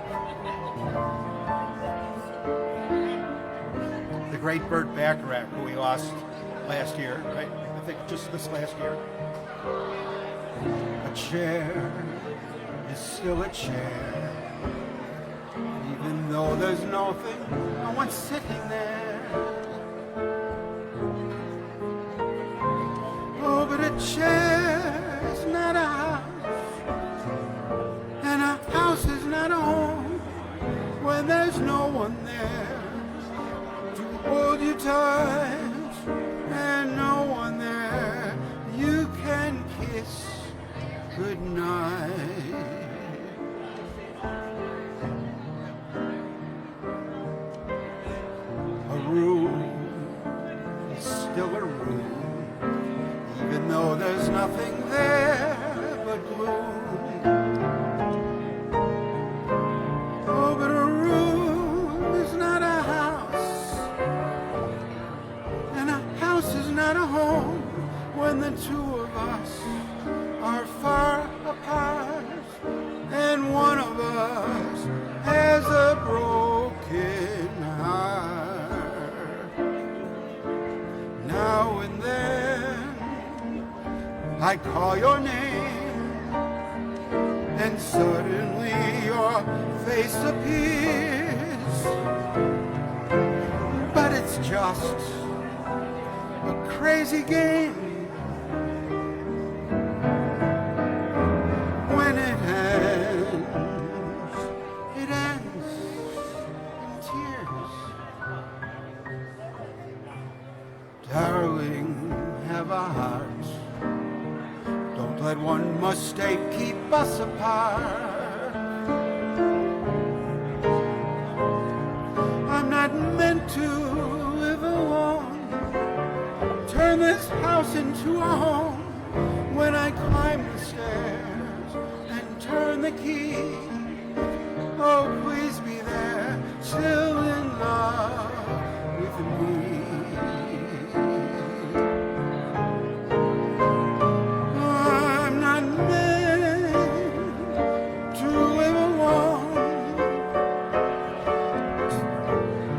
The great Burt Bacharach, who we lost last year, right? I think just this last year. A chair is still a chair, even though there's no one sitting there. Oh, but a chair is not a house, and a house is not a home when there's no one there to hold you tight, and no one there you can kiss goodnight. Room is still a room, even though there's nothing there but gloom. Oh, but a room is not a house, and a house is not a home when the two of us are far apart, and one of us has a broken heart. Now and then I call your name, and suddenly your face appears. But it's just a crazy game. When it ends in tears. Darling, have a heart. Don't let one mistake keep us apart. I'm not meant to live alone. Turn this house into a home. When I climb the stairs and turn the key, oh, please be there, still in love with me. I'm not meant to live alone.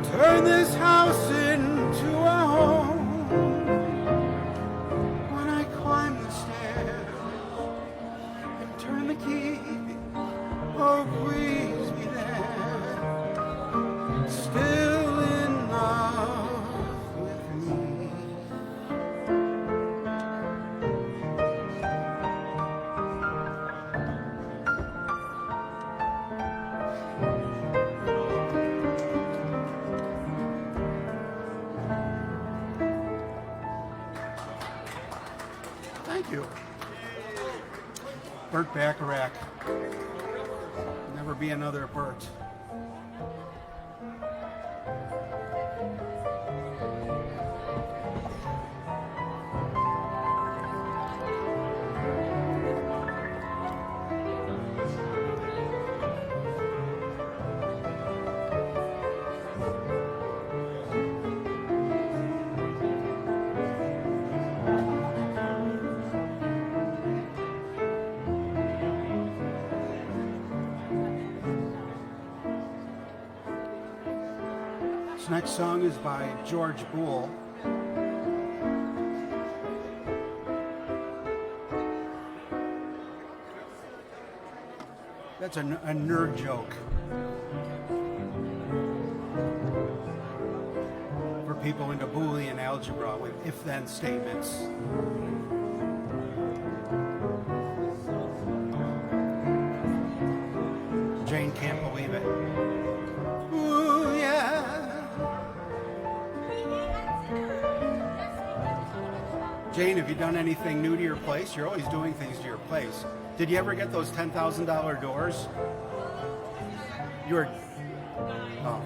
Turn this house into a home. When I climb the stairs and turn the key, oh, please be there, still in love with me. Thank you. Burt Bacharach. Never be another Burt. This next song is by George Boole. That's a nerd joke for people into Boolean algebra with if-then statements. Jane can't believe it. Ooh, yeah. Jane, have you done anything new to your place? You're always doing things to your place. Did you ever get those $10,000 doors? You were. Oh.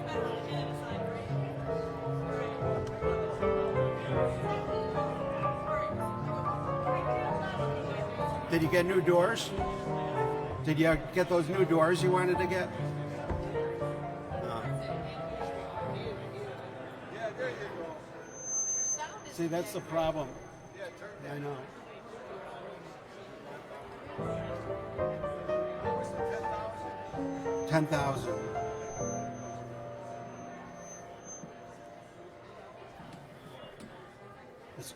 Did you get new doors? Did you get those new doors you wanted to get? See, that's the problem. I know. $10,000.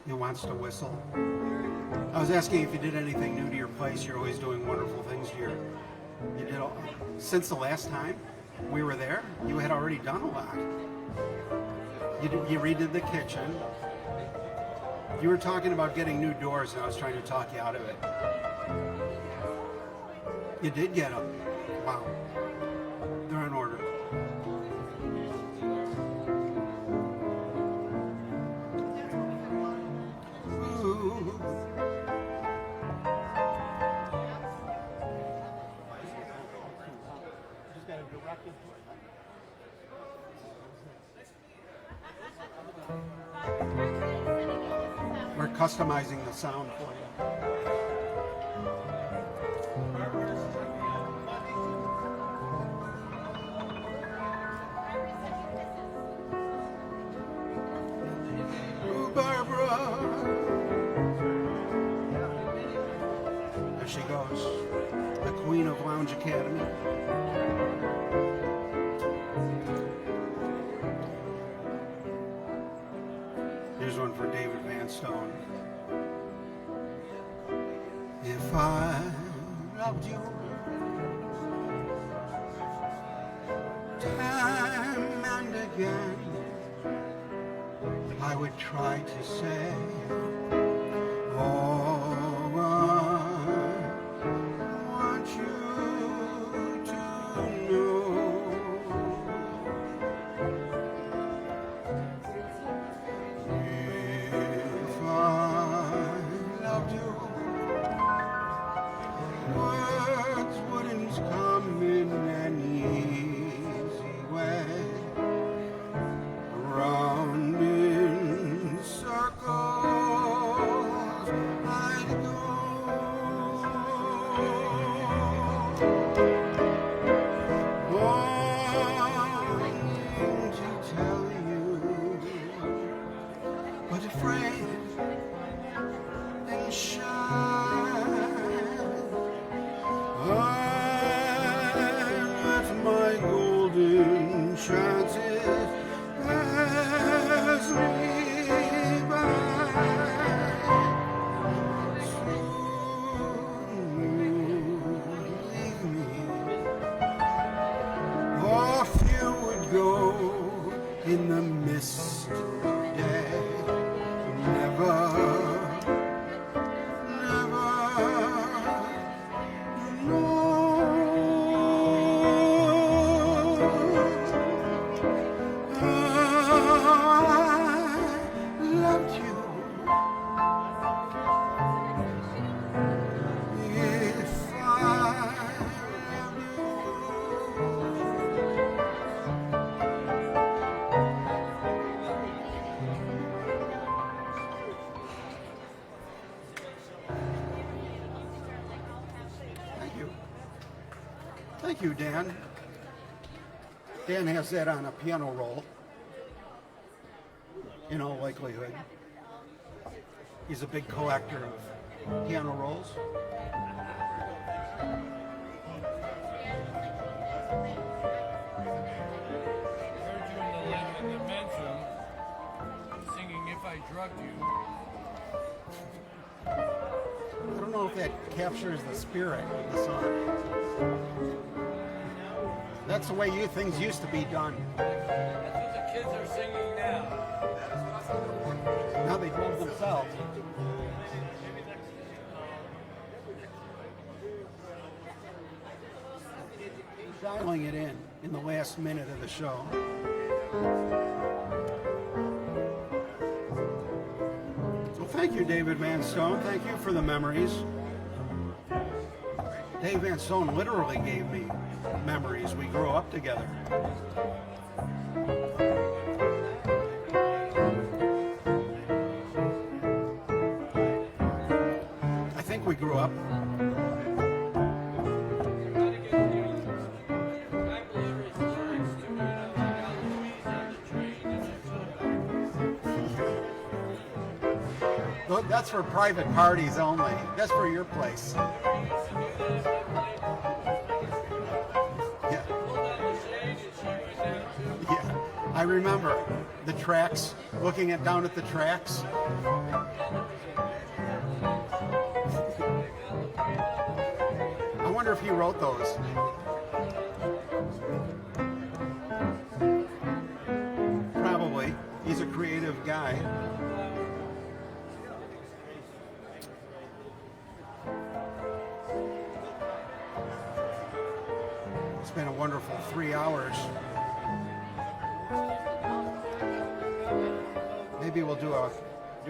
He wants to whistle. I was asking if you did anything new to your place. You're always doing wonderful things to your. You did all, since the last time we were there. You had already done a lot. You redid the kitchen. You were talking about getting new doors, and I was trying to talk you out of it. You did get them. Wow. They're in order. Ooh. Just got to direct it to it. We're customizing the sound for you. Ooh, Barbara. There she goes, the queen of Lounge Academy. Here's one for David Van Stone. If I loved you time and again, I would try to say, oh, I want you to know. If I loved you, words wouldn't come in an easy way. Round in circles I'd go. Wanting to tell you, but afraid and shy. I let my golden chances pass me by. Soon you'd leave me, off you would go in the mist of day. Never, Thank you, Dan. Dan has that on a piano roll, in all likelihood. He's a big collector of piano rolls. Heard you in the men's room singing "If I Drugged You." I don't know if that captures the spirit of the song. That's the way things used to be done. That's what the kids are singing now. Now they drug themselves. Dialing it in the last minute of the show. Well, thank Thank you, David Van Stone. Thank you for the memories. Dave Van Stone literally gave me memories. We grew up together. I think we grew up. Look, that's for private parties only. That's for your place. Yeah. Yeah. I remember the tracks, looking down at the tracks. I wonder if he wrote those. Probably. He's a creative guy. It's been a wonderful 3 hours. Maybe we'll do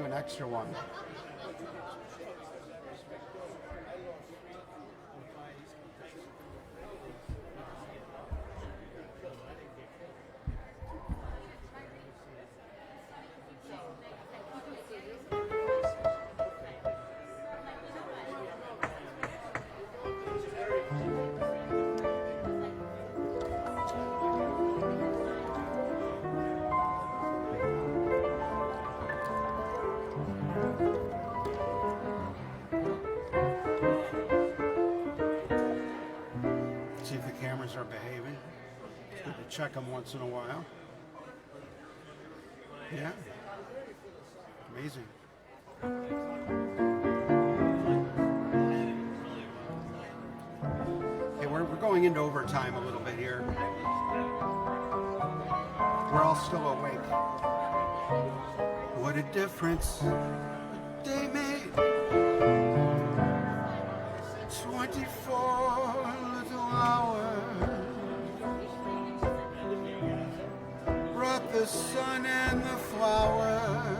an extra one. See if the cameras are behaving. It's good to check them once in a while. Yeah. Amazing. Okay, we're going into overtime a little bit here. We're all still awake. What a difference a day made. 24 little hours brought the sun and the flowers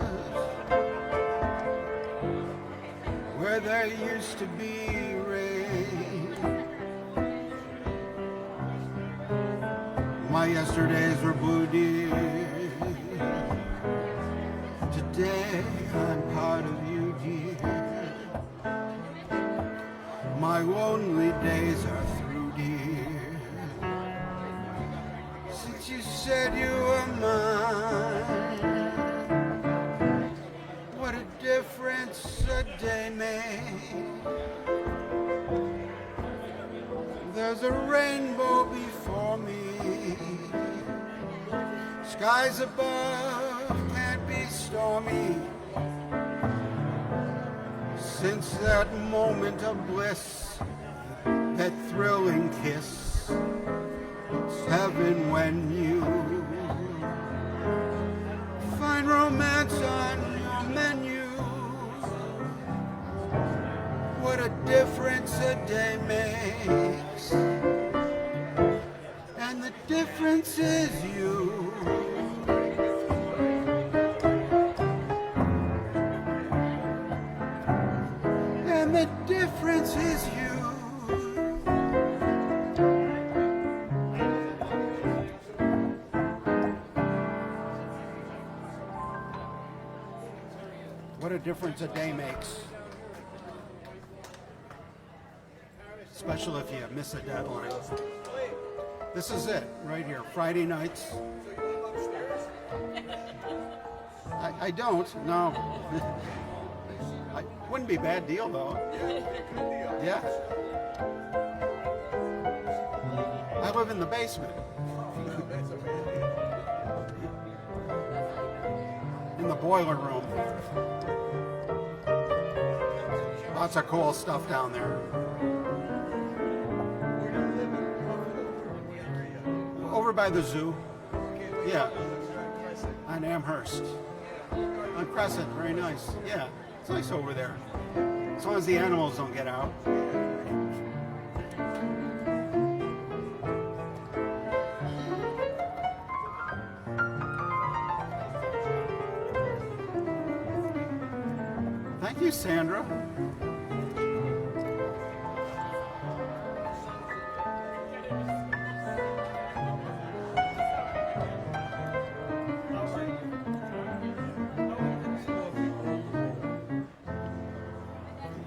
where there used to be rain. My yesterdays were blue, dear. Today I'm part of you, dear. My lonely days are through, dear. Since you said you were mine, what a difference a day made. There's a rainbow before me. Skies above can't be stormy. Since that moment of bliss, that thrilling kiss, it's heaven when you find romance on your menu. What a difference a day makes, and the difference is you. And the difference is you. What a difference a day makes. Especially if you miss a deadline. This is it, right here. Friday nights. I don't, no. Wouldn't be a bad deal, though. Yeah. I live in the basement. In the boiler room. Lots of cool stuff down there. Over by the zoo. Yeah. On Amherst. On Crescent, very nice. Yeah. It's nice over there, as long as the animals don't get out. you, Sandra.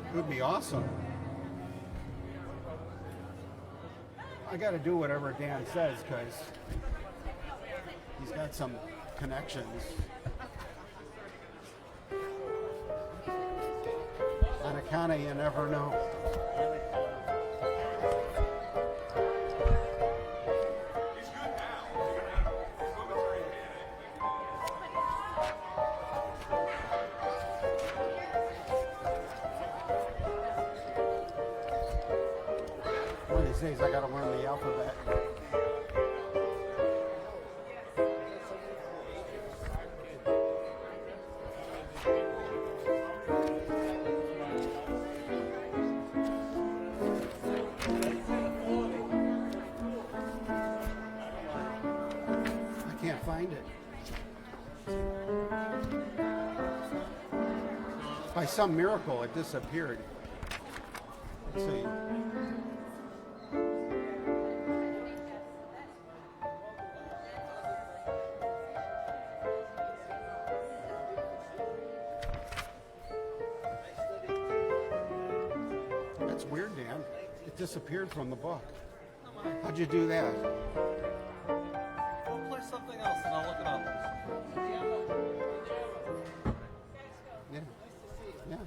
It would be awesome. I got to do whatever Dan says because he's got some connections. On account of you never know. One of these days I got to learn the alphabet. I can't find it. By some miracle, it disappeared. Let's see. That's weird, Dan. It disappeared from the book. How'd you do that? Go play something else and I'll look it up. Yeah. Yeah.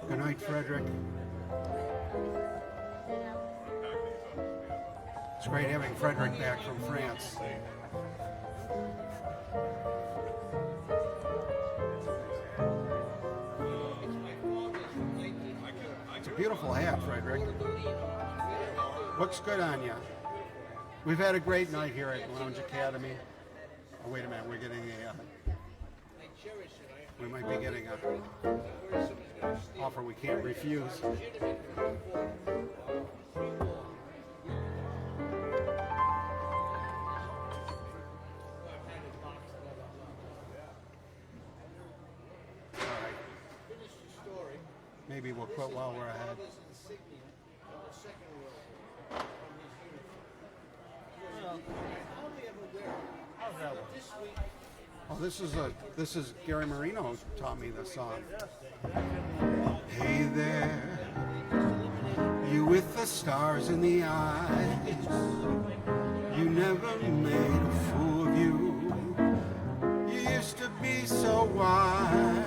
Good night, Frederick. It's great having Frederick back from France. It's a beautiful hat, Frederick. Looks good on you. We've had a great night here at Lounge Academy. Oh, wait a minute, we're getting we might be getting a offer we can't refuse. All right. Maybe we'll quit while we're ahead. Oh, this is Gary Marino taught me this song. Hey there, you with the stars in the eyes. You never made a fool of you. You used to be so wise.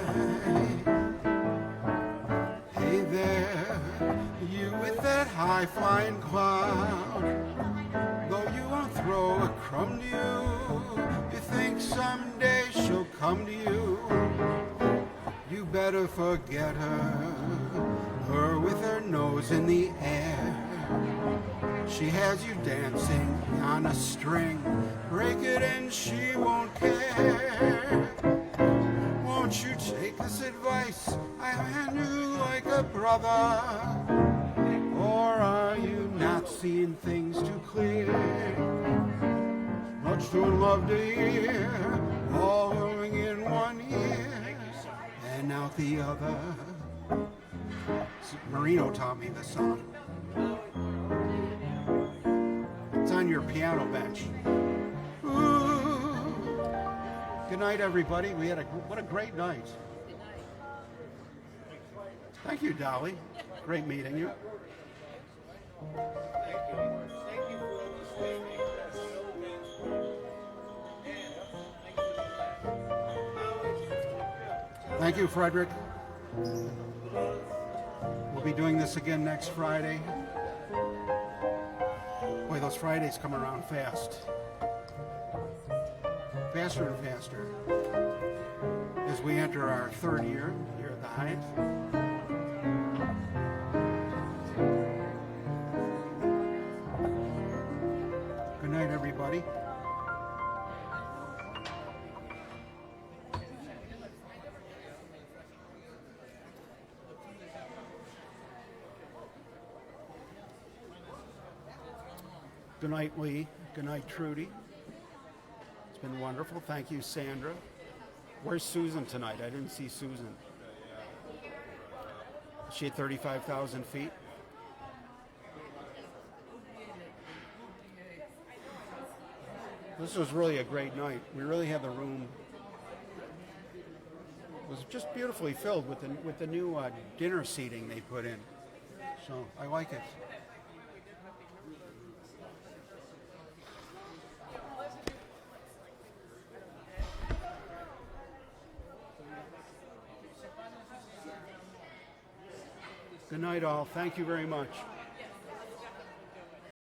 Hey there, you with that high-flying cloud. Though you won't throw a crumb to you, you think someday she'll come to you. You better forget her with her nose in the air. She has you dancing on a string. Break it and she won't care. Won't you take this advice? I handle you like a brother. Or are you not seeing things too clear? Much too in love to hear, all going in one ear and out the other. Marino taught me this song. It's on your piano bench. Ooh. Good night, everybody. What a great night. Thank you, Dolly. Great meeting you. Thank you, Frederick. We'll be doing this again next Friday. Boy, those Fridays come around fast. Faster and faster. As we enter our third year here at the Hyatt. Good night, everybody. Good night, Lee. Good night, Trudy. been wonderful. Thank you, Sandra. Where's Susan tonight? I didn't see Susan. Is she at 35,000 feet? This was really a great night. We really had the room. It was just beautifully filled with the new dinner seating they put in. So I like it. Good night, all. Thank you very much.